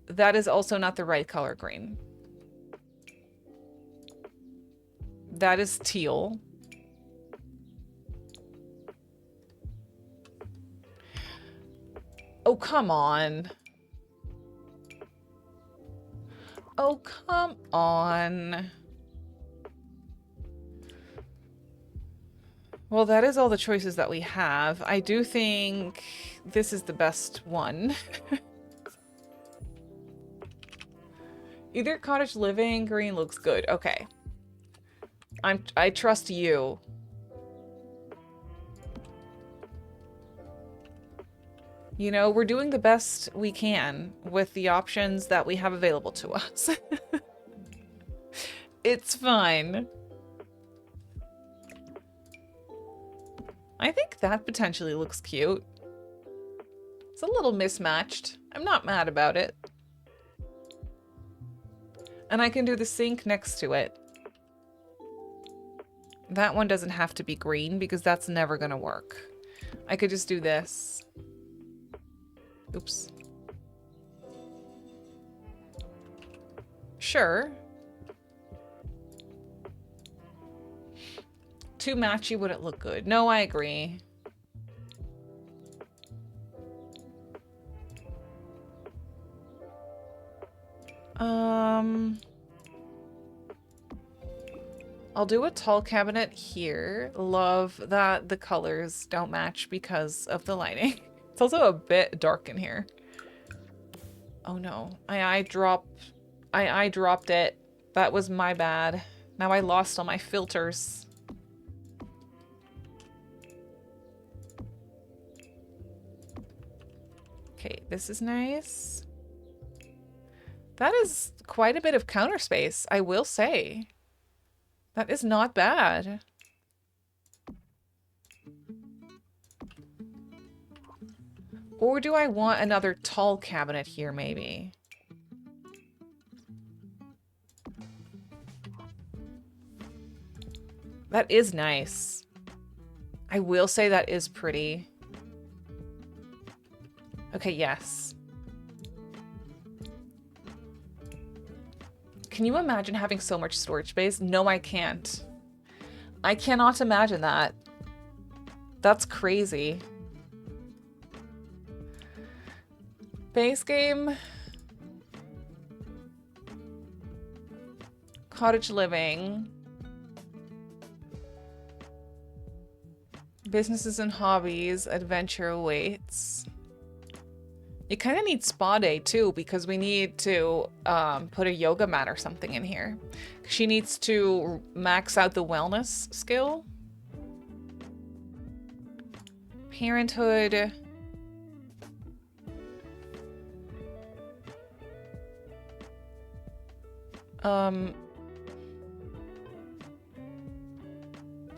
That is also not the right color green. That is teal. Oh, come on. Oh, come on. Well, that is all the choices that we have. I do think this is the best one. Either cottage living green looks good. Okay. I trust you. You know, we're doing the best we can with the options that we have available to us. It's fine. I think that potentially looks cute. It's a little mismatched. I'm not mad about it. And I can do the sink next to it. That one doesn't have to be green because that's never gonna work. I could just do this. Oops. Sure. Too matchy wouldn't look good. No, I agree. I'll do a tall cabinet here. Love that the colors don't match because of the lighting. It's also a bit dark in here. Oh no, I dropped it. That was my bad. Now I lost all my filters. Okay, this is nice. That is quite a bit of counter space, I will say. That is not bad. Or do I want another tall cabinet here, maybe? That is nice. I will say that is pretty. Okay, yes. Can you imagine having so much storage space? No, I can't. I cannot imagine that. That's crazy. Base game. Cottage living. Businesses and hobbies. Adventure awaits. You kind of need spa day too, because we need to put a yoga mat or something in here. She needs to max out the wellness skill. Parenthood.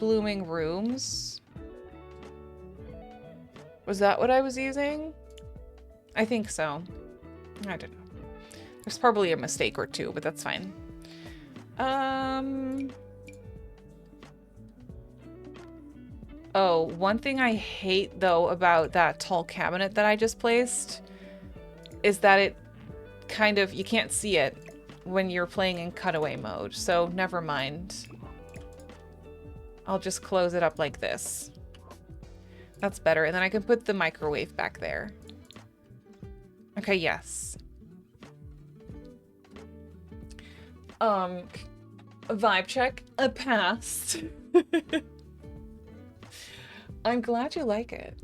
Blooming rooms. Was that what I was using? I think so. I don't know. There's probably a mistake or two, but that's fine. Oh, one thing I hate though about that tall cabinet that I just placed is that it kind of, you can't see it when you're playing in cutaway mode, so never mind. I'll just close it up like this. That's better, and then I can put the microwave back there. Okay, yes. Vibe check, a pass. I'm glad you like it.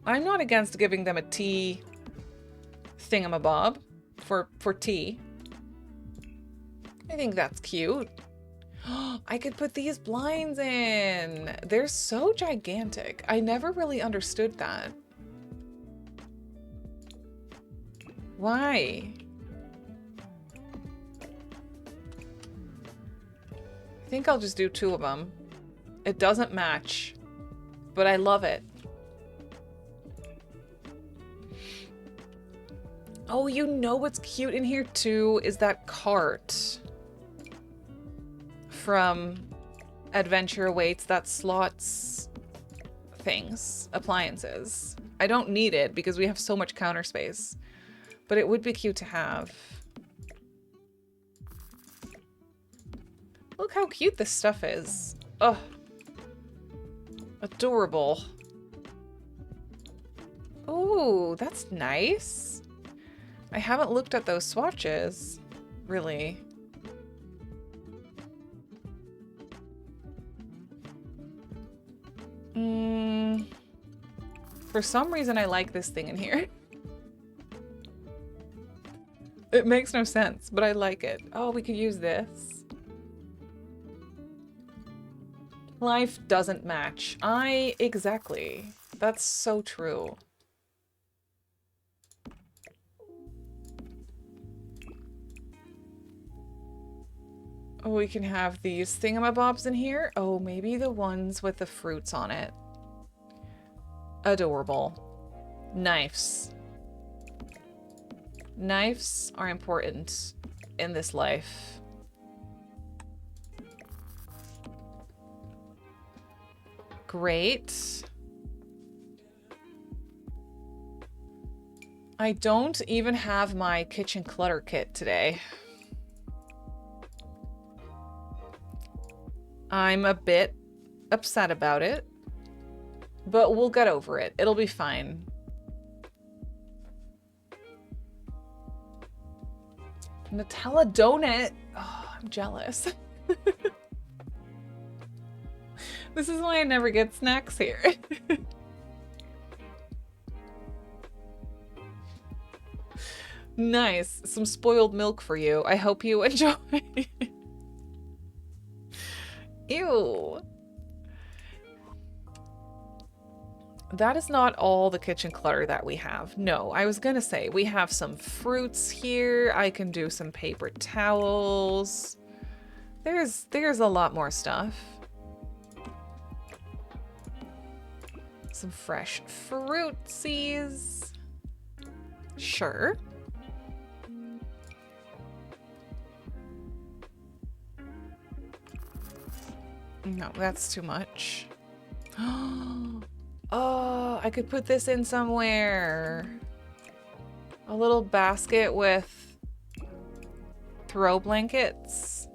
I'm not against giving them a tea thingamabob for tea. I think that's cute. I could put these blinds in. They're so gigantic. I never really understood that. Why? I think I'll just do 2 of them. It doesn't match, but I love it. Oh, you know what's cute in here too is that cart from Adventure Awaits that slots things, appliances. I don't need it because we have so much counter space, but it would be cute to have. Look how cute this stuff is. Oh, adorable. Oh, that's nice. I haven't looked at those swatches, really. For some reason, I like this thing in here. It makes no sense, but I like it. Oh, we could use this. Life doesn't match. Exactly. That's so true. Oh, we can have these thingamabobs in here. Oh, maybe the ones with the fruits on it. Adorable. Knives. Knives are important in this life. Great. I don't even have my kitchen clutter kit today. I'm a bit upset about it, but we'll get over it. It'll be fine. Nutella donut. Oh, I'm jealous. This is why I never get snacks here. Nice. Some spoiled milk for you. I hope you enjoy. Ew. That is not all the kitchen clutter that we have. No, I was gonna say, we have some fruits here. I can do some paper towels. There's a lot more stuff. Some fresh fruitsies. Sure. No, that's too much. Oh, I could put this in somewhere. A little basket with throw blankets.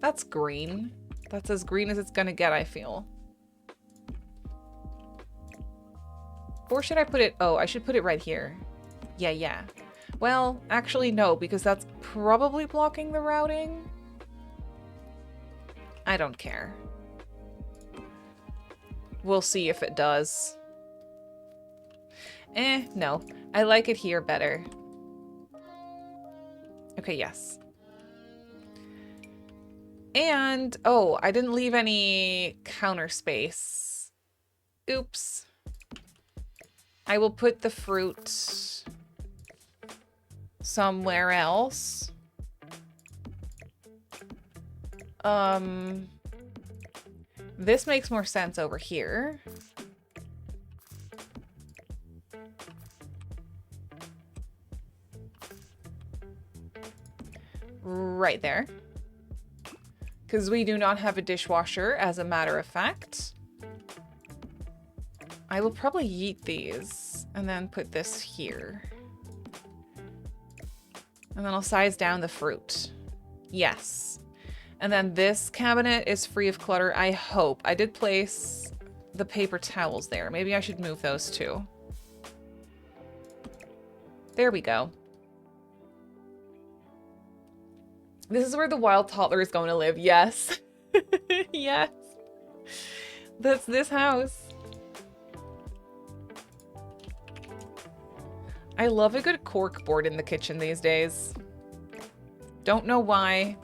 That's green. That's as green as it's gonna get, I feel. Or should I put it... Oh, I should put it right here. Yeah. Well, actually, no, because that's probably blocking the routing. I don't care. We'll see if it does. No. I like it here better. Okay, yes. And, oh, I didn't leave any counter space. Oops. I will put the fruit somewhere else. This makes more sense over here. Right there. Because we do not have a dishwasher, as a matter of fact. I will probably yeet these and then put this here. And then I'll size down the fruit. Yes. And then this cabinet is free of clutter, I hope. I did place the paper towels there. Maybe I should move those too. There we go. This is where the wild toddler is going to live. Yes. Yes. That's this house. I love a good cork board in the kitchen these days. Don't know why.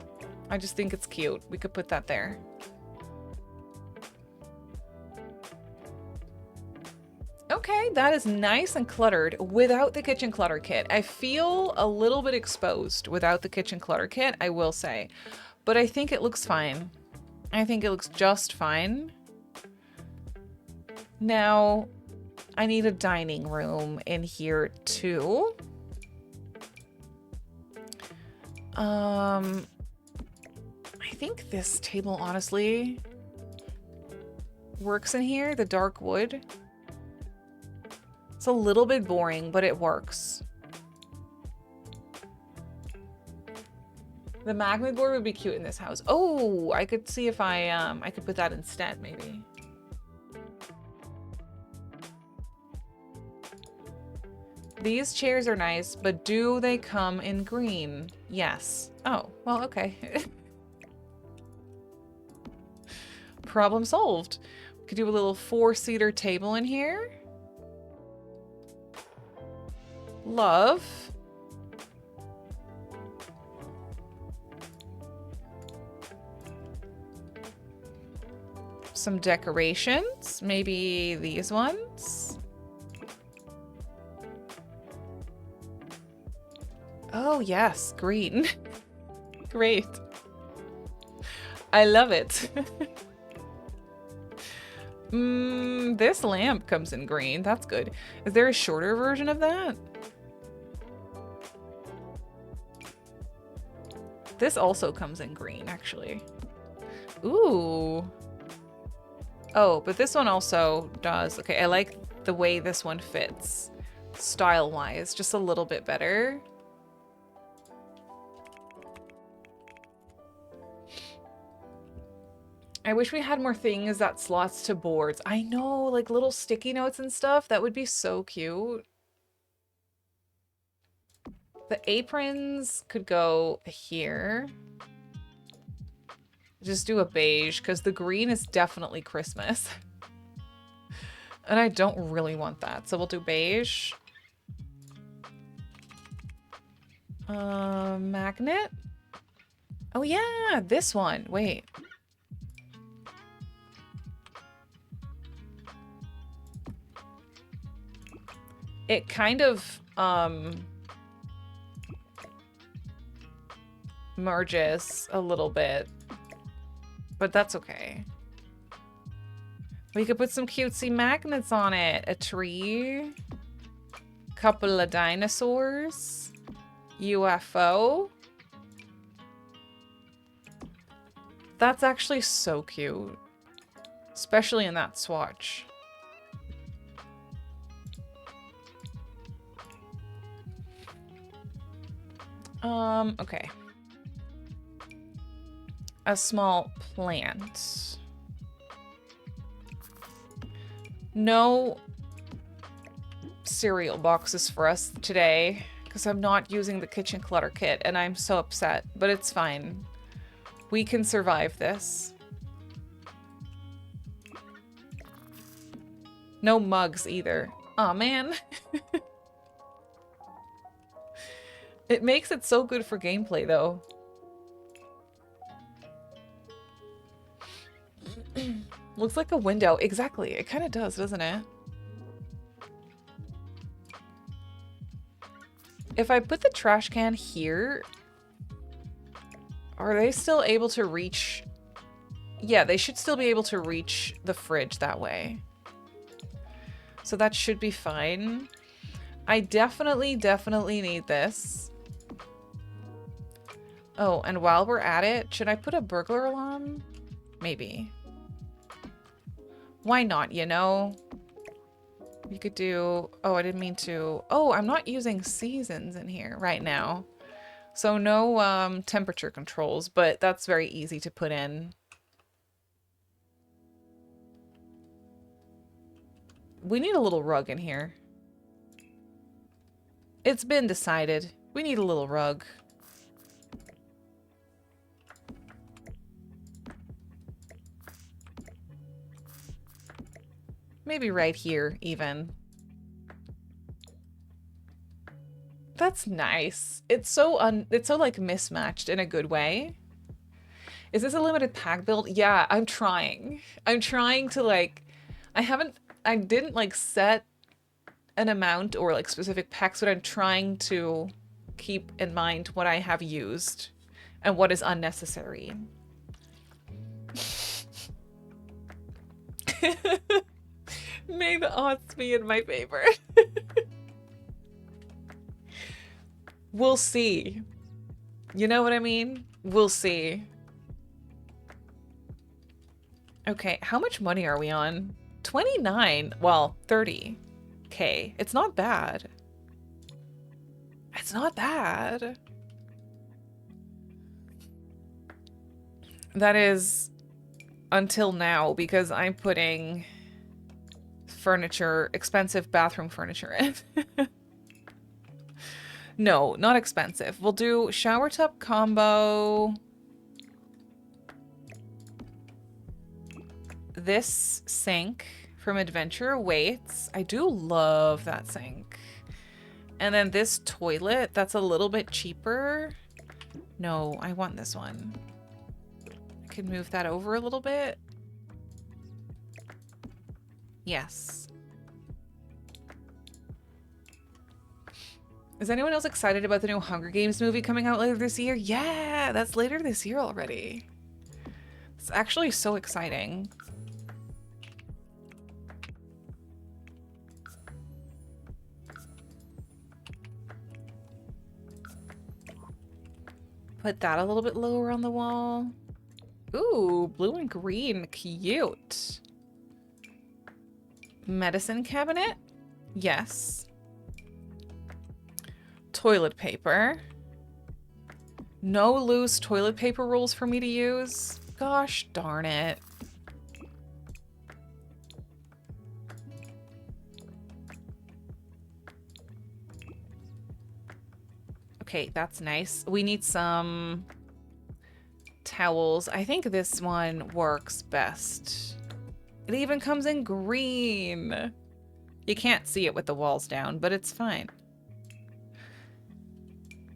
I just think it's cute. We could put that there. Okay, that is nice and cluttered without the kitchen clutter kit. I feel a little bit exposed without the kitchen clutter kit, I will say. But I think it looks fine. I think it looks just fine. Now, I need a dining room in here too. I think this table honestly works in here, the dark wood. It's a little bit boring, but it works. The magnet board would be cute in this house. Oh, I could see if I could put that instead, maybe. These chairs are nice, but do they come in green? Yes. Oh, well, okay. Problem solved. We could do a little 4-seater table in here. Love. Some decorations. Maybe these ones. Oh, yes. Green. Great. I love it. This lamp comes in green. That's good. Is there a shorter version of that? This also comes in green, actually. Ooh. Oh, but this one also does. Okay, I like the way this one fits. Style-wise, just a little bit better. I wish we had more things that slots to boards. I know, like little sticky notes and stuff. That would be so cute. The aprons could go here. Just do a beige, because the green is definitely Christmas. And I don't really want that, so we'll do beige. Magnet? Oh yeah, this one. Wait. It kind of, merges a little bit, but that's okay. We could put some cutesy magnets on it. A tree, couple of dinosaurs, UFO. That's actually so cute, especially in that swatch. Okay. A small plant. No cereal boxes for us today because I'm not using the kitchen clutter kit and I'm so upset, but it's fine. We can survive this. No mugs either. Aw, man. It makes it so good for gameplay, though. Looks like a window. Exactly. It kind of does, doesn't it? If I put the trash can here, are they still able to reach? Yeah, they should still be able to reach the fridge that way. So that should be fine. I definitely need this. Oh, and while we're at it, should I put a burglar alarm? Maybe. Why not, you know? You could do... Oh, I didn't mean to... Oh, I'm not using seasons in here right now. So no temperature controls, but that's very easy to put in. We need a little rug in here. It's been decided. We need a little rug. Maybe right here, even. That's nice. It's so like mismatched in a good way. Is this a limited pack build? Yeah, I'm trying. I'm trying to like, I didn't like set an amount or like specific packs, but I'm trying to keep in mind what I have used and what is unnecessary. May the odds be in my favor. We'll see. You know what I mean? We'll see. Okay, how much money are we on? 29, well, 30K. It's not bad. It's not bad. That is until now, because I'm putting furniture, expensive bathroom furniture in. No, not expensive. We'll do shower tub combo. This sink from Adventure Awaits. I do love that sink. And then this toilet, that's a little bit cheaper. No, I want this one. I can move that over a little bit. Yes. Is anyone else excited about the new Hunger Games movie coming out later this year? Yeah, that's later this year already. It's actually so exciting. Put that a little bit lower on the wall. Ooh, blue and green, cute. Medicine cabinet? Yes. Toilet paper. No loose toilet paper rolls for me to use. Gosh darn it. Okay, that's nice. We need some towels. I think this one works best. It even comes in green. You can't see it with the walls down, but it's fine.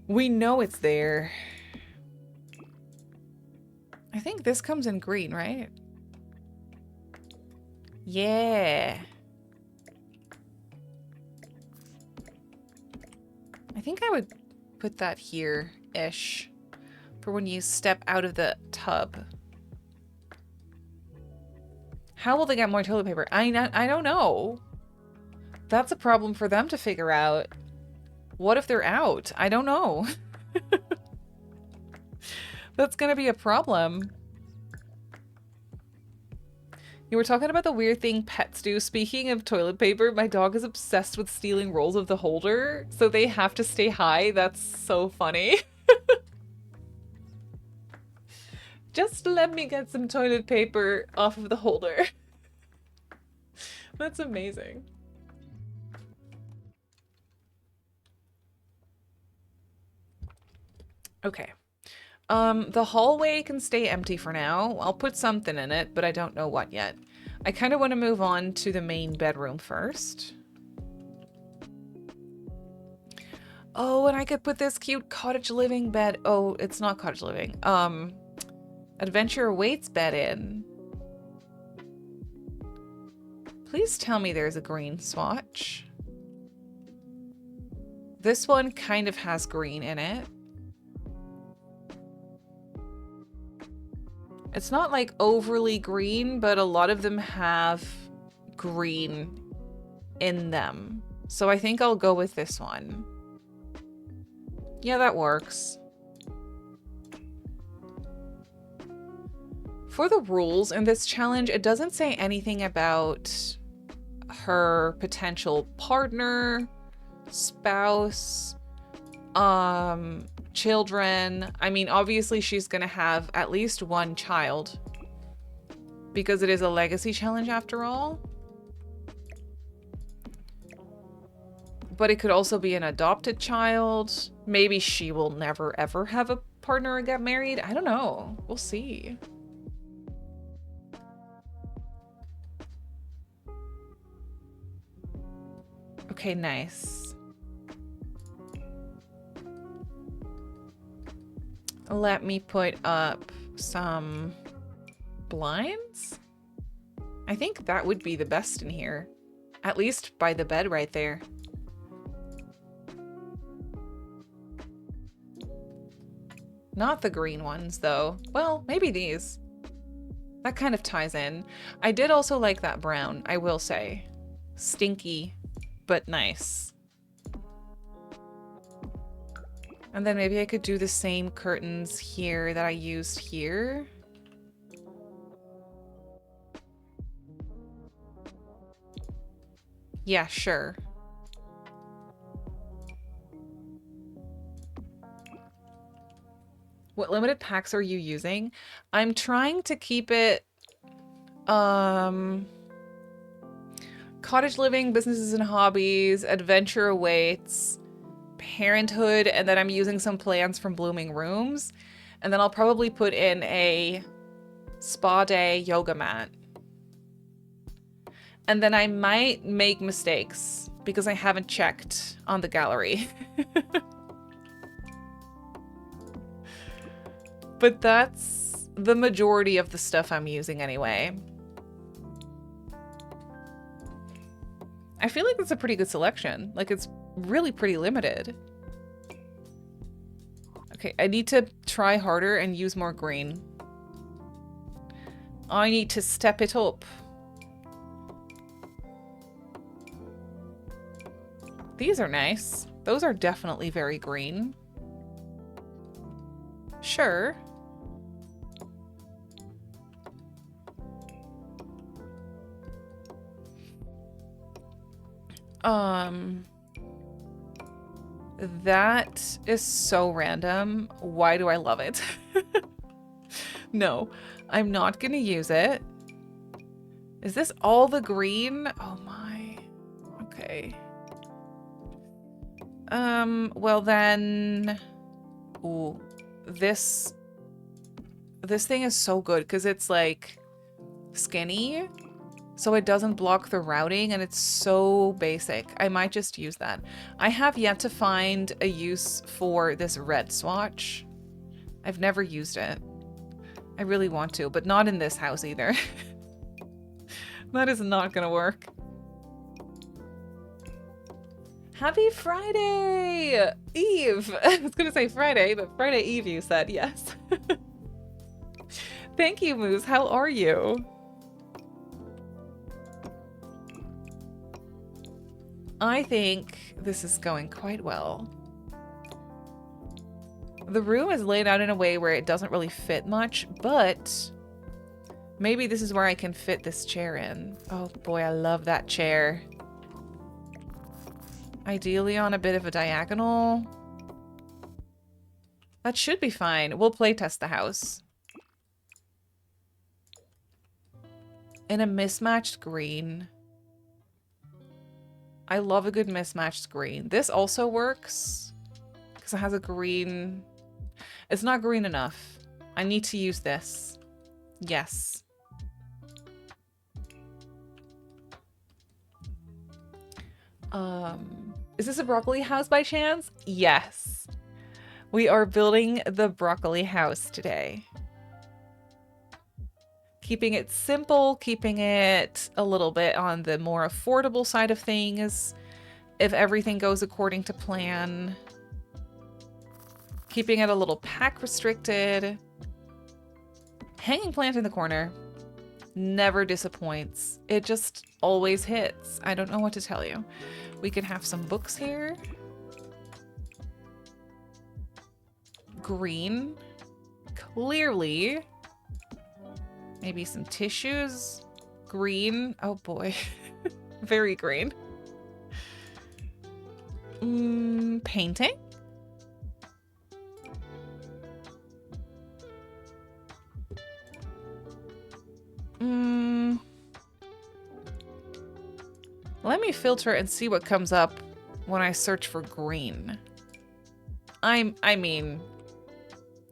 We know it's there. I think this comes in green, right? Yeah. I think I would put that here-ish for when you step out of the tub. How will they get more toilet paper? I don't know. That's a problem for them to figure out. What if they're out? I don't know. That's gonna be a problem. You were talking about the weird thing pets do. Speaking of toilet paper, my dog is obsessed with stealing rolls of the holder, so they have to stay high. That's so funny. Just let me get some toilet paper off of the holder. That's amazing. Okay. The hallway can stay empty for now. I'll put something in it, but I don't know what yet. I kind of want to move on to the main bedroom first. Oh, and I could put this cute cottage living bed. Oh, it's not cottage living. Adventure Awaits bed in. Please tell me there's a green swatch. This one kind of has green in it. It's not like overly green, but a lot of them have green in them. So I think I'll go with this one. Yeah, that works. For the rules in this challenge, it doesn't say anything about her potential partner, spouse, children. I mean, obviously she's gonna have at least one child because it is a legacy challenge after all. But it could also be an adopted child. Maybe she will never ever have a partner or get married. I don't know. We'll see. Okay, nice. Let me put up some blinds. I think that would be the best in here. At least by the bed right there. Not the green ones, though. Well, maybe these. That kind of ties in. I did also like that brown, I will say. Stinky, but nice. And then maybe I could do the same curtains here that I used here. Yeah, sure. What limited packs are you using? I'm trying to keep it cottage living, businesses and hobbies, adventure awaits, parenthood, and then I'm using some plans from Blooming Rooms. And then I'll probably put in a spa day yoga mat. And then I might make mistakes because I haven't checked on the gallery. But that's the majority of the stuff I'm using anyway. I feel like it's a pretty good selection. Like, it's really pretty limited. Okay, I need to try harder and use more green. I need to step it up. These are nice. Those are definitely very green. Sure. That is so random. Why do I love it? No, I'm not gonna use it. Is this all the green? Oh my. Okay. Well then... Ooh. This thing is so good because it's like skinny. So it doesn't block the routing and it's so basic. I might just use that. I have yet to find a use for this red swatch. I've never used it. I really want to, but not in this house either. That is not gonna work. Happy Friday! Eve! I was gonna say Friday, but Friday Eve you said, yes. Thank you, Moose. How are you? I think this is going quite well. The room is laid out in a way where it doesn't really fit much, but maybe this is where I can fit this chair in. Oh boy, I love that chair. Ideally on a bit of a diagonal. That should be fine. We'll playtest the house. In a mismatched green. I love a good mismatched green. This also works because it has a green. It's not green enough. I need to use this. Yes. Is this a broccoli house by chance? Yes. We are building the broccoli house today. Keeping it simple, keeping it a little bit on the more affordable side of things, if everything goes according to plan. Keeping it a little pack restricted. Hanging plant in the corner. Never disappoints. It just always hits. I don't know what to tell you. We can have some books here. Green. Clearly. Maybe some tissues. Green. Oh boy. Very green. Painting? Let me filter and see what comes up when I search for green. I mean,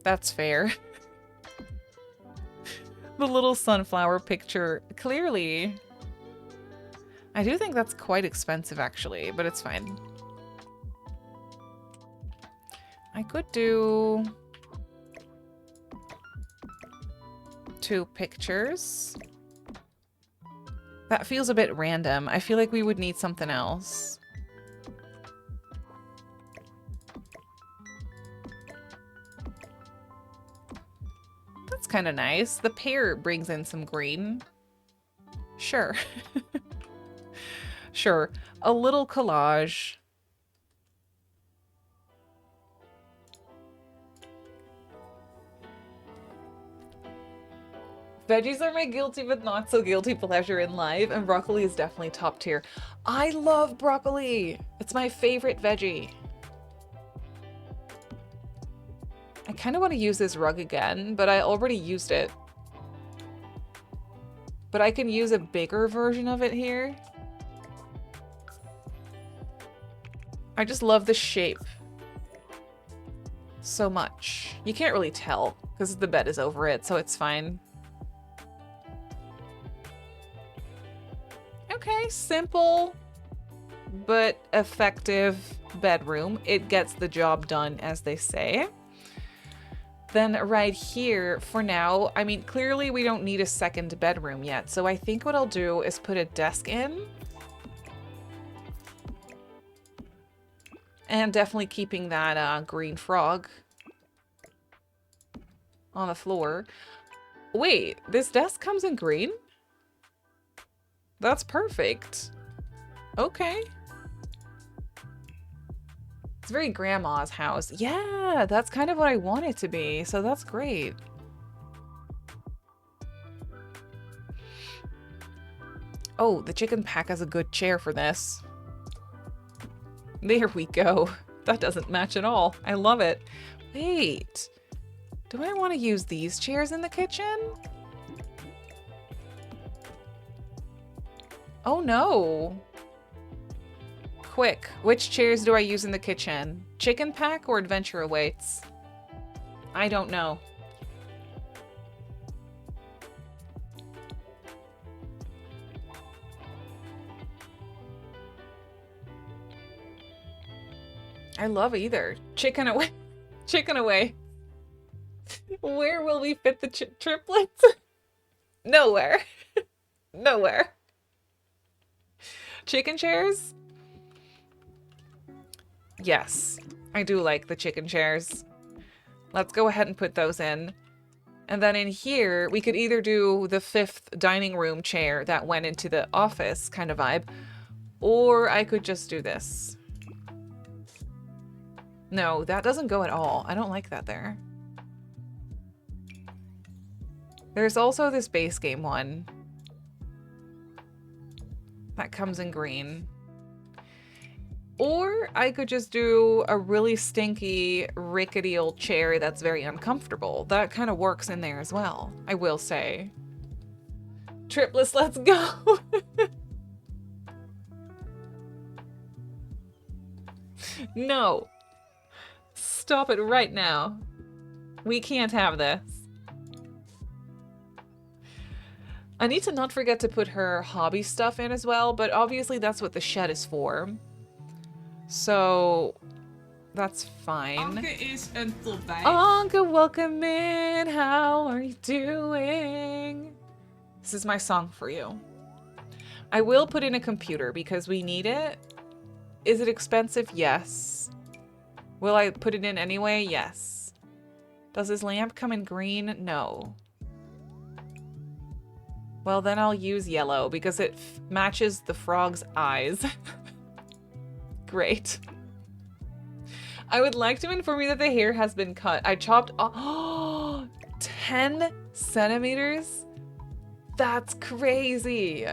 that's fair. The little sunflower picture, clearly. I do think that's quite expensive actually, but it's fine. I could do 2 pictures. That feels a bit random. I feel like we would need something else. That's kind of nice. The pear brings in some green. Sure. Sure. A little collage. Veggies are my guilty but not so guilty pleasure in life, and broccoli is definitely top tier. I love broccoli! It's my favorite veggie. I kind of want to use this rug again, but I already used it. But I can use a bigger version of it here. I just love the shape so much. You can't really tell because the bed is over it, so it's fine. Okay, simple but effective bedroom. It gets the job done, as they say. Then right here, for now, I mean, clearly we don't need a second bedroom yet, so I think what I'll do is put a desk in. And definitely keeping that green frog on the floor. Wait, this desk comes in green? That's perfect. Okay. It's very grandma's house. Yeah, that's kind of what I want it to be, so that's great. Oh, the chicken pack has a good chair for this. There we go. That doesn't match at all. I love it. Wait, do I want to use these chairs in the kitchen? Oh no. Quick, which chairs do I use in the kitchen? Chicken pack or adventure awaits? I don't know. I love either. Chicken away. Chicken away. Where will we fit the triplets? Nowhere. Nowhere. Chicken chairs? Yes, I do like the chicken chairs. Let's go ahead and put those in. And then in here, we could either do the 5th dining room chair that went into the office kind of vibe, or I could just do this. No, that doesn't go at all. I don't like that there. There's also this base game one that comes in green. Or I could just do a really stinky, rickety old chair that's very uncomfortable. That kind of works in there as well, I will say. Triplets, let's go! No. Stop it right now. We can't have this. I need to not forget to put her hobby stuff in as well, but obviously that's what the shed is for. So, that's fine. Anke is until bij. Anke, welcome in. How are you doing? This is my song for you. I will put in a computer because we need it. Is it expensive? Yes. Will I put it in anyway? Yes. Does his lamp come in green? No. Well, then I'll use yellow because it matches the frog's eyes. Great. I would like to inform you that the hair has been cut. I chopped off 10 centimeters? That's crazy.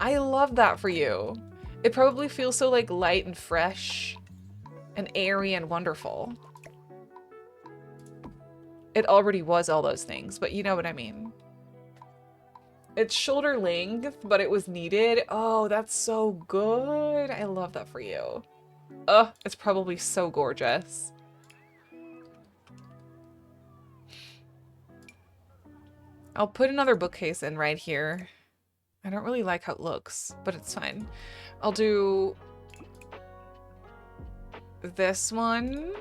I love that for you. It probably feels so like light and fresh and airy and wonderful. It already was all those things, but you know what I mean. It's shoulder length, but it was needed. Oh, that's so good. I love that for you. Oh, it's probably so gorgeous. I'll put another bookcase in right here. I don't really like how it looks, but it's fine. I'll do this one.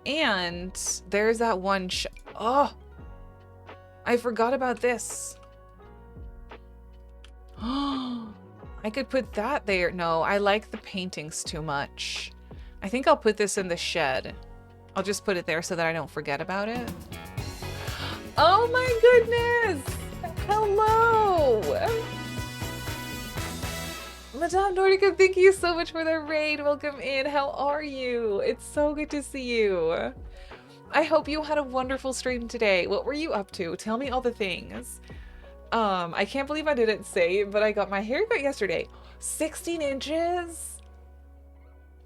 And there's that one oh, I forgot about this. Oh, I could put that there. No, I like the paintings too much. I think I'll put this in the shed. I'll just put it there so that I don't forget about it. Oh my goodness! Hello! Madame Nordica, thank you so much for the raid. Welcome in. How are you? It's so good to see you. I hope you had a wonderful stream today. What were you up to? Tell me all the things. I can't believe I didn't say, but I got my haircut yesterday. 16 inches?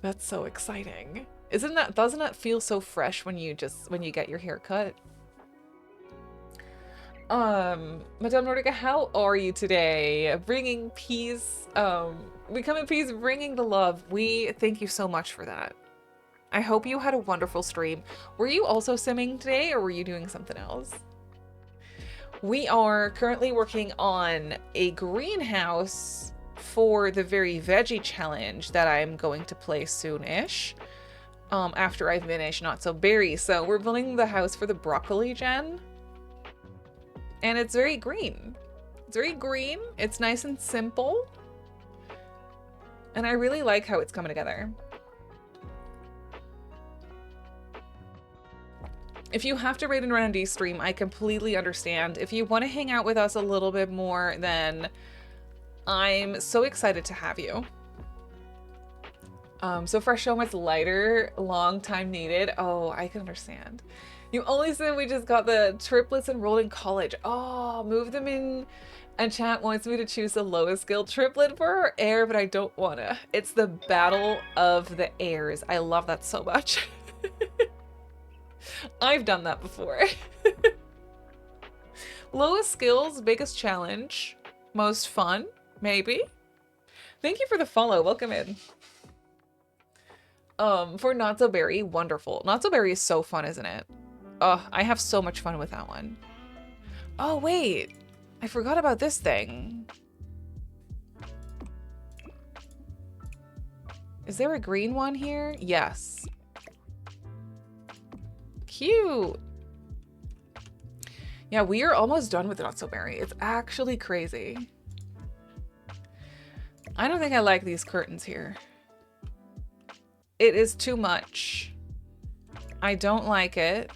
That's so exciting. Doesn't that feel so fresh when you get your haircut? Madame Nordica, how are you today? Bringing peace, we come in peace, bringing the love. We thank you so much for that. I hope you had a wonderful stream. Were you also simming today, or were you doing something else? We are currently working on a greenhouse for the Very Veggie challenge that I'm going to play soon-ish, after I finish Not So Berry. So we're building the house for the broccoli gen. And it's very green. It's very green. It's nice and simple. And I really like how it's coming together. If you have to raid and run a D stream, I completely understand. If you want to hang out with us a little bit more, then I'm so excited to have you. So fresh so much lighter, long time needed. Oh, I can understand. You only said we just got the triplets enrolled in college. Oh, move them in. And chat wants me to choose the lowest skill triplet for her heir, but I don't wanna. It's the battle of the heirs. I love that so much. I've done that before. Lowest skills, biggest challenge, most fun, maybe. Thank you for the follow. Welcome in. For Not So Berry, wonderful. Not So Berry is so fun, isn't it? Oh, I have so much fun with that one. Oh, wait. I forgot about this thing. Is there a green one here? Yes. Cute. Yeah, we are almost done with Not So Berry. It's actually crazy. I don't think I like these curtains here. It is too much. I don't like it.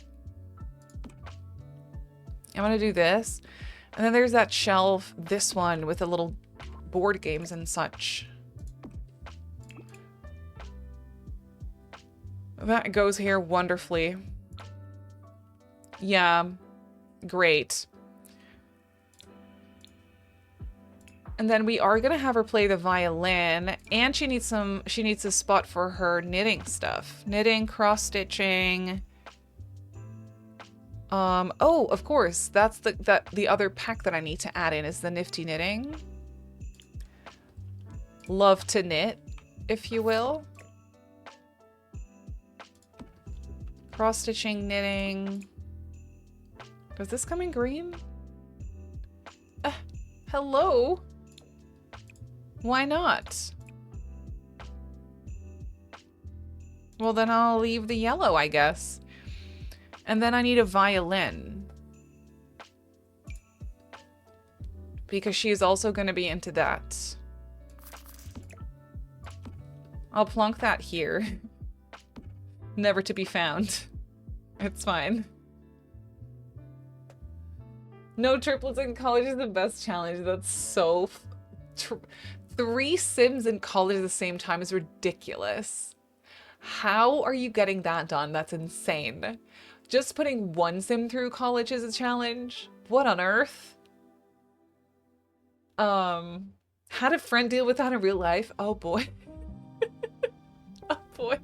I'm gonna do this. And then there's that shelf, this one with the little board games and such. That goes here wonderfully. Yeah, great. And then we are gonna have her play the violin, and she needs a spot for her knitting stuff. Knitting, cross-stitching. Oh, of course, that's the other pack that I need to add in is the nifty knitting. Love to knit, if you will. Cross-stitching, knitting. Does this come in green? Hello? Why not? Well, then I'll leave the yellow, I guess. And then I need a violin. Because she's also going to be into that. I'll plonk that here. Never to be found. It's fine. No triplets in college is the best challenge. That's so... 3 Sims in college at the same time is ridiculous. How are you getting that done? That's insane. Just putting 1 Sim through college is a challenge? What on earth? How did friend deal with that in real life? Oh boy. Oh boy.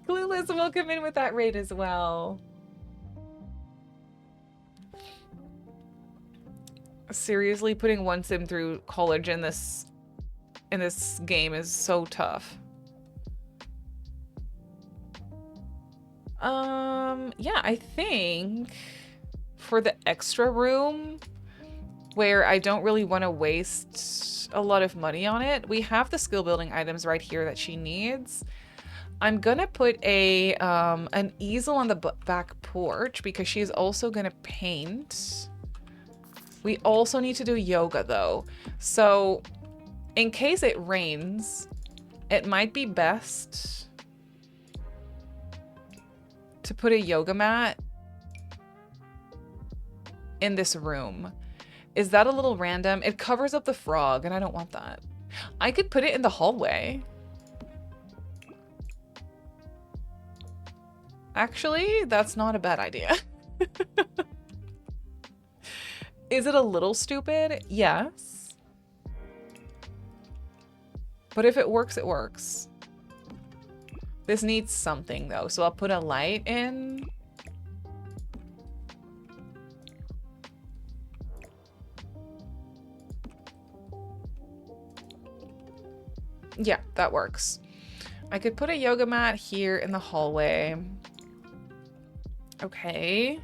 Clueless, welcome in with that raid as well. Seriously, putting 1 Sim through college in this game is so tough. Yeah, I think for the extra room where I don't really want to waste a lot of money on it, we have the skill building items right here that she needs. I'm gonna put a an easel on the back porch because she's also gonna paint. We also need to do yoga though. So in case it rains, it might be best to put a yoga mat in this room. Is that a little random? It covers up the frog and I don't want that. I could put it in the hallway. Actually, that's not a bad idea. Is it a little stupid? Yes. But if it works, it works. This needs something though, so I'll put a light in. Yeah, that works. I could put a yoga mat here in the hallway. Okay.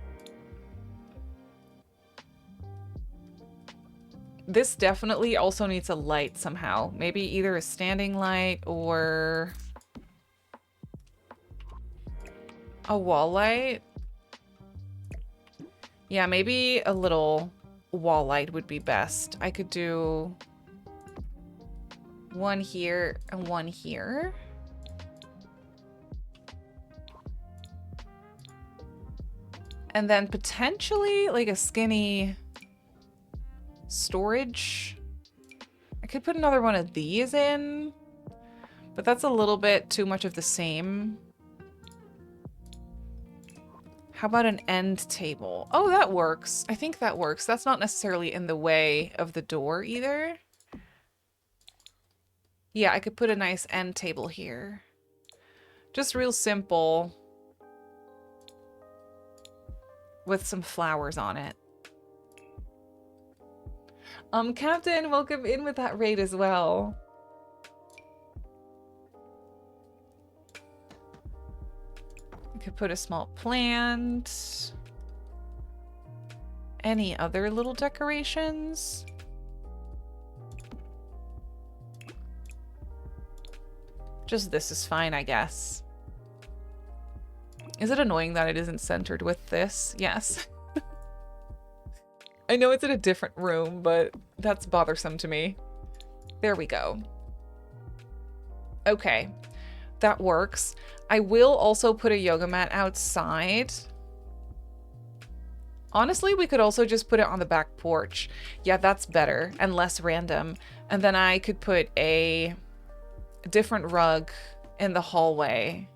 This definitely also needs a light somehow. Maybe either a standing light or a wall light. Yeah, maybe a little wall light would be best. I could do one here and one here. And then potentially like a skinny storage. I could put another one of these in, but that's a little bit too much of the same. How about an end table? Oh, that works. I think that works. That's not necessarily in the way of the door either. Yeah, I could put a nice end table here. Just real simple with some flowers on it. Captain, welcome in with that raid as well. I could put a small plant. Any other little decorations? Just this is fine, I guess. Is it annoying that it isn't centered with this? Yes. I know it's in a different room, but that's bothersome to me. There we go. Okay, that works. I will also put a yoga mat outside. Honestly, we could also just put it on the back porch. Yeah, that's better and less random. And then I could put a different rug in the hallway.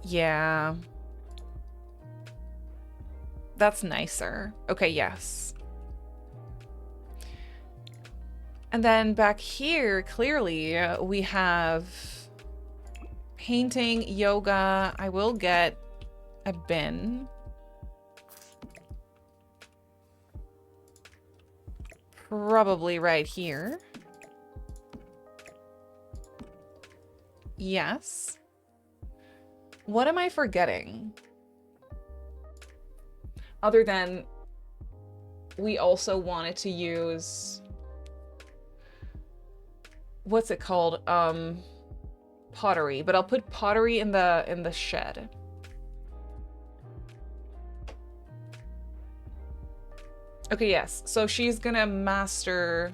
Yeah. That's nicer. Okay, yes. And then back here, clearly, we have painting, yoga. I will get a bin. Probably right here. Yes. What am I forgetting? Other than we also wanted to use, what's it called? Pottery, but I'll put pottery in the shed. Okay, yes. So she's gonna master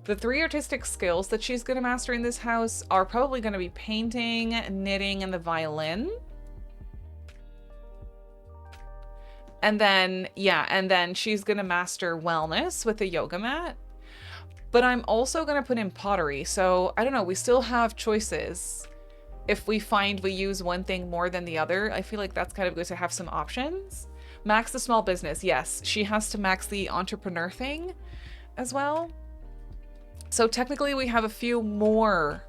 the 3 artistic skills that she's gonna master in this house are probably gonna be painting, knitting, and the violin. And then, yeah, and then she's gonna master wellness with the yoga mat. But I'm also gonna put in pottery, so I don't know, we still have choices. If we find we use one thing more than the other, I feel like that's kind of good to have some options. Max the small business, yes. She has to max the entrepreneur thing as well. So technically we have a few more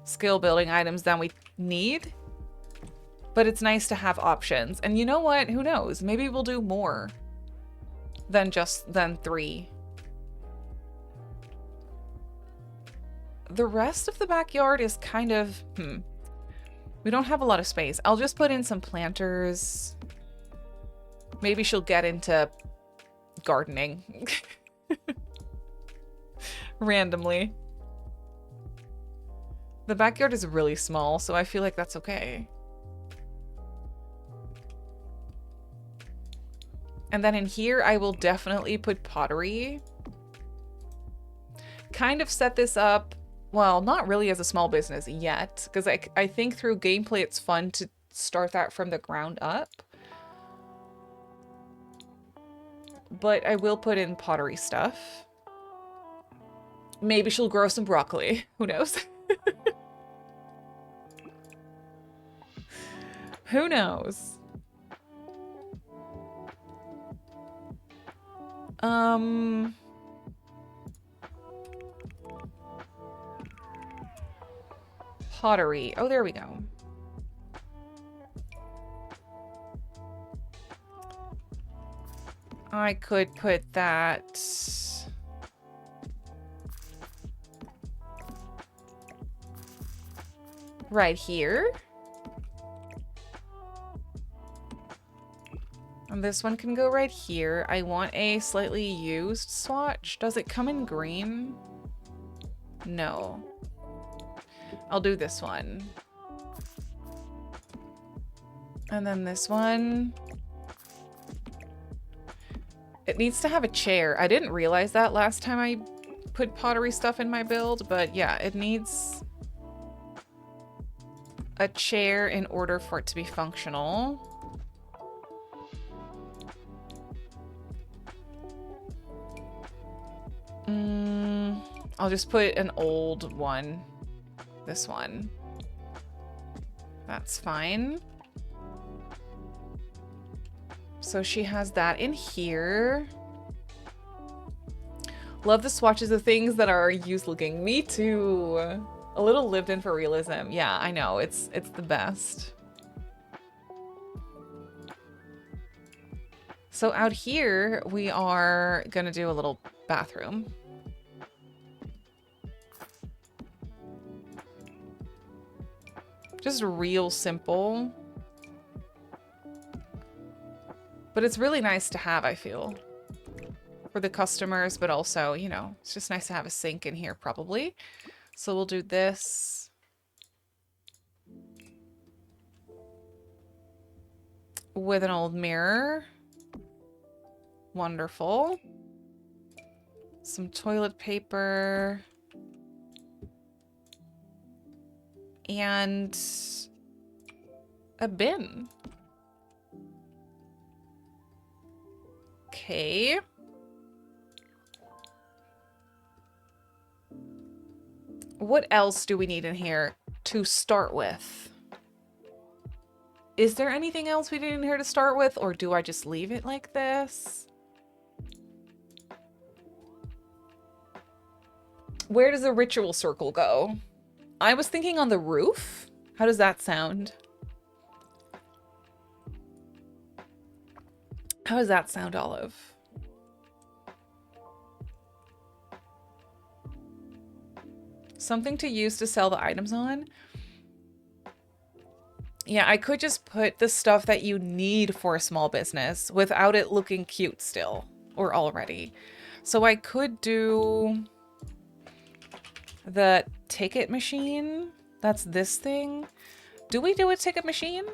skill building items than we need. But it's nice to have options. And you know what? Who knows? Maybe we'll do more than 3. The rest of the backyard is kind of, we don't have a lot of space. I'll just put in some planters. Maybe she'll get into gardening. Randomly. The backyard is really small, so I feel like that's okay. And then in here, I will definitely put pottery. Kind of set this up, well, not really as a small business yet, because I think through gameplay it's fun to start that from the ground up. But I will put in pottery stuff. Maybe she'll grow some broccoli. Who knows? Who knows? Pottery. Oh, there we go. I could put that right here. And this one can go right here. I want a slightly used swatch. Does it come in green? No. I'll do this one. And then this one. It needs to have a chair. I didn't realize that last time I put pottery stuff in my build, but yeah, it needs a chair in order for it to be functional. I'll just put an old one. This one. That's fine. So she has that in here. Love the swatches of things that are used looking. Me too. A little lived in for realism. Yeah, I know. It's the best. So out here, we are gonna do a little bathroom. Just real simple. But it's really nice to have, I feel. For the customers, but also, you know, it's just nice to have a sink in here, probably. So we'll do this. With an old mirror. Wonderful. Some toilet paper. And a bin. Okay. What else do we need in here to start with? Is there anything else we need in here to start with, or do I just leave it like this? Where does the ritual circle go? I was thinking on the roof. How does that sound? How does that sound, Olive? Something to use to sell the items on? Yeah, I could just put the stuff that you need for a small business without it looking cute still, or already. So I could do the ticket machine. That's this thing. Do we do a ticket machine?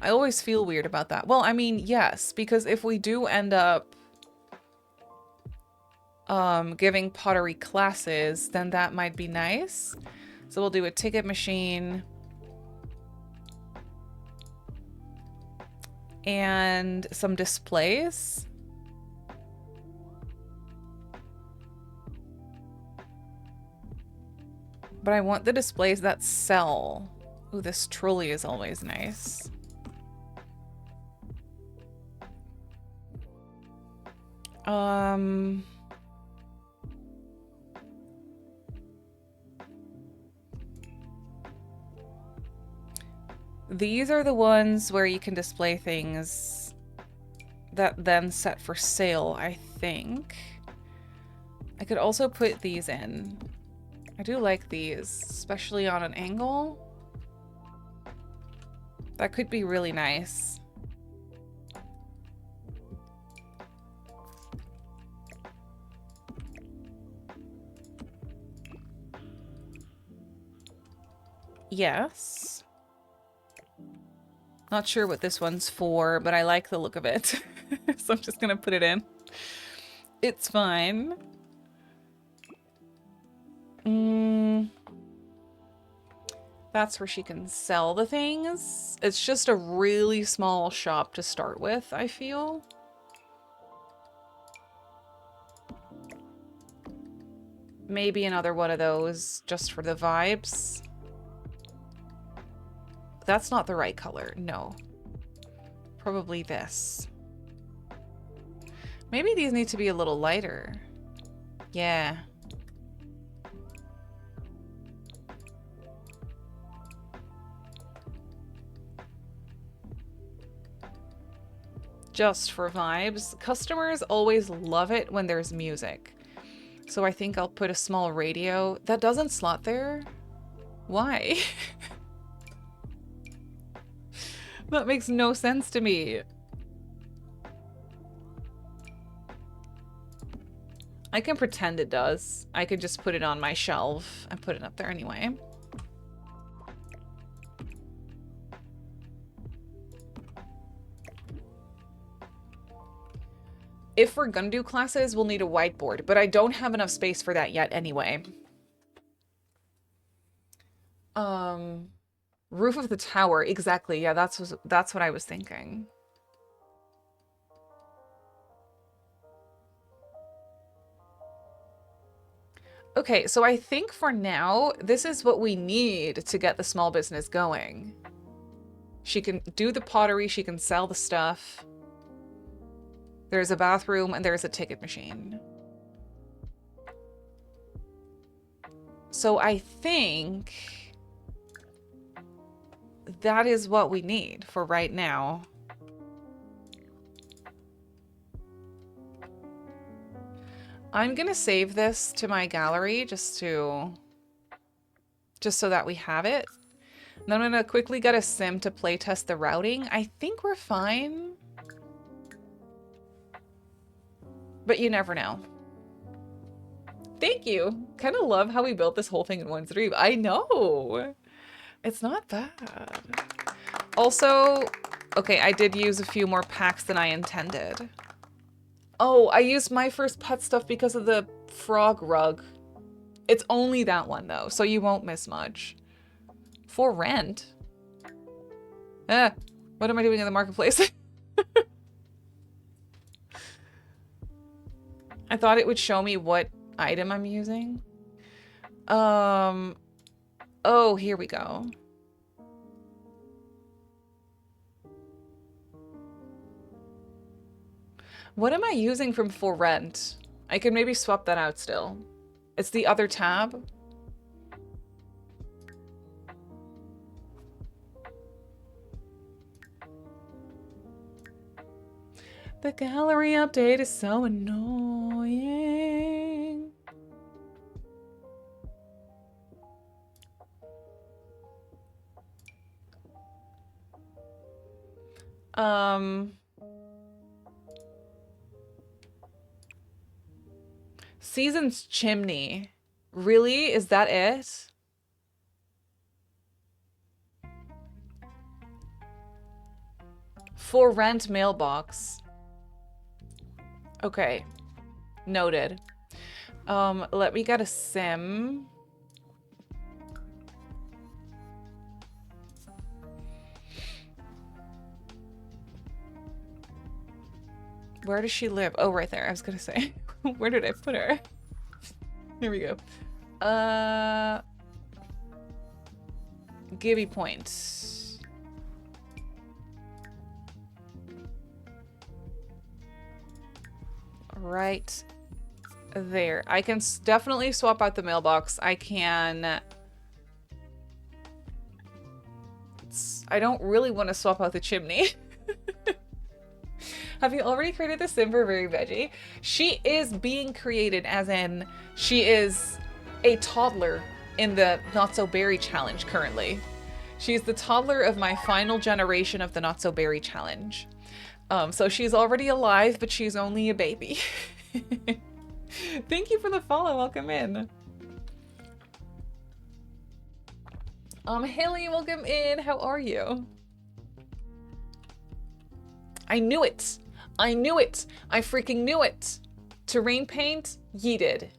I always feel weird about that. Well, I mean, yes, because if we do end up giving pottery classes, then that might be nice. So we'll do a ticket machine. And some displays. But I want the displays that sell. Ooh, this trolley is always nice. These are the ones where you can display things that then set for sale, I think. I could also put these in. I do like these, especially on an angle. That could be really nice. Yes. Not sure what this one's for, but I like the look of it. So I'm just gonna put it in. It's fine. That's where she can sell the things. It's just a really small shop to start with, I feel. Maybe another one of those just for the vibes. That's not the right color. No. Probably this. Maybe these need to be a little lighter. Yeah. Just for vibes. Customers always love it when there's music. So I think I'll put a small radio. That doesn't slot there. Why? That makes no sense to me. I can pretend it does. I could just put it on my shelf and put it up there anyway. If we're gonna do classes, we'll need a whiteboard, but I don't have enough space for that yet anyway. Roof of the tower. Exactly. Yeah, that's what I was thinking. Okay, so I think for now, this is what we need to get the small business going. She can do the pottery, she can sell the stuff. There's a bathroom and there's a ticket machine. So I think that is what we need for right now. I'm gonna save this to my gallery just so that we have it. And then I'm gonna quickly get a sim to playtest the routing. I think we're fine. But you never know. Thank you. Kind of love how we built this whole thing in one stream. I know. It's not bad. Also, okay, I did use a few more packs than I intended. Oh, I used my first pet stuff because of the frog rug. It's only that one though, so you won't miss much. For rent? What am I doing in the marketplace? I thought it would show me what item I'm using. Oh, here we go. What am I using from For Rent? I could maybe swap that out still. It's the other tab. The gallery update is so annoying. Season's chimney. Really? Is that it? For Rent mailbox. Okay. Noted. Let me get a sim. Where does she live? Oh, right there. I was gonna say. Where did I put her? Here we go. Gibby Point. Right there. I can definitely swap out the mailbox. I can... I don't really want to swap out the chimney. Have you already created the sim for Very Veggie? She is being created, as in she is a toddler in the Not So Berry challenge currently. She's the toddler of my final generation of the Not So Berry challenge. So she's already alive, but she's only a baby. Thank you for the follow. Welcome in. Haley, welcome in. How are you? I knew it. I knew it. I freaking knew it. Terrain paint, yeeted.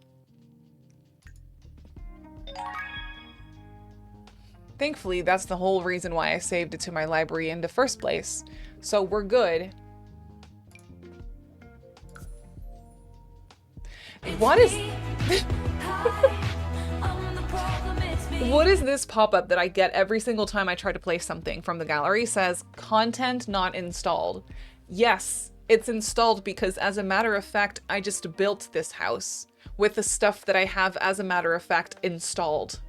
Thankfully, that's the whole reason why I saved it to my library in the first place. So we're good. What is... What is this pop-up that I get every single time I try to play something from the gallery? Says, content not installed. Yes, it's installed because, as a matter of fact, I just built this house with the stuff that I have, as a matter of fact, installed.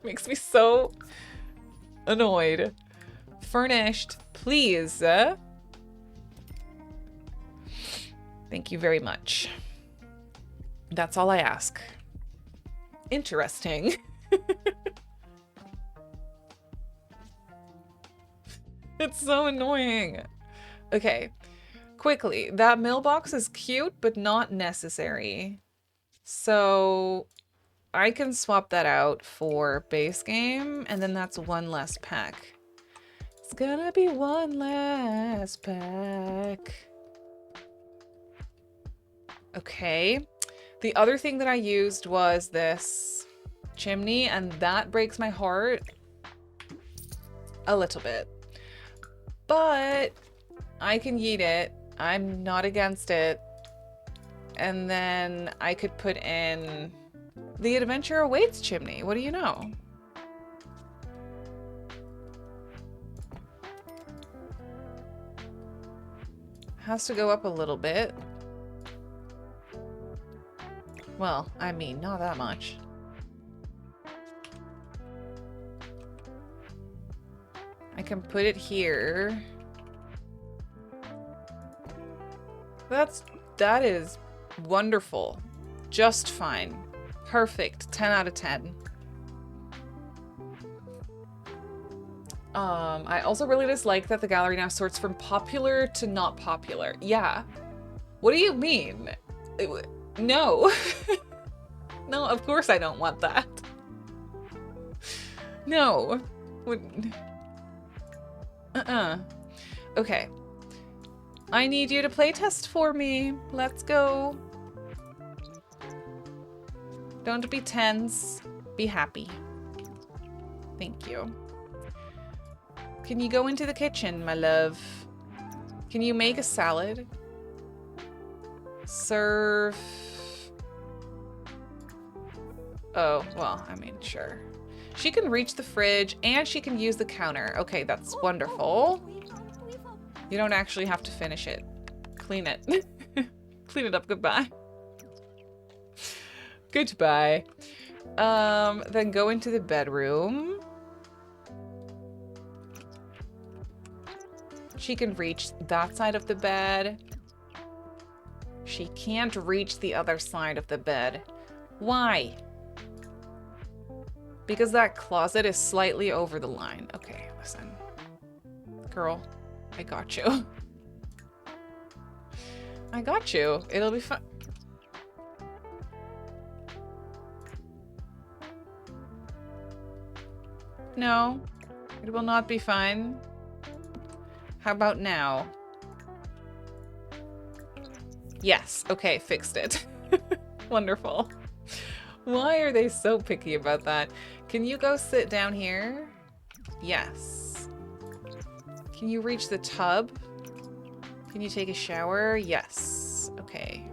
Makes me so annoyed. Furnished, please. Thank you very much. That's all I ask. Interesting. It's so annoying. Okay, quickly. That mailbox is cute, but not necessary. So I can swap that out for base game, and then that's one less pack. It's gonna be one less pack. Okay. The other thing that I used was this chimney, and that breaks my heart a little bit. But I can yeet it. I'm not against it. And then I could put in the Adventure Awaits chimney. What do you know? Has to go up a little bit. Well, I mean, not that much. I can put it here. That is wonderful. Just fine. Perfect. 10 out of 10. I also really dislike that the gallery now sorts from popular to not popular. Yeah. What do you mean? No. No, of course I don't want that. No. Okay. I need you to playtest for me. Let's go. Don't be tense. Be happy. Thank you. Can you go into the kitchen, my love? Can you make a salad? Serve. Oh, well, I mean, sure. She can reach the fridge and she can use the counter. Okay, that's wonderful. You don't actually have to finish it. Clean it. Clean it up. Goodbye. Goodbye. Then go into the bedroom. She can reach that side of the bed. She can't reach the other side of the bed. Why? Because that closet is slightly over the line. Okay, listen. Girl, I got you. I got you. It'll be fun. No, it will not be fine. How about now? Yes, okay, fixed it. Wonderful. Why are they so picky about that? Can you go sit down here? Yes. Can you reach the tub? Can you take a shower? Yes. Okay.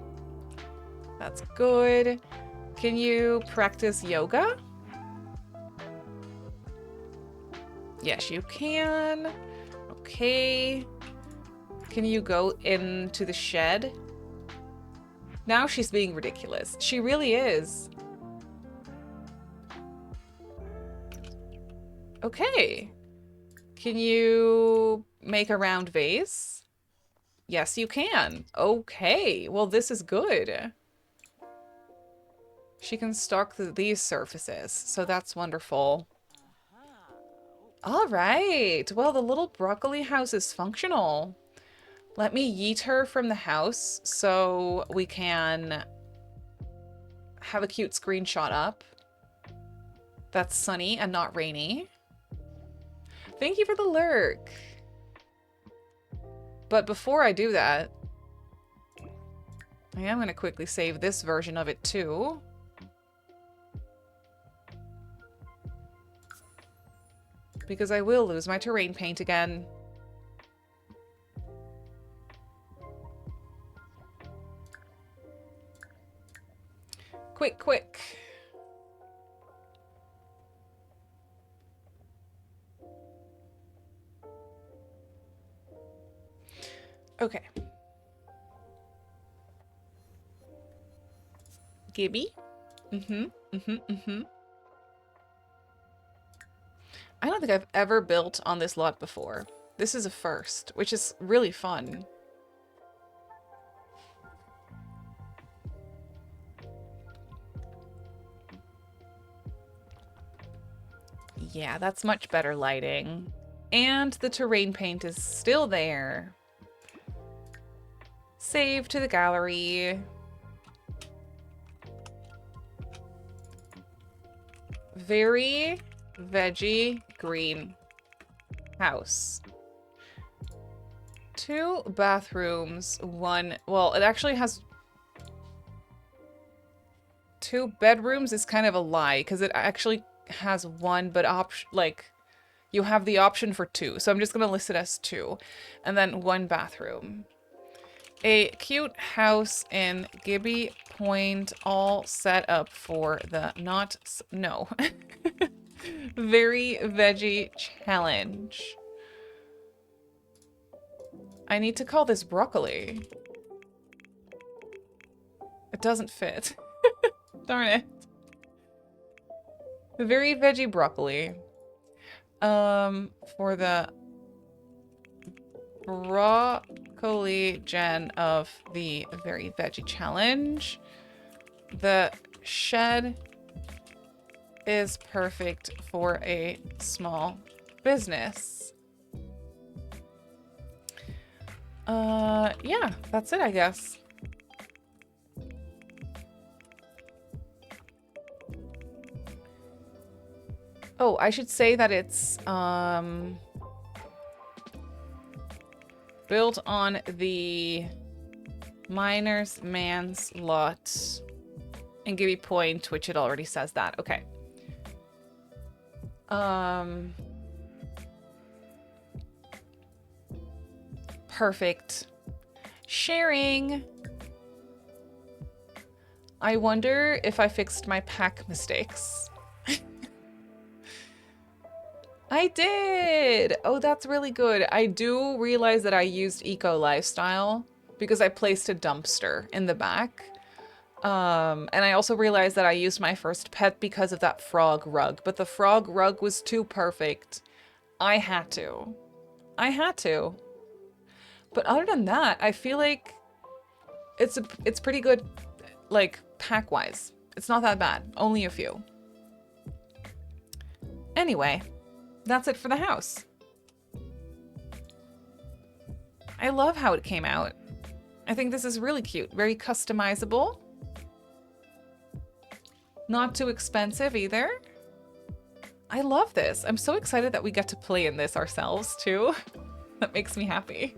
That's good. Can you practice yoga? Yes, you can. Okay. Can you go into the shed? Now she's being ridiculous. She really is. Okay. Can you make a round vase? Yes, you can. Okay. Well, this is good. She can stock these surfaces, so that's wonderful. All right. Well, the little broccoli house is functional. Let me yeet her from the house so we can have a cute screenshot up that's sunny and not rainy. Thank you for the lurk. But before I do that, I am going to quickly save this version of it too. Because I will lose my terrain paint again. Quick, quick. Okay. Gibby? I don't think I've ever built on this lot before. This is a first, which is really fun. Yeah, that's much better lighting. And the terrain paint is still there. Save to the gallery. Very Veggie green house. 2 bathrooms, 1... Well, it actually has 2 bedrooms is kind of a lie because it actually has 1, but like you have the option for 2. So I'm just going to list it as 2. And then 1 bathroom. A cute house in Gibby Point, all set up for the Very Veggie challenge. I need to call this broccoli. It doesn't fit. Darn it. The Very Veggie broccoli. For the broccoli gen of the Very Veggie challenge. The shed is perfect for a small business. Yeah, that's it, I guess. Oh, I should say that it's built on the miner's man's lot in Gibby Point, which it already says that. Okay. Perfect. Sharing. I wonder if I fixed my pack mistakes. I did! Oh, that's really good. I do realize that I used Eco Lifestyle because I placed a dumpster in the back. And I also realized that I used my first pet because of that frog rug, but the frog rug was too perfect. I had to. But other than that, I feel like it's pretty good, like, pack-wise. It's not that bad. Only a few. Anyway, that's it for the house. I love how it came out. I think this is really cute. Very customizable. Not too expensive either. I love this. I'm so excited that we get to play in this ourselves too. That makes me happy.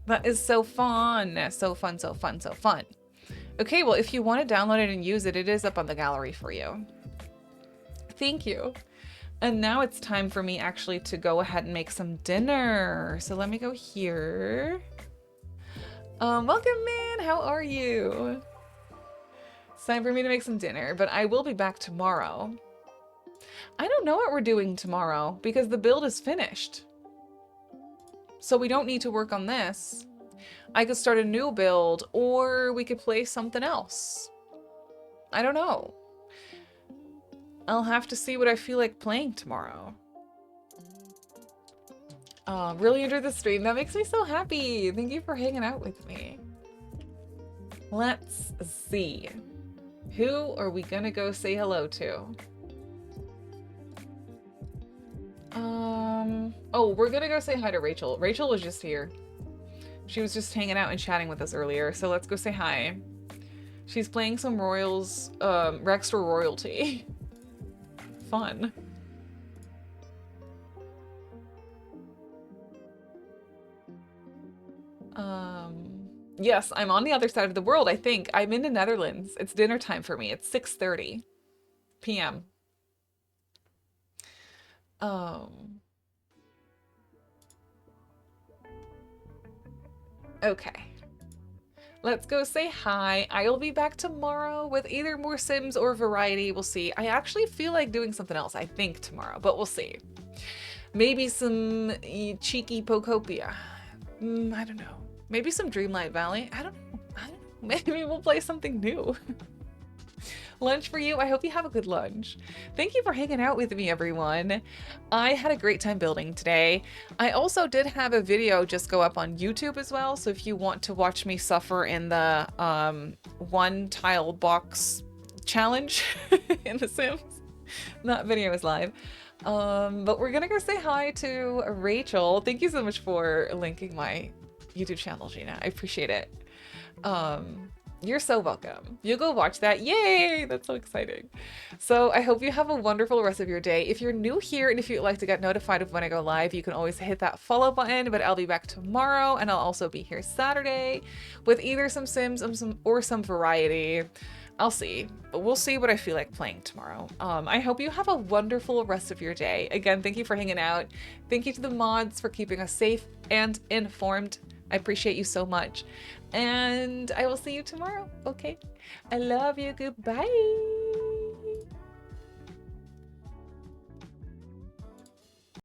That is so fun. So fun, so fun, so fun. Okay, well, if you want to download it and use it, it is up on the gallery for you. Thank you. And now it's time for me actually to go ahead and make some dinner. So let me go here. Welcome in, how are you? It's time for me to make some dinner, but I will be back tomorrow. I don't know what we're doing tomorrow because the build is finished. So we don't need to work on this. I could start a new build or we could play something else. I don't know. I'll have to see what I feel like playing tomorrow. Really enjoyed the stream. That makes me so happy. Thank you for hanging out with me. Let's see. Who are we gonna go say hello to? Oh, we're gonna go say hi to Rachel. Rachel was just here. She was just hanging out and chatting with us earlier, so let's go say hi. She's playing some Royals, Rextor Royalty. Fun. Yes, I'm on the other side of the world, I think. I'm in the Netherlands. It's dinner time for me. It's 6:30 p.m. Okay. Let's go say hi. I'll be back tomorrow with either more Sims or variety. We'll see. I actually feel like doing something else, I think, tomorrow, but we'll see. Maybe some cheeky Pokopia. I don't know. Maybe some Dreamlight Valley. I don't know. Maybe we'll play something new. Lunch for you. I hope you have a good lunch. Thank you for hanging out with me, everyone. I had a great time building today. I also did have a video just go up on YouTube as well, so if you want to watch me suffer in the one tile box challenge in The Sims, that video is live. But we're gonna go say hi to Rachel. Thank you so much for linking my YouTube channel, Gina. I appreciate it. You're so welcome. You go watch that. Yay! That's so exciting. So I hope you have a wonderful rest of your day. If you're new here and if you'd like to get notified of when I go live, you can always hit that follow button, but I'll be back tomorrow and I'll also be here Saturday with either some Sims or some variety. I'll see, but we'll see what I feel like playing tomorrow. I hope you have a wonderful rest of your day. Again, thank you for hanging out. Thank you to the mods for keeping us safe and informed. I appreciate you so much. And I will see you tomorrow. Okay. I love you. Goodbye.